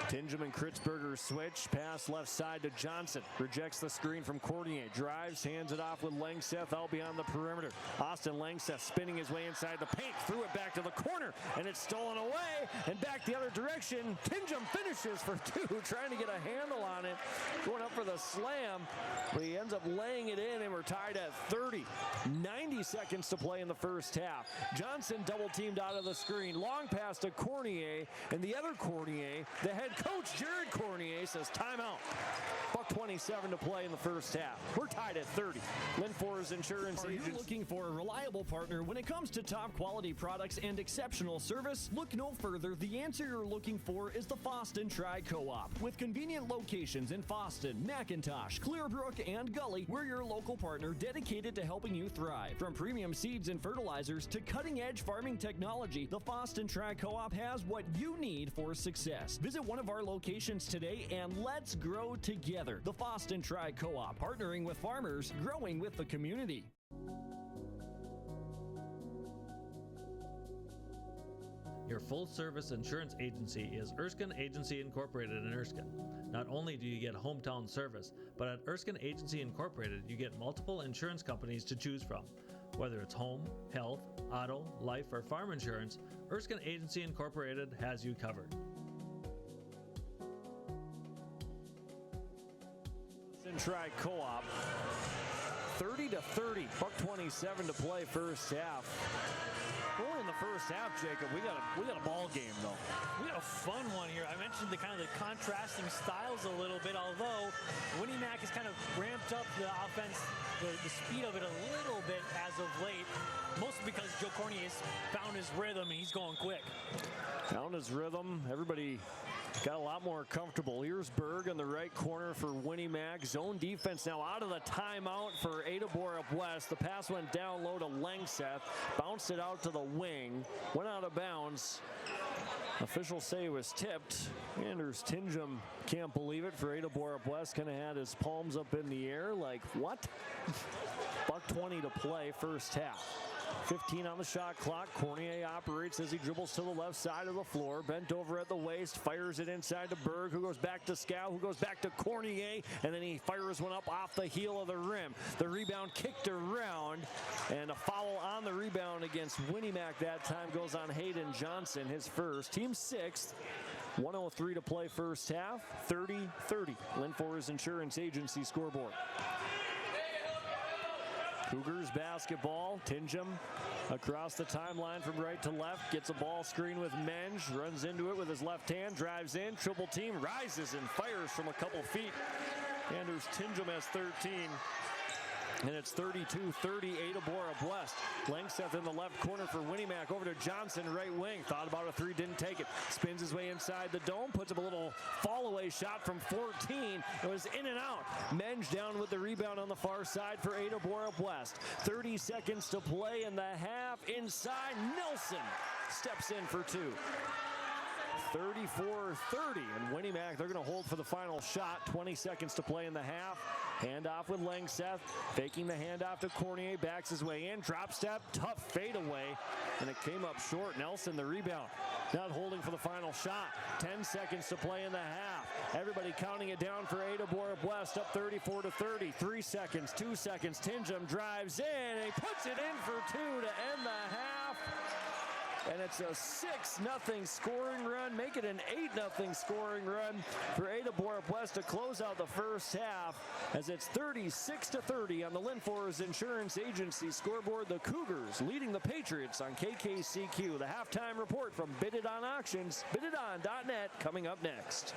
Tinjum and Kritzberger switch, pass left side to Johnson, rejects the screen from Cornier, drives, hands it off with Langseth out beyond the perimeter. Austin Langseth spinning his way inside the paint, threw it back to the corner, and it's stolen away, and back the other direction. Tinjum finishes for 2, trying to get a handle on it, going up for the slam, but he ends up laying it in, and we're tied at 30. 90 seconds to play in the first half. Johnson double teamed out of the screen, long pass to Cornier, and the other Cornier, the head coach Jared Cornier, says timeout. Buck 27 to play in the first half. We're tied at 30. Lynn Forrest Insurance Agents. Are you looking for a reliable partner when it comes to top quality products and exceptional service? Look no further. The answer you're looking for is the Fosston Tri-Co-op. With convenient locations in Fosston, McIntosh, Clearbrook, and Gully, we're your local partner dedicated to helping you thrive. From premium seeds and fertilizers to cutting-edge farming technology, the Fosston Tri-Co-op has what you need for success. Visit one of our locations today and let's grow together. The Fosston Tri-Co-op, partnering with farmers, growing with the community. Your full-service insurance agency is Erskine Agency Incorporated in Erskine. Not only do you get hometown service, but at Erskine Agency Incorporated, you get multiple insurance companies to choose from. Whether it's home, health, auto, life, or farm insurance, Erskine Agency Incorporated has you covered. Tri-Co-op, 30-30, buck 27 to play first half. Only in the first half, Jacob. We got a ball game though. We got a fun one here. I mentioned the contrasting styles a little bit, although Winnie Mac has kind of ramped up the offense, the speed of it a little bit as of late, mostly because Joe Cornier has found his rhythm and he's going quick. Found his rhythm. Everybody got a lot more comfortable. Here's Berg in the right corner for Winnie Mac. Zone defense now out of the timeout for ADA-BORUP-WEST. The pass went down low to Langseth. Bounced it out to the wing. Went out of bounds. Officials say it was tipped. Anders Tinjum can't believe it for ADA-BORUP-WEST. Kind of had his palms up in the air like, what? Buck 20 to play first half. 15 on the shot clock. Cornier operates as he dribbles to the left side of the floor. Bent over at the waist, fires it inside to Berg, who goes back to Scow, who goes back to Cornier, and then he fires one up off the heel of the rim. The rebound kicked around, and a foul on the rebound against Winnie-Mac that time goes on Hayden Johnson, his first. Team sixth. 1:03 to play first half. 30-30. Lynn Forest Insurance Agency scoreboard. Cougars basketball. Tingham across the timeline from right to left. Gets a ball screen with Menge. Runs into it with his left hand. Drives in. Triple team. Rises and fires from a couple feet. Anders Tingham has 13. And it's 32-30, ADA-BORUP-WEST. Langseth in the left corner for Winnie-Mac. Over to Johnson, right wing. Thought about a three, didn't take it. Spins his way inside the dome. Puts up a little fall-away shot from 14. It was in and out. Menge down with the rebound on the far side for ADA-BORUP-WEST. 30 seconds to play in the half. Inside, Nelson steps in for two. 34-30, and Winnie-Mac, they're going to hold for the final shot. 20 seconds to play in the half. Handoff with Langseth, faking the handoff to Cornier, backs his way in, drop step, tough fadeaway, and it came up short. Nelson, the rebound, not holding for the final shot. 10 seconds to play in the half. Everybody counting it down for ADA-BORUP-WEST, up 34-30. 3 seconds, 2 seconds. Tingham drives in, and he puts it in for two to end the half. And it's a 6-0 scoring run. Make it an 8-0 scoring run for ADA-BORUP-WEST to close out the first half, as it's 36-30 on the Lynn Forest Insurance Agency scoreboard. The Cougars leading the Patriots on KKCQ. The halftime report from Bid It On Auctions, bididon.net, coming up next.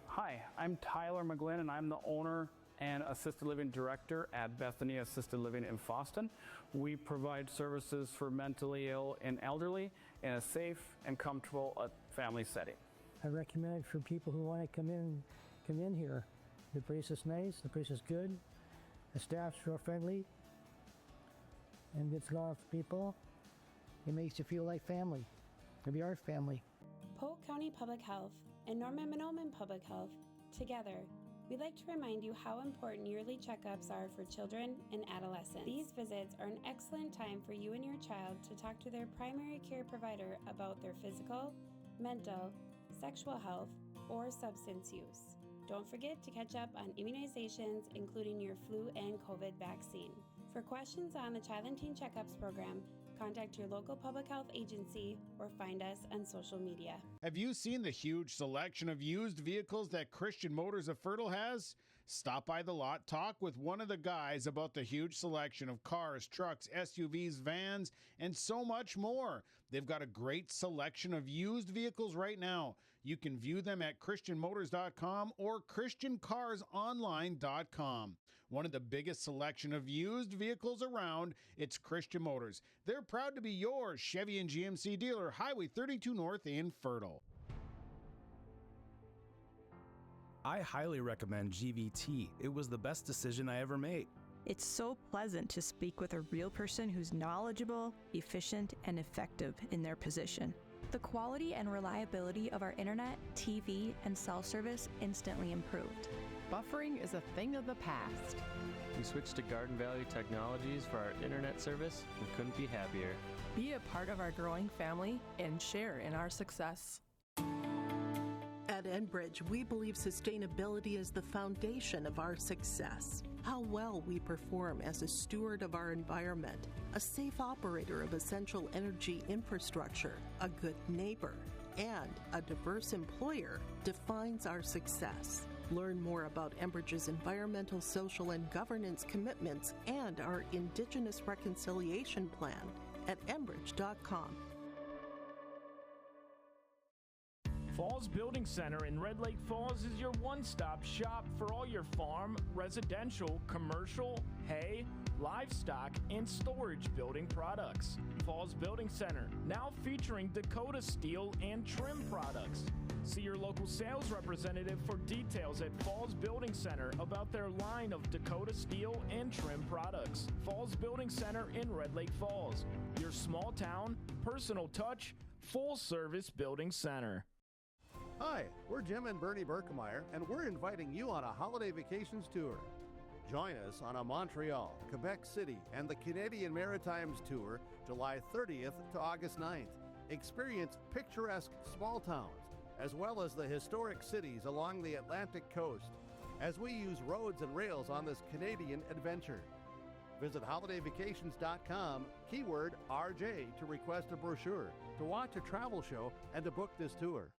Hi, I'm Tyler McGlynn, and I'm the owner and Assisted Living Director at Bethany Assisted Living in Foston. We provide services for mentally ill and elderly in a safe and comfortable family setting. I recommend it for people who want to come in here. The place is nice, the place is good, the staff's real friendly, and gets along with people. It makes you feel like family. We are family. Polk County Public Health and Norman Minoman Public Health, together, we'd like to remind you how important yearly checkups are for children and adolescents. These visits are an excellent time for you and your child to talk to their primary care provider about their physical, mental, sexual health, or substance use. Don't forget to catch up on immunizations, including your flu and COVID vaccine. For questions on the Child and Teen Checkups program, contact your local public health agency or find us on social media. Have you seen the huge selection of used vehicles that Christian Motors of Fertile has? Stop by the lot, talk with one of the guys about the huge selection of cars, trucks, SUVs, vans, and so much more. They've got a great selection of used vehicles right now. You can view them at christianmotors.com or christiancarsonline.com. One of the biggest selection of used vehicles around, it's Christian Motors. They're proud to be your Chevy and GMC dealer, Highway 32 North in Fertile. I highly recommend GVT. It was the best decision I ever made. It's so pleasant to speak with a real person who's knowledgeable, efficient, and effective in their position. The quality and reliability of our internet, TV, and cell service instantly improved. Buffering is a thing of the past. We switched to Garden Valley Technologies for our internet service and couldn't be happier. Be a part of our growing family and share in our success. At Enbridge, we believe sustainability is the foundation of our success. How well we perform as a steward of our environment, a safe operator of essential energy infrastructure, a good neighbor, and a diverse employer defines our success. Learn more about Enbridge's environmental, social, and governance commitments and our Indigenous Reconciliation Plan at enbridge.com. Falls Building Center in Red Lake Falls is your one-stop shop for all your farm, residential, commercial, hay, livestock, and storage building products. Falls Building Center, now featuring Dakota steel and trim products. See your local sales representative for details at Falls Building Center about their line of Dakota steel and trim products. Falls Building Center in Red Lake Falls, your small town, personal touch, full-service building center. Hi, we're Jim and Bernie Berkemeyer, and we're inviting you on a holiday vacations tour. Join us on a Montreal, Quebec City, and the Canadian Maritimes Tour, July 30th to August 9th. Experience picturesque small towns, as well as the historic cities along the Atlantic coast, as we use roads and rails on this Canadian adventure. Visit holidayvacations.com, keyword RJ, to request a brochure, to watch a travel show, and to book this tour.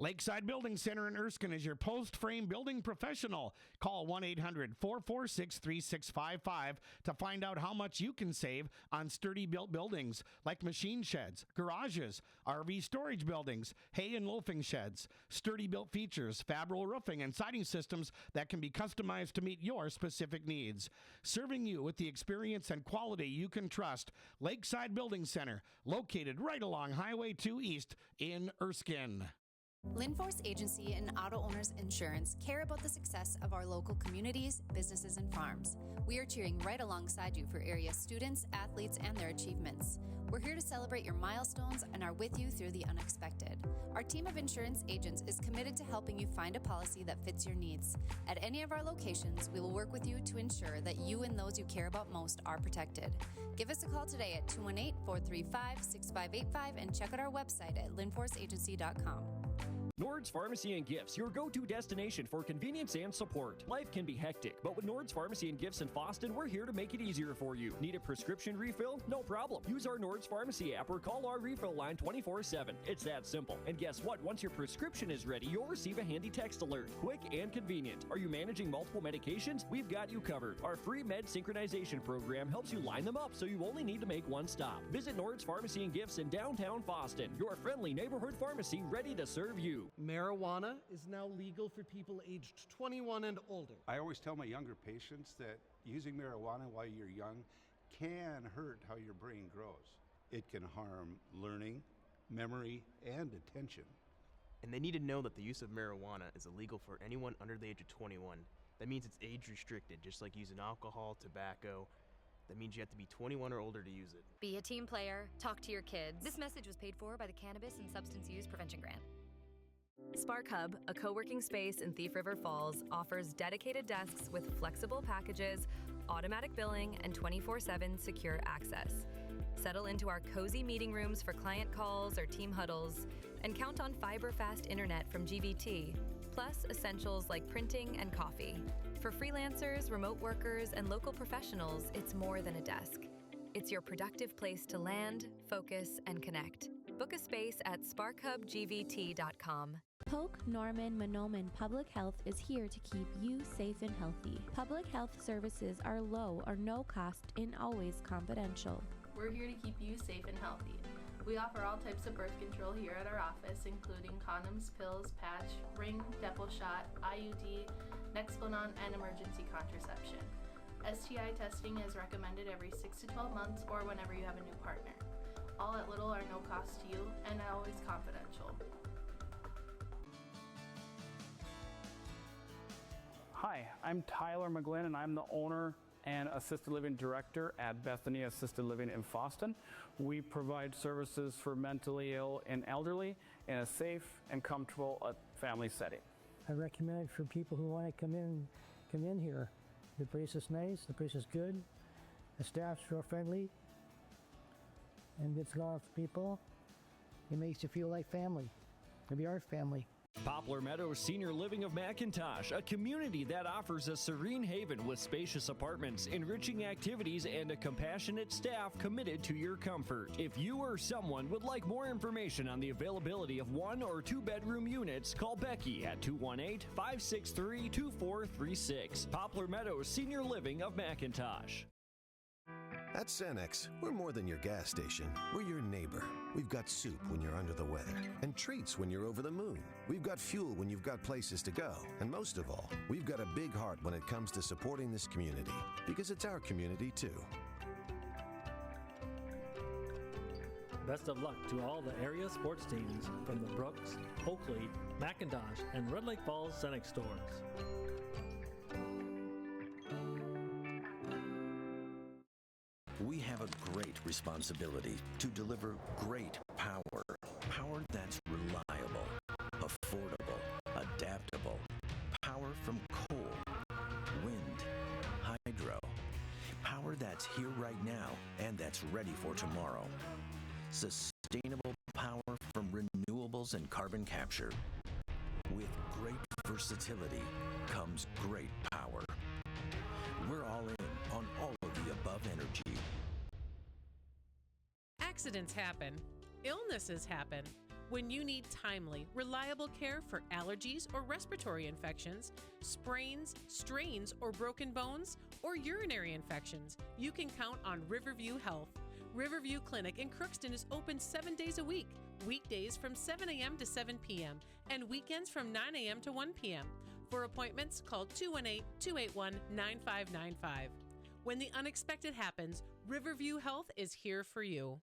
Lakeside Building Center in Erskine is your post-frame building professional. Call 1-800-446-3655 to find out how much you can save on sturdy built buildings like machine sheds, garages, RV storage buildings, hay and loafing sheds, sturdy built features, Fabro roofing, and siding systems that can be customized to meet your specific needs. Serving you with the experience and quality you can trust, Lakeside Building Center, located right along Highway 2 East in Erskine. Linforce Agency and Auto Owners Insurance care about the success of our local communities, businesses, and farms. We are cheering right alongside you for area students, athletes, and their achievements. We're here to celebrate your milestones and are with you through the unexpected. Our team of insurance agents is committed to helping you find a policy that fits your needs. At any of our locations, we will work with you to ensure that you and those you care about most are protected. Give us a call today at 218-435-6585 and check out our website at linforceagency.com. Nord's Pharmacy and Gifts, your go-to destination for convenience and support. Life can be hectic, but with Nord's Pharmacy and Gifts in Boston, we're here to make it easier for you. Need a prescription refill? No problem. Use our Nord's Pharmacy app or call our refill line 24/7. It's that simple. And guess what? Once your prescription is ready, you'll receive a handy text alert. Quick and convenient. Are you managing multiple medications? We've got you covered. Our free med synchronization program helps you line them up so you only need to make one stop. Visit Nord's Pharmacy and Gifts in downtown Boston, your friendly neighborhood pharmacy ready to serve you. Marijuana is now legal for people aged 21 and older. I always tell my younger patients that using marijuana while you're young can hurt how your brain grows. It can harm learning, memory, and attention. And they need to know that the use of marijuana is illegal for anyone under the age of 21. That means it's age restricted, just like using alcohol, tobacco. That means you have to be 21 or older to use it. Be a team player. Talk to your kids. This message was paid for by the Cannabis and Substance Use Prevention Grant. Spark Hub, a co-working space in Thief River Falls, offers dedicated desks with flexible packages, automatic billing, and 24/7 secure access. Settle into our cozy meeting rooms for client calls or team huddles, and count on fiber-fast internet from GVT, plus essentials like printing and coffee. For freelancers, remote workers, and local professionals, it's more than a desk. It's your productive place to land, focus, and connect. Book a space at sparkhubgvt.com. Polk, Norman, Mahnomen Public Health is here to keep you safe and healthy. Public health services are low or no cost and always confidential. We're here to keep you safe and healthy. We offer all types of birth control here at our office, including condoms, pills, patch, ring, depot shot, IUD, Nexplanon, and emergency contraception. STI testing is recommended every 6 to 12 months or whenever you have a new partner. All at little or no cost to you and always confidential. Hi, I'm Tyler McGlynn, and I'm the owner and assisted living director at Bethany Assisted Living in Boston. We provide services for mentally ill and elderly in a safe and comfortable family setting. I recommend it for people who want to come in here. The place is nice, the place is good, the staff's real friendly, and gets along with people. It makes you feel like family. Maybe our family. Poplar Meadows Senior Living of McIntosh, a community that offers a serene haven with spacious apartments, enriching activities, and a compassionate staff committed to your comfort. If you or someone would like more information on the availability of 1 or 2 bedroom units, call Becky at 218-563-2436. Poplar Meadows Senior Living of McIntosh. At Cenex, we're more than your gas station. We're your neighbor. We've got soup when you're under the weather and treats when you're over the moon. We've got fuel when you've got places to go. And most of all, we've got a big heart when it comes to supporting this community, because it's our community too. Best of luck to all the area sports teams from the Brooks, Oakley, McIntosh, and Red Lake Falls Cenex stores. We have a great responsibility to deliver great power. Power that's reliable, affordable, adaptable. Power from coal, wind, Power that's here right now and that's ready for tomorrow. Sustainable power from renewables and carbon capture. With great versatility comes great power. We're all in on all of the above energy. Accidents happen. Illnesses happen. When you need timely, reliable care for allergies or respiratory infections, sprains, strains, or broken bones, or urinary infections, you can count on Riverview Health. Riverview Clinic in Crookston is open 7 days a week, weekdays from 7 a.m. to 7 p.m., and weekends from 9 a.m. to 1 p.m. For appointments, call 218-281-9595. When the unexpected happens, Riverview Health is here for you.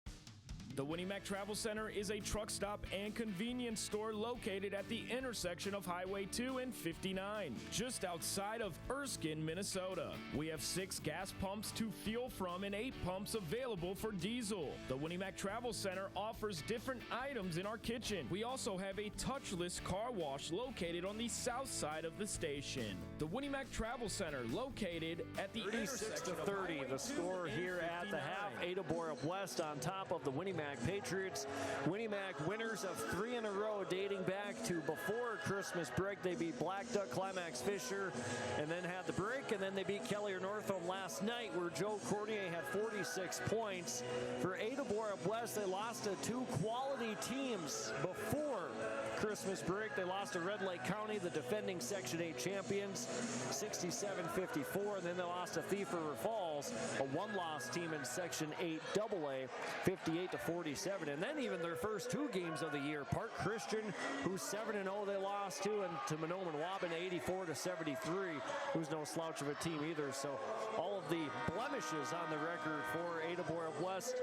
The Winnie Mac Travel Center is a truck stop and convenience store located at the intersection of Highway 2 and 59, just outside of Erskine, Minnesota. We have 6 gas pumps to fuel from and 8 pumps available for diesel. The Winnie Mac Travel Center offers different items in our kitchen. We also have a touchless car wash located on the south side of the station. The Winnie Mac Travel Center located at the 36-30, the score here at the half. ADA-BORUP-WEST on top of the Winnie Mac Patriots. Winnie Mac winners of 3 in a row dating back to before Christmas break. They beat Black Duck, Climax Fisher, and then had the break, and then they beat Kelly or Northam last night where Joe Cornier had 46 points. For ADA-BORUP-WEST, they lost to 2 quality teams before Christmas break. They lost to Red Lake County, the defending Section 8 champions, 67-54, and then they lost to Thief River Falls, a one-loss team in Section 8 AA, 58-47. And then even their first 2 games of the year, Park Christian, who's 7-0, they lost to, and to Monoman Waban, 84-73, who's no slouch of a team either. So all of the blemishes on the record for ADA-BORUP-WEST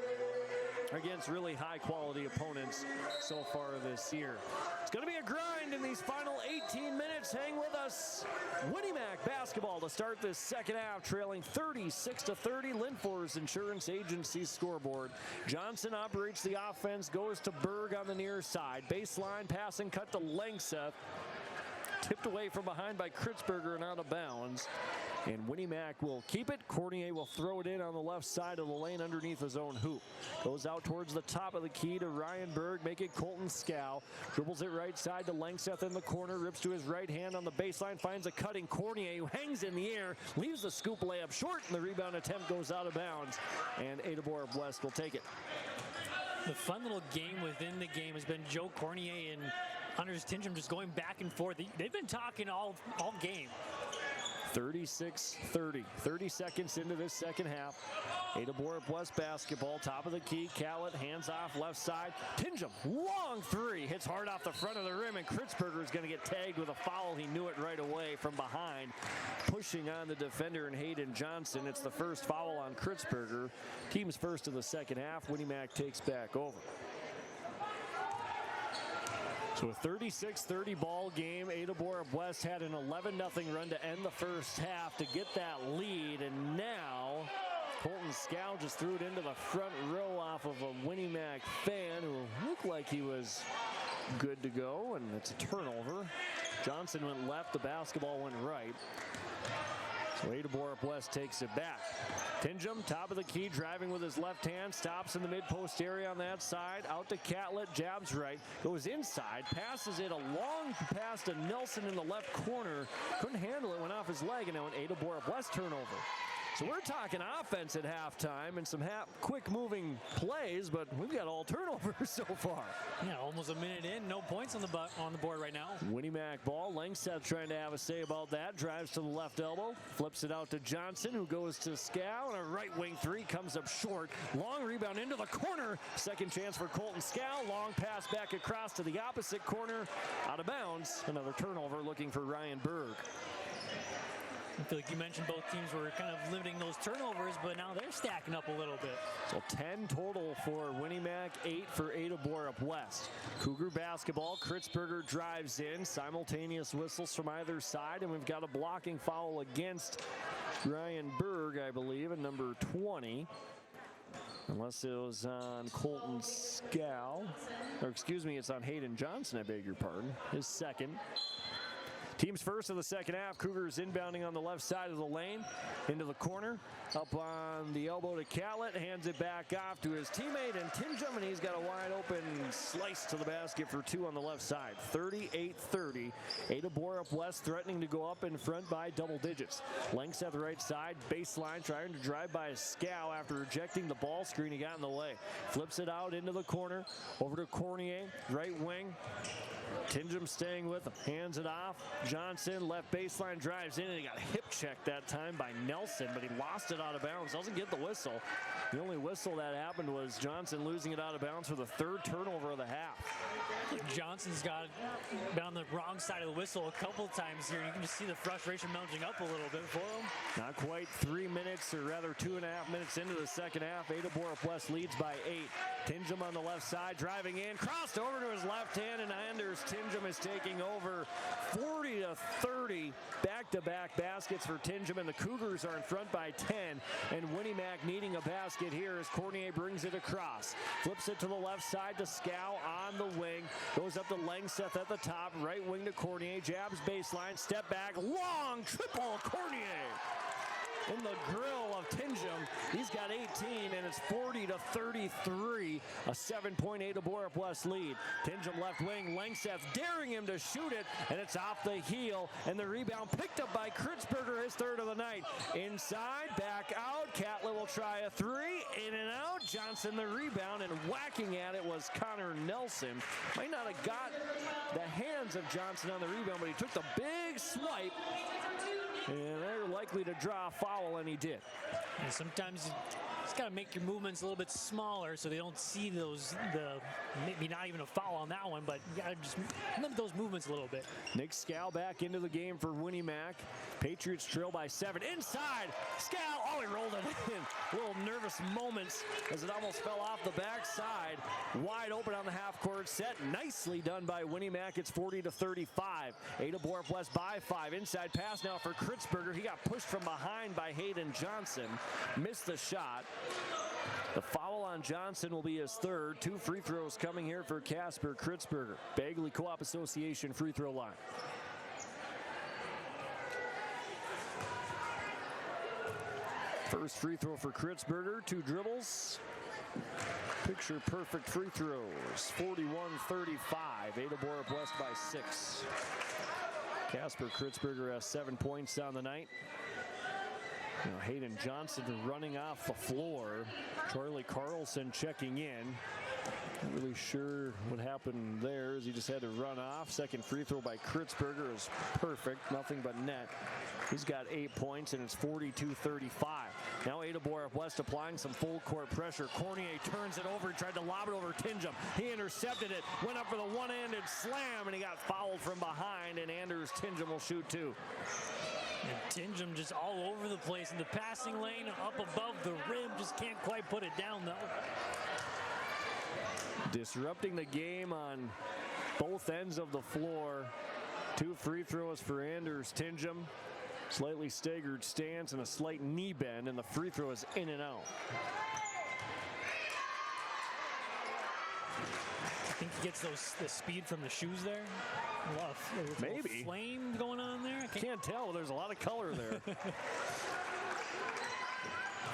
against really high-quality opponents so far this year. It's going to be a grind in these final 18 minutes. Hang with us. Winnie Mac basketball to start this second half, trailing 36-30. Linfors Insurance Agency scoreboard. Johnson operates the offense, goes to Berg on the near side. Baseline passing cut to Langseth. Tipped away from behind by Kritzberger and out of bounds. And Winnie Mac will keep it. Cornier will throw it in on the left side of the lane underneath his own hoop. Goes out towards the top of the key to Ryan Berg, make it Colton Scow. Dribbles it right side to Langseth in the corner, rips to his right hand on the baseline, finds a cutting Cornier who hangs in the air, leaves the scoop layup short, and the rebound attempt goes out of bounds. And ADA-BORUP-WEST will take it. The fun little game within the game has been Joe Cornier and Anders Tinjum just going back and forth. They've been talking all game. 36-30, 30 seconds into this second half. ADA-BORUP-WEST basketball, top of the key. Callett, hands off, left side. Tinjum, long 3, hits hard off the front of the rim, and Kritzberger is going to get tagged with a foul. He knew it right away from behind. Pushing on the defender and Hayden Johnson. It's the first foul on Kritzberger. Team's first of the second half. Winnie Mac takes back over. So a 36-30 ball game. ADA-BORUP-WEST had an 11-0 run to end the first half to get that lead. And now Colton Scow just threw it into the front row off of a Winnie Mac fan who looked like he was good to go. And it's a turnover. Johnson went left. The basketball went right. So ADA-BORUP-WEST takes it back. Tinjum, top of the key, driving with his left hand, stops in the mid-post area on that side, out to Catlett, jabs right, goes inside, passes it, a long pass to Nelson in the left corner, couldn't handle it, went off his leg, and now an ADA-BORUP-WEST turnover. So we're talking offense at halftime and some quick-moving plays, but we've got all turnovers so far. Yeah, almost a minute in, no points on the board right now. Winnie Mac ball. Langseth trying to have a say about that. Drives to the left elbow, flips it out to Johnson, who goes to Scow, and a right wing 3 comes up short. Long rebound into the corner. Second chance for Colton Scow. Long pass back across to the opposite corner. Out of bounds. Another turnover looking for Ryan Berg. I feel like you mentioned both teams were kind of limiting those turnovers, but now they're stacking up a little bit. So 10 total for Winnie Mac, 8 for ADA-BORUP-WEST. Cougar basketball. Kritzberger drives in. Simultaneous whistles from either side, and we've got a blocking foul against Ryan Berg, I believe, at number 20. Unless it was on Colton Scow. Or excuse me, it's on Hayden Johnson, I beg your pardon. His second. Teams first of the second half. Cougars inbounding on the left side of the lane into the corner. Up on the elbow to Catlett. Hands it back off to his teammate and Tinjum, and he's got a wide open slice to the basket for 2 on the left side. 38-30. ADA-BORUP-WEST threatening to go up in front by double digits. Lengths at the right side. Baseline trying to drive by Scow after rejecting the ball screen he got in the way. Flips it out into the corner. Over to Cornier. Right wing. Tinjum staying with him. Hands it off. Johnson left baseline, drives in, and he got hip checked that time by Nelson, but he lost it out of bounds. Doesn't get the whistle. The only whistle that happened was Johnson losing it out of bounds for the 3rd turnover of the half. Johnson's been on the wrong side of the whistle a couple times here. You can just see the frustration mounting up a little bit for him. Not quite 3 minutes, or rather 2.5 minutes into the second half. ADA-BORUP-WEST leads by 8. Tinjum on the left side, driving in, crossed over to his left hand, and Anders Tinjum is taking over. 40-30, back-to-back baskets for Tinjum, and the Cougars are in front by 10. And Winnie-Mac needing a basket here as Cornier brings it across. Flips it to the left side to Scow on the wing. Goes up to Langseth at the top. Right wing to Cornier. Jabs baseline. Step back. Long triple Cornier. In the grill of Tinjum. He's got 18, and it's 40-33. A 7-point ADA-BORUP-WEST lead. Tinjum left wing. Langseth daring him to shoot it, and it's off the heel. And the rebound picked up by Kritzberger, his 3rd of the night. Inside, back out. Catlett will try a 3. In and out. Johnson the rebound, and whacking at it was Connor Nelson. Might not have got the hands of Johnson on the rebound, but he took the big swipe. And they're likely to draw a foul, and he did. And sometimes you just got to make your movements a little bit smaller so they don't see maybe not even a foul on that one, but you got to just limit those movements a little bit. Nick Scow back into the game for Winnie-Mac. Patriots trail by 7. Inside, Scow, he rolled it in. Little nervous moments as it almost fell off the backside. Wide open on the half-court set. Nicely done by Winnie-Mac. It's 40-35. ADA-BORUP-WEST by 5. Inside pass now for Kritzberger. He got pushed from behind by Hayden Johnson. Missed the shot. The foul on Johnson will be his 3rd. 2 free throws coming here for Casper Kritzberger. Bagley Co-op Association free throw line. First free throw for Kritzberger. 2 dribbles. Picture perfect free throws. 41-35. ADA-BORUP-WEST by 6. Casper Kritzberger has 7 points on the night. Hayden Johnson running off the floor. Charlie Carlson checking in. Not really sure what happened there, as he just had to run off. Second free throw by Kritzberger is perfect. Nothing but net. He's got 8 points, and it's 42-35. Now ADA-BORUP-WEST applying some full court pressure. Cornier turns it over. He tried to lob it over Tinjum. He intercepted it. Went up for the one-handed slam, and he got fouled from behind, and Anders Tinjum will shoot 2. And Tinjum just all over the place in the passing lane, up above the rim. Just can't quite put it down, though. Disrupting the game on both ends of the floor. 2 free throws for Anders Tinjum. Slightly staggered stance and a slight knee bend, and the free throw is in and out. I think he gets the speed from the shoes there. A little flame going on there. I can't tell. There's a lot of color there.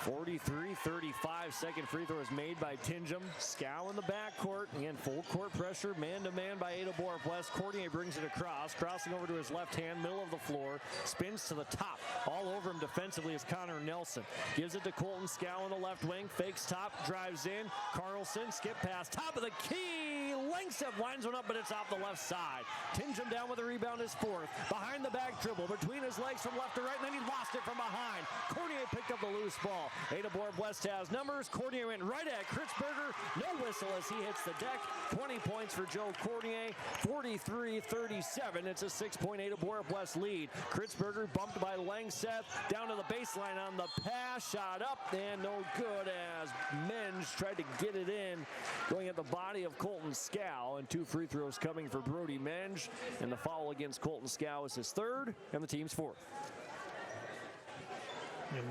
43-35. Second free throw is made by Tinjum. Scow in the backcourt. Again, full court pressure. Man-to-man by ADA-BORUP-WEST. Cornier brings it across. Crossing over to his left hand, middle of the floor. Spins to the top. All over him defensively is Connor Nelson. Gives it to Colton Scow on the left wing. Fakes top. Drives in. Carlson. Skip pass. Top of the key. Langseth winds one up, but it's off the left side. Tinjum down with the rebound is 4th. Behind the back dribble. Between his legs from left to right. And then he lost it from behind. Cornier picked up the loose ball. ADA-BORUP-WEST has numbers. Cornier went right at Kritzberger. No whistle as he hits the deck. 20 points for Joe Cornier. 43-37. It's a 6-point ADA-BORUP-WEST lead. Kritzberger bumped by Langseth. Down to the baseline on the pass. Shot up and no good as Menge tried to get it in. Going at the body of Colton Scow. And 2 free throws coming for Brody Menge. And the foul against Colton Scow is his 3rd and the team's 4th.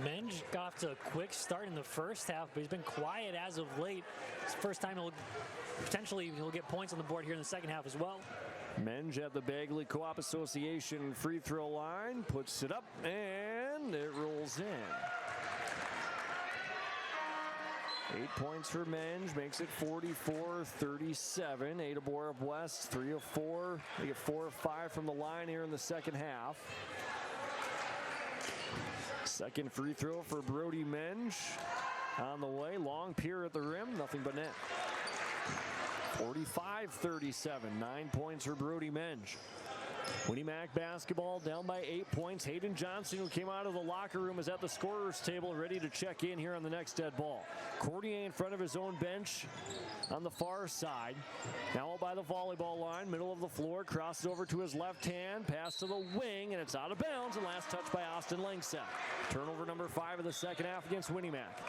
Menge got off to a quick start in the first half, but he's been quiet as of late. It's the first time he'll get points on the board here in the second half as well. Menge at the Bagley Co-op Association free throw line, puts it up, and it rolls in. 8 points for Menge, makes it 44-37. ADA-BORUP-WEST 3 of 4. They get 4 of 5 from the line here in the second half. Second free throw for Brody Menge on the way. Long pier at the rim, nothing but net. 45-37, 9 points for Brody Menge. Winnie Mac basketball down by 8 points. Hayden Johnson, who came out of the locker room, is at the scorer's table ready to check in here on the next dead ball. Cordier in front of his own bench on the far side. Now out by the volleyball line, middle of the floor, crosses over to his left hand, pass to the wing, and it's out of bounds, and last touch by Austin Langseth. Turnover number 5 of the second half against Winnie Mac.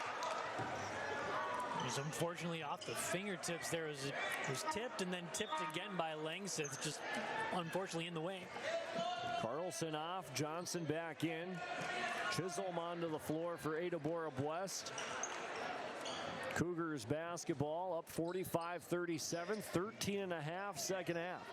Just unfortunately off the fingertips there. It was tipped and then tipped again by Langseth, just unfortunately in the way. Carlson off, Johnson back in. Chisholm onto the floor for ADA-BORUP-WEST. Cougars basketball up 45-37, 13.5 second half.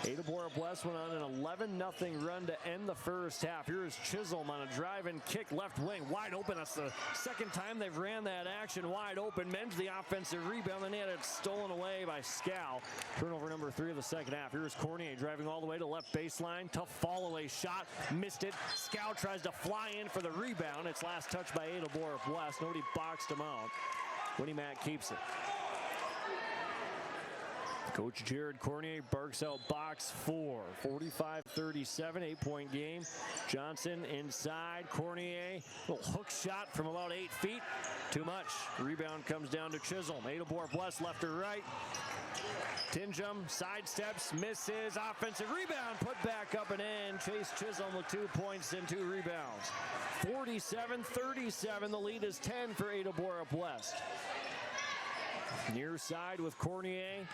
ADA-BORUP-WEST went on an 11-0 run to end the first half. Here's Chisholm on a drive and kick left wing, wide open. That's the second time they've ran that action wide open. Menge the offensive rebound, and they had it stolen away by Scow. Turnover number 3 of the second half. Here's Cornier driving all the way to left baseline. Tough fall away shot, missed it. Scow tries to fly in for the rebound. It's last touch by ADA-BORUP-WEST. Nobody boxed him out. Winnie Mac keeps it. Coach Jared Cornier barks out box 4. 45-37, 8-point game. Johnson inside. Cornier, little hook shot from about 8 feet. Too much. Rebound comes down to Chisholm. ADA-BORUP-WEST left or right. Tinjum sidesteps, misses. Offensive rebound, put back up and in. Chase Chisholm with 2 points and 2 rebounds. 47-37, the lead is 10 for ADA-BORUP-WEST. Near side with Cornier.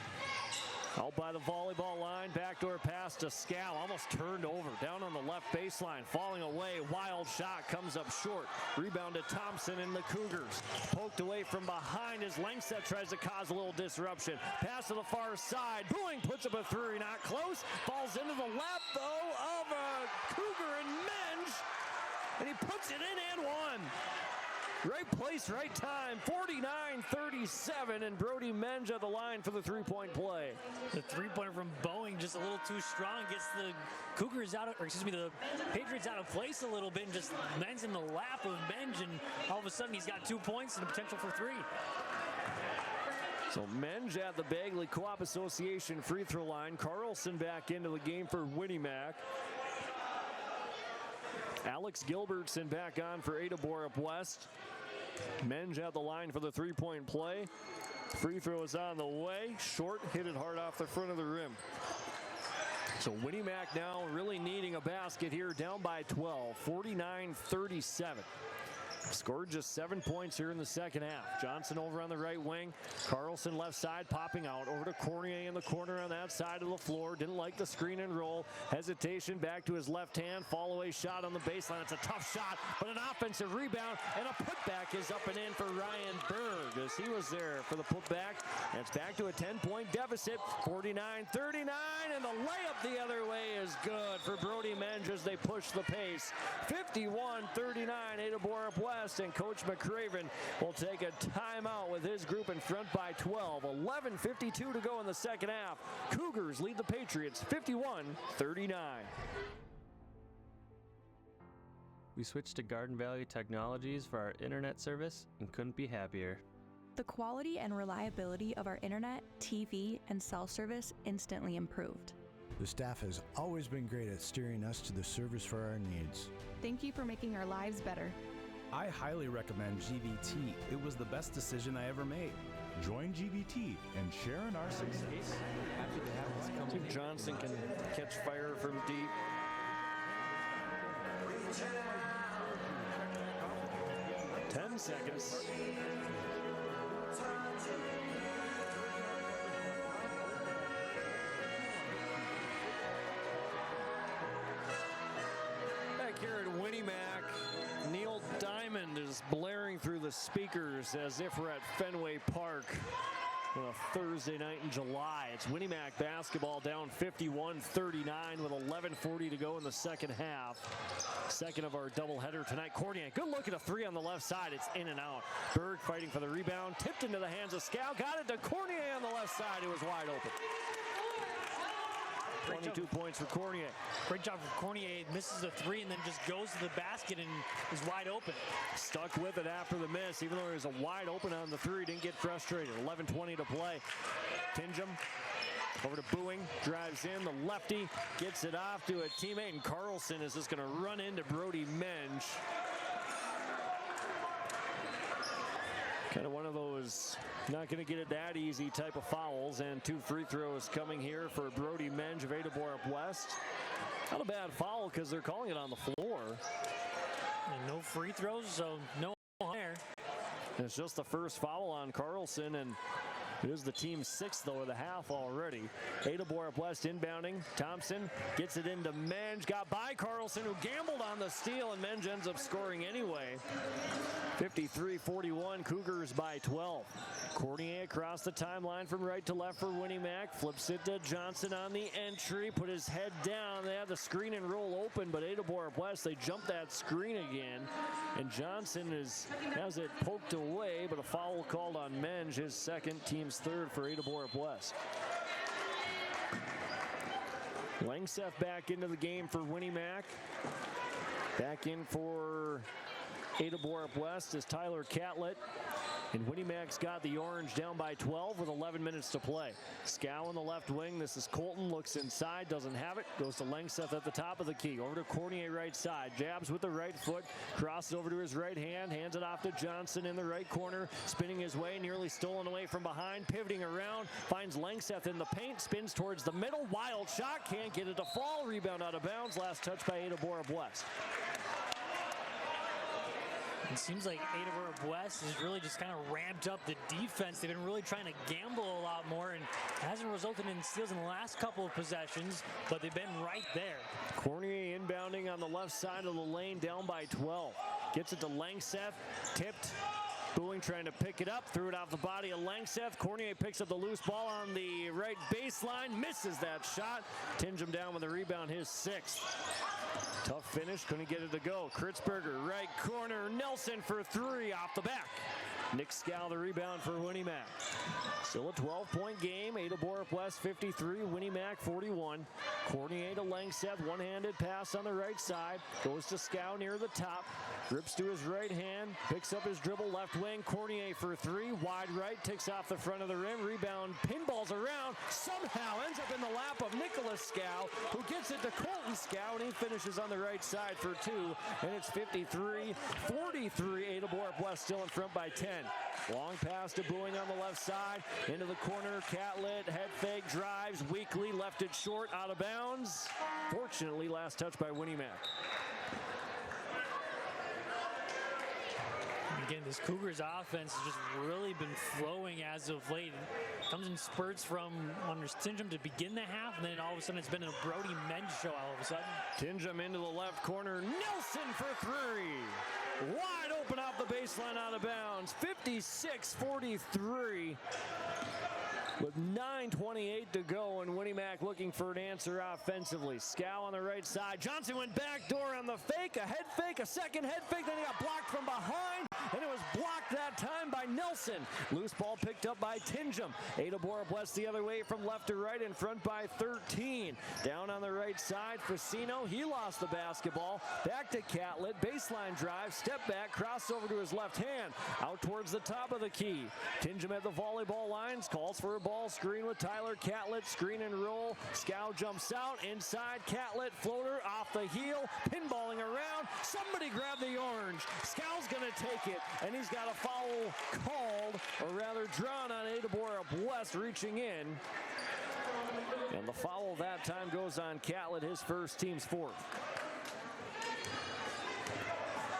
Out by the volleyball line, backdoor pass to Scow, almost turned over, down on the left baseline, falling away, wild shot, comes up short. Rebound to Thompson and the Cougars. Poked away from behind as Langseth tries to cause a little disruption. Pass to the far side, Booing puts up a 3, not close, falls into the lap though of a Cougar and Menge, and he puts it in and one. Right place, right time. 49-37, and Brody Menge at the line for the 3-point play. The 3-pointer from Boeing just a little too strong. Gets the Cougars out of, or excuse me, the Patriots out of place a little bit, and just lands in the lap of Menge, and all of a sudden he's got 2 points and a potential for 3. So Menge at the Bagley Co-op Association free throw line. Carlson back into the game for Winnie Mac. Alex Gilbertson back on for ADA-BORUP-WEST. Menge at the line for the 3-point play. Free throw is on the way. Short, hit it hard off the front of the rim. So Winnie Mac now really needing a basket here, down by 12, 49-37. Scored just 7 points here in the second half. Johnson over on the right wing. Carlson left side popping out. Over to Cornier in the corner on that side of the floor. Didn't like the screen and roll. Hesitation back to his left hand. Fall away shot on the baseline. It's a tough shot, but an offensive rebound. And a putback is up and in for Ryan Berg as he was there for the putback. And it's back to a 10-point deficit. 49-39. And the layup the other way is good for Brody Menge as they push the pace. 51-39 ADA-BORUP-WEST. And Coach McCraven will take a timeout with his group in front by 12. 11:52 to go in the second half. Cougars lead the Patriots 51-39. We switched to Garden Valley Technologies for our internet service and couldn't be happier. The quality and reliability of our internet, TV, and cell service instantly improved. The staff has always been great at steering us to the service for our needs. Thank you for making our lives better. I highly recommend GVT. It was the best decision I ever made. Join GVT and share in our success. Happy to have us come. See if Johnson can catch fire from deep. Ten seconds. Back here at Winnie Mac, Neil Diamond is blaring through the speakers as if we're at Fenway Park. on a Thursday night in July. It's Winnie-Mac basketball down 51-39 with 11:40 to go in the second half. Second of our doubleheader tonight. Cornier, good look at a three on the left side. It's in and out. Berg fighting for the rebound. Tipped into the hands of Scow. Got it to Cornier on the left side. It was wide open. 22 points for Cornier. Great job for Cornier. Misses a three and then just goes to the basket and is wide open. Stuck with it after the miss, even though he was a wide open on the three. Didn't get frustrated. 11:20 to play. Tingham over to Booing. Drives in. The lefty gets it off to a teammate, and Carlson is just going to run into Brody Menge. Kind of one of those not going to get it that easy type of fouls, and 2 free throws coming here for Brody Menge of ADA-BORUP-WEST. Not a bad foul because they're calling it on the floor. And no free throws, so no higher. It's just the first foul on Carlson, and it is the team's 6th, though, of the half already. ADA-BORUP-WEST inbounding. Thompson gets it into Menge. Got by Carlson, who gambled on the steal, and Menge ends up scoring anyway. 53-41, Cougars by 12. Cornier across the timeline from right to left for Winnie-Mac. Flips it to Johnson on the entry. Put his head down. They had the screen and roll open, but ADA-BORUP-WEST, they jumped that screen again. And Johnson has it poked away, but a foul called on Menge, his second, team's 3rd for ADA-BORUP-WEST. Langseth back into the game for Winnie-Mac. Back in for ADA-BORUP-WEST is Tyler Catlett. And Winnie-Mac's got the orange down by 12 with 11 minutes to play. Scow on the left wing. This is Colton. Looks inside. Doesn't have it. Goes to Langseth at the top of the key. Over to Cornier right side. Jabs with the right foot. Crosses over to his right hand. Hands it off to Johnson in the right corner. Spinning his way. Nearly stolen away from behind. Pivoting around. Finds Langseth in the paint. Spins towards the middle. Wild shot. Can't get it to fall. Rebound out of bounds. Last touch by ADA-BORUP-WEST. It seems like ADA-BORUP-WEST has really just kind of ramped up the defense. They've been really trying to gamble a lot more, and it hasn't resulted in steals in the last couple of possessions, but they've been right there. Cornier inbounding on the left side of the lane, down by 12. Gets it to Langseth, tipped. Booing trying to pick it up, threw it off the body of Langseth. Cornier picks up the loose ball on the right baseline, misses that shot. Tingham down with the rebound, his 6th. Tough finish, couldn't get it to go. Kritzberger, right corner, Nelson for 3 off the back. Nick Scow the rebound for Winnie-Mac. Still a 12-point game. ADA-BORUP-WEST 53, Winnie-Mac 41. Cornier to Langseth, one-handed pass on the right side. Goes to Scow near the top. Rips to his right hand, picks up his dribble left wing. Cornier for 3, wide right, takes off the front of the rim. Rebound, pinballs around, somehow ends up in the lap of Nicholas Scow, who gets it to Colton Scow, and he finishes on the right side for 2. And it's 53-43. ADA-BORUP-WEST still in front by 10. Long pass to Booing on the left side. Into the corner, Catlett, head fake, drives, weakly, left it short, out of bounds. Fortunately, last touch by Winnie-Mac. Again, this Cougars offense has just really been flowing as of late. It comes in spurts from under Tingham to begin the half, and then all of a sudden it's been a Brody Menge show all of a sudden. Tingham into the left corner. Nelson for 3. Wide open off the baseline, out of bounds. 56-43. With 9:28 to go, and Winnie-Mac looking for an answer offensively. Scow on the right side. Johnson went back door on the fake, a head fake, a second head fake, then he got blocked from behind, and it was blocked that time by Nelson. Loose ball picked up by Tingham. ADA-BORUP-WEST the other way from left to right, in front by 13. Down on the right side, Facino, he lost the basketball. Back to Catlett, baseline drive, step back, cross over to his left hand, out towards the top of the key. Tingham at the volleyball lines, calls for a ball screen with Tyler Catlett, screen and roll. Scow jumps out, inside, Catlett, floater, off the heel, pinballing around. Somebody grab the orange. Scow's gonna take it, and he's got a foul called, or rather drawn on ADA-BORUP-WEST, reaching in. And the foul that time goes on Catlett, his first, team's 4th.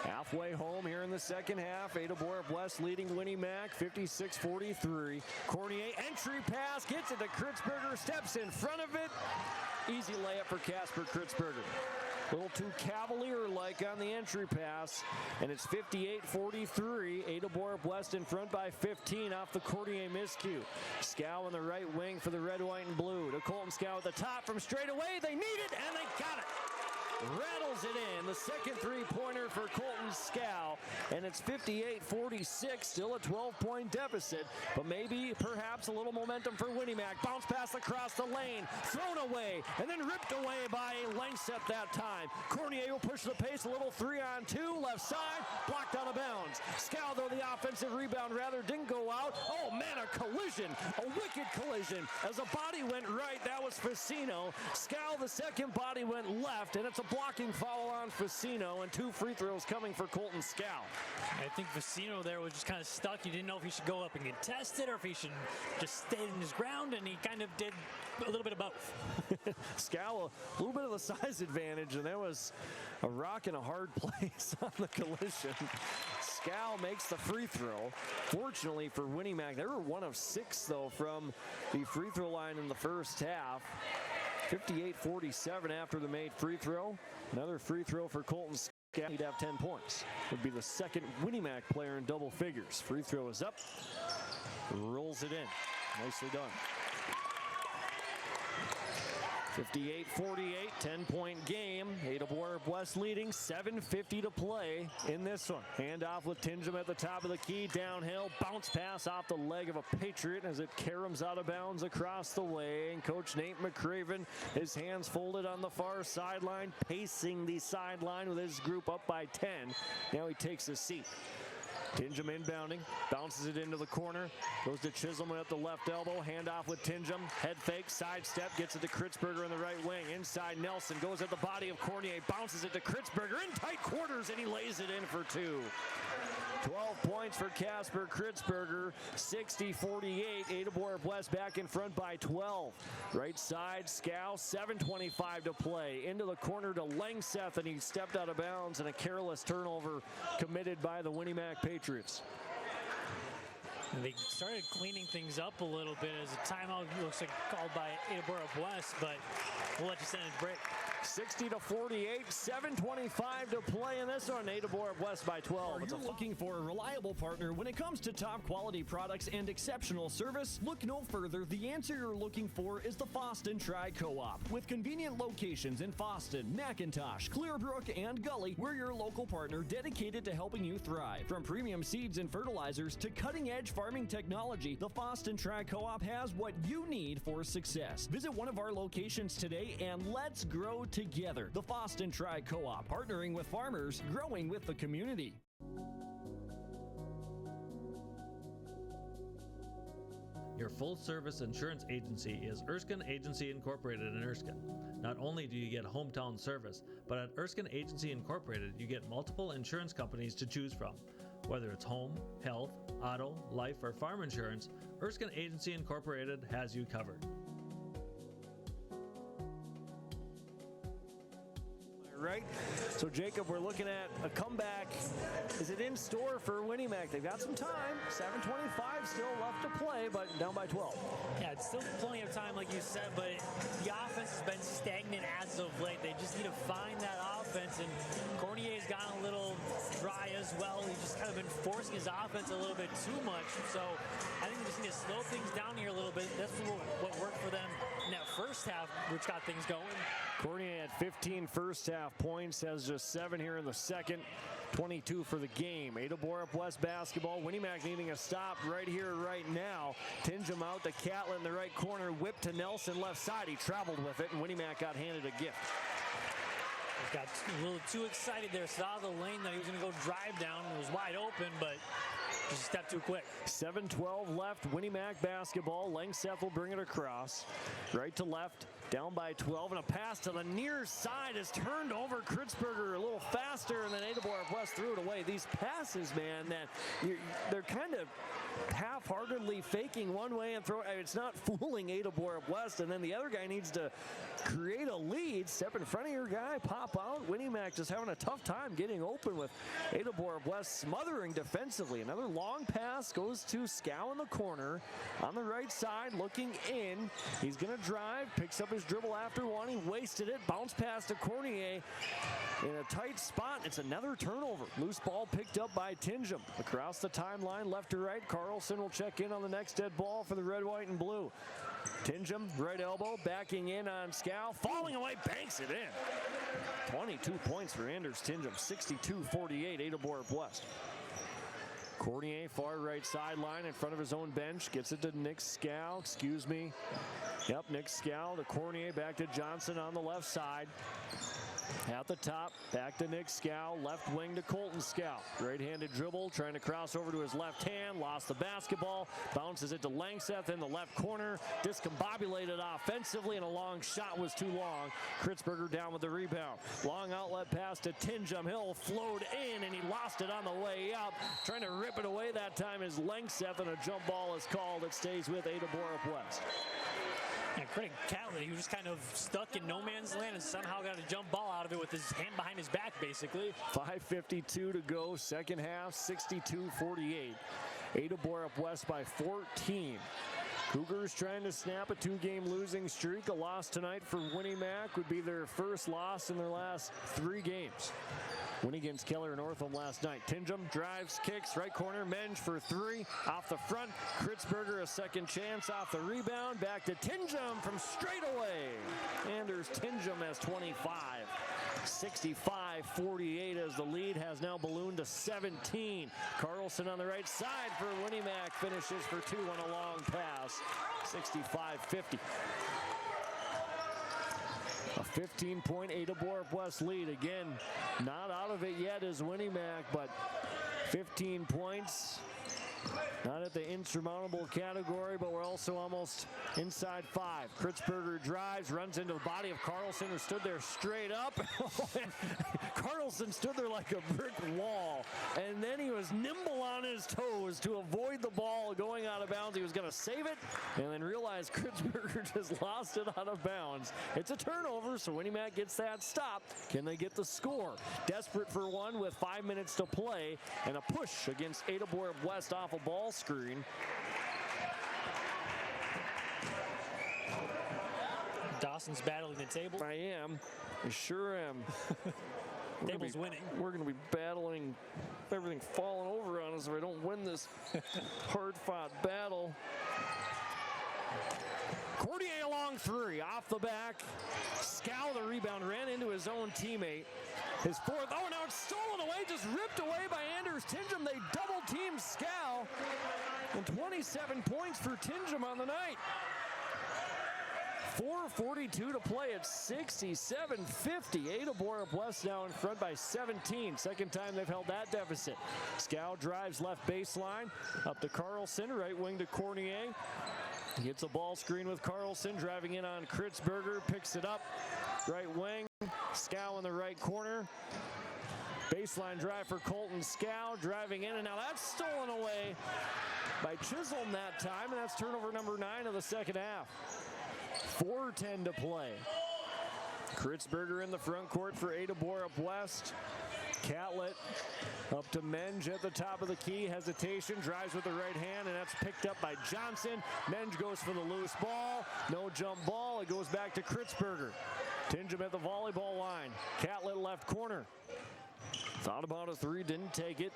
Halfway home here in the second half. ADA-BORUP-WEST leading Winnie-Mac 56-43. Cornier entry pass, gets it to Kritzberger, steps in front of it. Easy layup for Casper Kritzberger. A little too cavalier-like on the entry pass, and it's 58-43. Ada-BORUP-WEST in front by 15 off the Courtier miscue. Scow on the right wing for the red, white, and blue. To Colton Scow at the top from straight away. They need it, and they got it. Rattles it in. The second three-pointer for Colton Scow, and it's 58-46, still a 12-point deficit, but maybe, perhaps, a little momentum for Winnie Mac. Bounce pass across the lane, thrown away, and then ripped away by a length set that time. Cornier will push the pace, a little 3-on-2, left side, blocked out of bounds. Scow, though, the offensive rebound rather didn't go out. Oh, man, a collision, a wicked collision. As a body went right, that was Facino. Scow, the second body went left, and it's a blocking foul on Facino, and 2 free throws coming for Colton Scow. I think Facino there was just kind of stuck. He didn't know if he should go up and contest it or if he should just stay in his ground, and he kind of did a little bit of both. Scow, a little bit of the size advantage, and there was a rock in a hard place on the collision. Scow makes the free throw. Fortunately for Winnie Mac, they were 1 of 6, though, from the free throw line in the first half. 58-47 after the made free throw. Another free throw for Colton Scow. He'd have 10 points. Would be the second Winnie Mac player in double figures. Free throw is up. Rolls it in. Nicely done. 58-48, 10-point game. Ada-BORUP-WEST leading, 7:50 to play in this one. Handoff with Tingham at the top of the key, downhill, bounce pass off the leg of a Patriot as it caroms out of bounds across the way. And Coach Nate McCraven, his hands folded on the far sideline, pacing the sideline with his group up by 10. Now he takes a seat. Tingham inbounding, bounces it into the corner, goes to Chiselman at the left elbow, handoff with Tingham, head fake, sidestep, gets it to Kritzberger in the right wing, inside Nelson, goes at the body of Cornier, bounces it to Kritzberger in tight quarters, and he lays it in for 2. 12 points for Casper Kritzberger, 60-48, Ada-BORUP-WEST back in front by 12. Right side, Scow, 7:25 to play, into the corner to Langseth, and he stepped out of bounds, and a careless turnover committed by the Winnie Mac Patriots. And they started cleaning things up a little bit as a timeout looks like called by Ada-BORUP-WEST, but we'll let you send it break. 60-48, 7:25 to play in this one. Ada-BORUP-WEST by 12. Are you looking for a reliable partner when it comes to top quality products and exceptional service? Look no further. The answer you're looking for is the Fosston Tri-Co-op. With convenient locations in Fosston, McIntosh, Clearbrook, and Gully, we're your local partner dedicated to helping you thrive. From premium seeds and fertilizers to cutting-edge farming technology, the Fosston Tri-Co-op has what you need for success. Visit one of our locations today and let's grow together. The Fosston Tri-Co-op, partnering with farmers, growing with the community. Your full-service insurance agency is Erskine Agency Incorporated in Erskine. Not only do you get hometown service, but at Erskine Agency Incorporated, you get multiple insurance companies to choose from. Whether it's home, health, auto, life, or farm insurance, Erskine Agency Incorporated has you covered. Right? So, Jacob, we're looking at a comeback. Is it in store for Winnie Mac? They've got some time. 7:25 still left to play, but down by 12. Yeah, it's still plenty of time, like you said, but the offense has been stagnant as of late. They just need to find that offense, and Cornier's gotten a little dry as well. He's just kind of been forcing his offense a little bit too much. So I think they just need to slow things down here a little bit. That's what worked for them in that first half, which got things going. Cornier had 15 first half points, has just 7 here in the second, 22 for the game. Ada-BORUP-WEST basketball. Winnie Mac needing a stop right here, right now. Tingham out to Catlett in the right corner, whipped to Nelson left side. He traveled with it, and Winnie Mac got handed a gift. He got a little too excited there, saw the lane that he was going to go drive down. It was wide open, but just a step too quick. 7:12 left. Winnie Mac basketball. Langseth will bring it across. Right to left. Down by 12. And a pass to the near side is turned over. Kritzberger a little faster. And then Ada-BORUP-WEST threw it away. These passes, man, that they're kind of half-heartedly faking one way and throw. It's not fooling Ada-BORUP-WEST. And then the other guy needs to create a lead. Step in front of your guy. Pop out. Winnie Mac just having a tough time getting open with Ada-BORUP-WEST smothering defensively. Another long pass goes to Scow in the corner on the right side, looking in. He's going to drive, picks up his his dribble after one. He wasted it. Bounced past to Cornier in a tight spot. It's another turnover. Loose ball picked up by Tingham. Across the timeline, left to right. Carlson will check in on the next dead ball for the red, white, and blue. Tingham, right elbow, backing in on Scow. Falling away, banks it in. 22 points for Anders Tingham. 62-48, ADA-BORUP-WEST. Cornier, far right sideline in front of his own bench. Gets it to Nick Scow. Excuse me. Yep, Nick Scow to Cornier. Back to Johnson on the left side. At the top, back to Nick Scow. Left wing to Colton Scow. Right-handed dribble, trying to cross over to his left hand. Lost the basketball. Bounces it to Langseth in the left corner. Discombobulated offensively, and a long shot was too long. Kritzberger down with the rebound. Long outlet pass to Tingham. He'll float in, and he lost it on the way up. Trying to rip it away that time is Langseth, and a jump ball is called. It stays with ADA-BORUP-WEST. And Craig Catlett, he was just kind of stuck in no man's land and somehow got a jump ball out of it with his hand behind his back, basically. 5:52 to go, second half, 62-48. ADA-BORUP-WEST by 14. Cougars trying to snap a two-game losing streak. A loss tonight for Winnie Mac would be their first loss in their last 3 games. Win against Keller Northam last night. Tingham drives, kicks, right corner, Menge for 3. Off the front, Kritzberger a second chance off the rebound. Back to Tingham from straight away. Anders Tingham has 25. 65-48 as the lead has now ballooned to 17. Carlson on the right side for Winnie Mac. Finishes for 2 on a long pass. 65-50. A 15-point ADA-BORUP-WEST lead. Again, not out of it yet is Winnie Mac, but 15 points. Not at the insurmountable category, but we're also almost inside 5. Kritzberger drives, runs into the body of Carlson, who stood there straight up. Carlson stood there like a brick wall, and then he was nimble on his toes to avoid the ball going out of bounds. He was going to save it, and then realized Kritzberger just lost it out of bounds. It's a turnover, so Winnie Mac gets that stop. Can they get the score? Desperate for one with 5 minutes to play, and a push against ADA-BORUP-WEST off a ball screen. Dawson's battling the table. I am. I sure am. Table's winning. We're going to be battling everything falling over on us if I don't win this hard-fought battle. Cordier along 3, off the back. Scow the rebound, ran into his own teammate. His 4th, oh, now it's stolen away, just ripped away by Anders Tingham. They double-team Scow, and 27 points for Tingham on the night. 4:42 to play at 67-50. ADA-BORUP-WEST now in front by 17. Second time they've held that deficit. Scow drives left baseline, up to Carlson, right wing to Cornier. Gets a ball screen with Carlson, driving in on Kritzberger, picks it up, right wing. Scow in the right corner. Baseline drive for Colton Scow, driving in, and now that's stolen away by Chisholm that time, and that's turnover number 9 of the second half. 4:10 to play. Kritzberger in the front court for ADA-BORUP-WEST. Catlett up to Menge at the top of the key. Hesitation, drives with the right hand, and that's picked up by Johnson. Menge goes for the loose ball. No jump ball. It goes back to Kritzberger. Tingham at the volleyball line. Catlett left corner. Thought about a 3, didn't take it.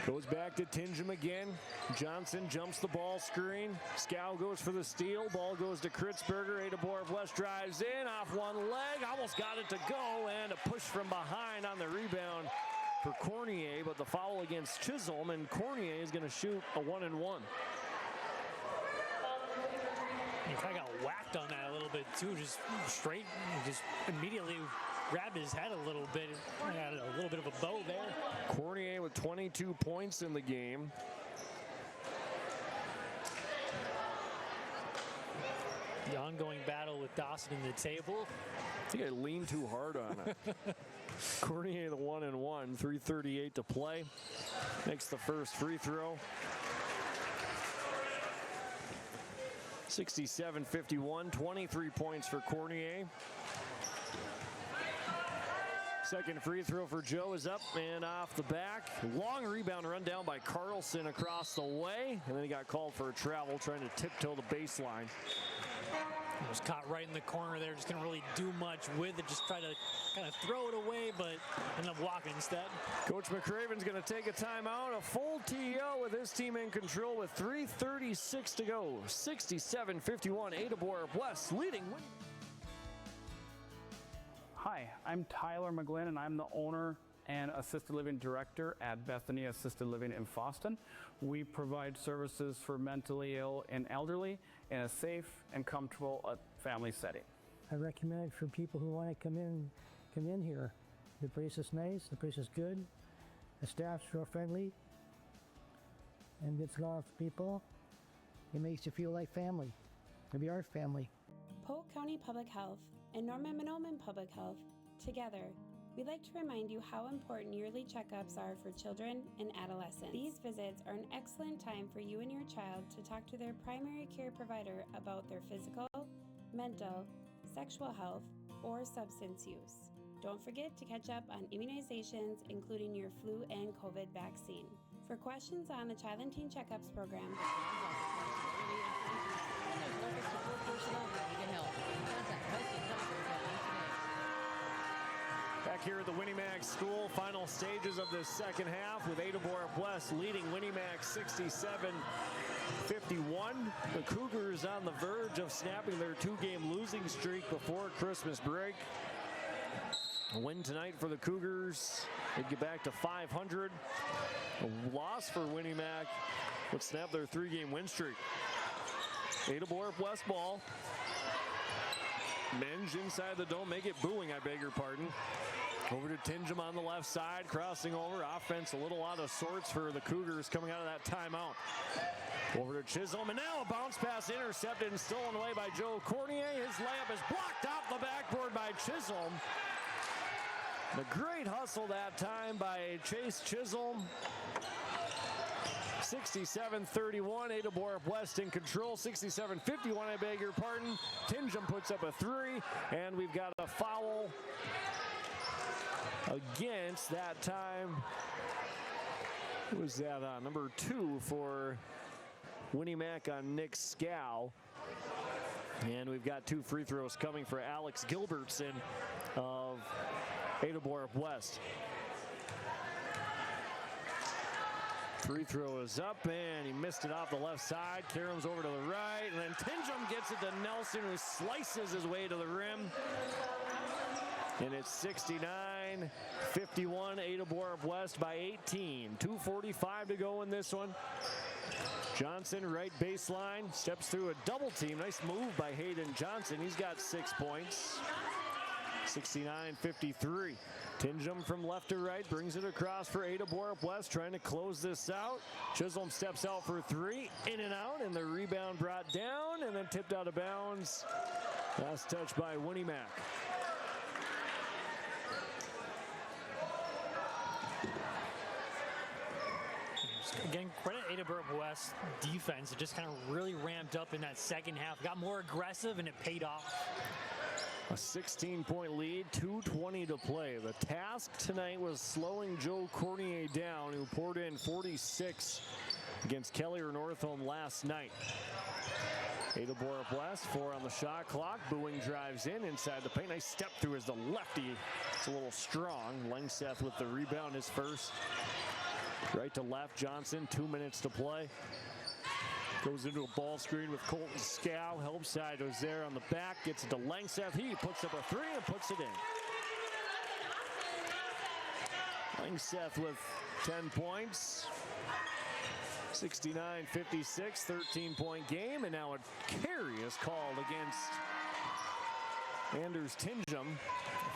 Goes back to Tingham again. Johnson jumps the ball screen. Scow goes for the steal. Ball goes to Kritzberger. ADA-BORUP-WEST drives in off one leg. Almost got it to go, and a push from behind on the rebound for Cornier, but the foul against Chisholm, and Cornier is going to shoot a 1-and-1. He kind of got whacked on that a little bit too, just straight, just immediately grabbed his head a little bit. Had a little bit of a bow there. Cornier with 22 points in the game. The ongoing battle with Dawson in the table. I think I leaned too hard on it. Cornier the 1-and-1, 3:38 to play. Makes the first free throw. 67-51, 23 points for Cornier. Second free throw for Joe is up and off the back. Long rebound run down by Carlson across the way. And then he got called for a travel, trying to tiptoe the baseline. Was caught right in the corner there, just couldn't really do much with it, just try to kind of throw it away, but ended up walking instead. Coach McCraven's going to take a timeout, a full TO with his team in control with 3:36 to go. 67-51, ADA-BORUP-WEST leading. Hi, I'm Tyler McGlynn, and I'm the owner and Assisted Living Director at Bethany Assisted Living in Foston. We provide services for mentally ill and elderly in a safe and comfortable family setting. I recommend it for people who want to come in here. The place is nice, the place is good, the staff's real friendly, and gets along with people. It makes you feel like family. Maybe our family. Polk County Public Health and Norman Minoman Public Health, together, we'd like to remind you how important yearly checkups are for children and adolescents. These visits are an excellent time for you and your child to talk to their primary care provider about their physical, mental, sexual health, or substance use. Don't forget to catch up on immunizations, including your flu and COVID vaccine. For questions on the Child and Teen Checkups program, Back here at the Winnie-Mac School, final stages of the second half with ADA-BORUP-WEST leading Winnie-Mac 67-51. The Cougars on the verge of snapping their two-game losing streak before Christmas break. A win tonight for the Cougars. They'd get back to 500. A loss for Winnie-Mac would snap their three-game win streak. ADA-BORUP-WEST ball. Menge inside the dome. Make it booing, I beg your pardon. Over to Tingham on the left side, crossing over. Offense a little out of sorts for the Cougars coming out of that timeout. Over to Chisholm, and now a bounce pass intercepted and stolen away by Joe Cornier. His layup is blocked off the backboard by Chisholm. The great hustle that time by Chase Chisholm. 67-31, ADA-BORUP-WEST in control. 67-51, I beg your pardon. Tingham puts up a three, and we've got a foul against that time. Who was that on? Number 2 for Winnie-Mac on Nick Scow. And we've got 2 free throws coming for Alex Gilbertson of ADA-BORUP-WEST. Free throw is up, and he missed it off the left side. Karams over to the right, and then Tingham gets it to Nelson, who slices his way to the rim. And it's 69-51, ADA-BORUP-WEST by 18. 2:45 to go in this one. Johnson, right baseline, steps through a double team. Nice move by Hayden Johnson. He's got 6 points. 69-53. Tingham from left to right brings it across for ADA-BORUP-WEST, trying to close this out. Chisholm steps out for 3, in and out, and the rebound brought down and then tipped out of bounds. Last touch by Winnie-Mac. Again, credit ADA-BORUP-WEST defense. It just kind of really ramped up in that second half. Got more aggressive, and it paid off. A 16-point lead, 2:20 to play. The task tonight was slowing Joe Cornier down, who poured in 46 against Kelly or Northholm last night. ADA-BORUP-WEST, 4 on the shot clock. Booing drives in inside the paint. Nice step through as the lefty. It's a little strong. Langseth with the rebound, his first. Right to left, Johnson, 2 minutes to play. Goes into a ball screen with Colton Scow. Help side was there on the back. Gets it to Langseth. He puts up a 3 and puts it in. Langseth with 10 points. 69-56, 13-point game. And now a carry is called against Anders Tingham.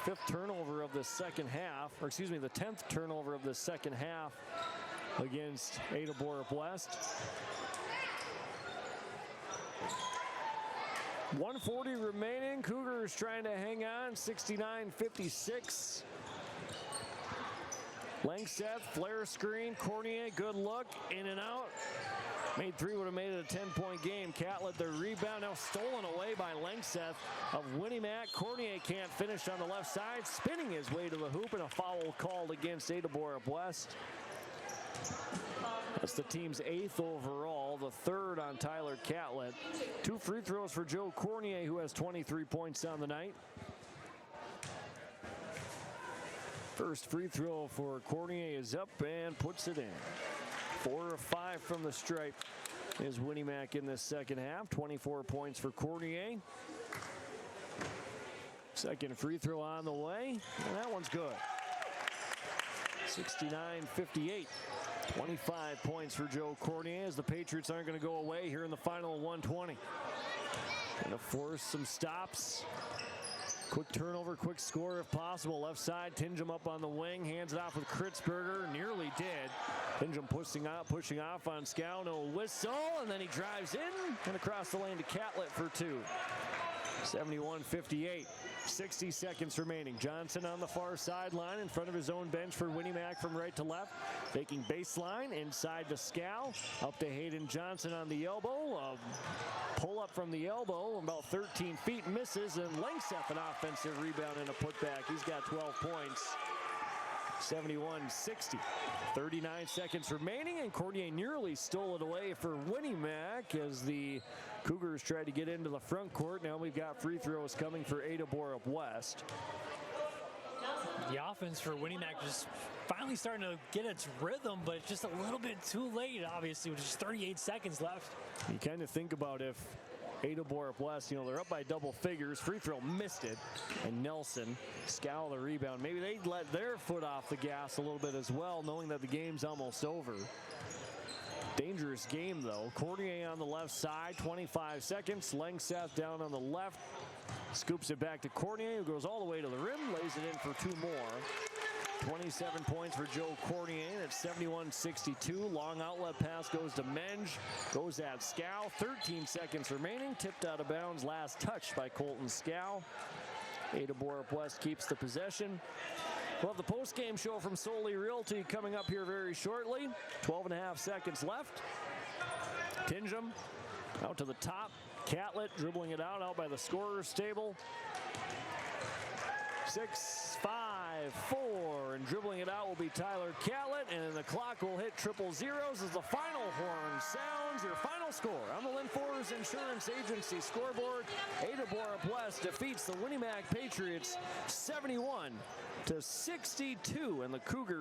5th turnover of the second half. Or excuse me, the 10th turnover of the second half against ADA-BORUP-WEST. 1:40 remaining. Cougars trying to hang on. 69-56. Langseth, flare screen. Cornier, good look. In and out. Made 3, would have made it a 10-point game. Catlett the rebound, now stolen away by Langseth of Winnie-Mac. Cornier can't finish on the left side. Spinning his way to the hoop, and a foul called against ADA-BORUP-WEST. That's the team's 8th overall. foul, the third on Tyler Catlett. 2 free throws for Joe Cornier, who has 23 points on the night. First free throw for Cornier is up and puts it in. 4 of 5 from the stripe is Winnie Mac in this second half. 24 points for Cornier. Second free throw on the way, and that one's good. 69-58. 25 points for Joe Cornier as the Patriots aren't going to go away here in the final 120. Going to force some stops. Quick turnover, quick score if possible. Left side, Tingham up on the wing, hands it off with Kritzberger, nearly did. Tingham pushing off on Scow, no whistle, and then he drives in and across the lane to Catlett for 2. 71-58. 60 seconds remaining. Johnson on the far sideline in front of his own bench for Winnie Mac from right to left. Faking baseline inside to Scow. Up to Hayden Johnson on the elbow. Pull up from the elbow about 13 feet, misses, and Langseth an offensive rebound and a putback. He's got 12 points. 71-60. 39 seconds remaining, and Cornier nearly stole it away for Winnie Mac as the Cougars tried to get into the front court. Now we've got free throws coming for ADA-BORUP-WEST. The offense for Winnie Mac just finally starting to get its rhythm, but it's just a little bit too late, obviously, with just 38 seconds left. You kind of think about if ADA-BORUP-WEST, they're up by double figures. Free throw missed it, and Nelson Scow the rebound. Maybe they'd let their foot off the gas a little bit as well, knowing that the game's almost over. Dangerous game, though. Cornier on the left side, 25 seconds. Langseth down on the left. Scoops it back to Cornier, who goes all the way to the rim, lays it in for 2 more. 27 points for Joe Cornier. It's 71-62. Long outlet pass goes to Menge. Goes at Scow. 13 seconds remaining. Tipped out of bounds. Last touch by Colton Scow. ADA-BORUP-WEST keeps the possession. We'll have the post-game show from Solely Realty coming up here very shortly. 12.5 seconds left. Tingham out to the top. Catlett dribbling it out by the scorer's table. 6, 5, 4, and dribbling it out will be Tyler Catlett, and the clock will hit triple zeros as the final horn sounds. Your final score on the Lynn Forest Insurance Agency scoreboard: ADA-BORUP-WEST defeats the Winnie Mac Patriots 71-62, and the Cougars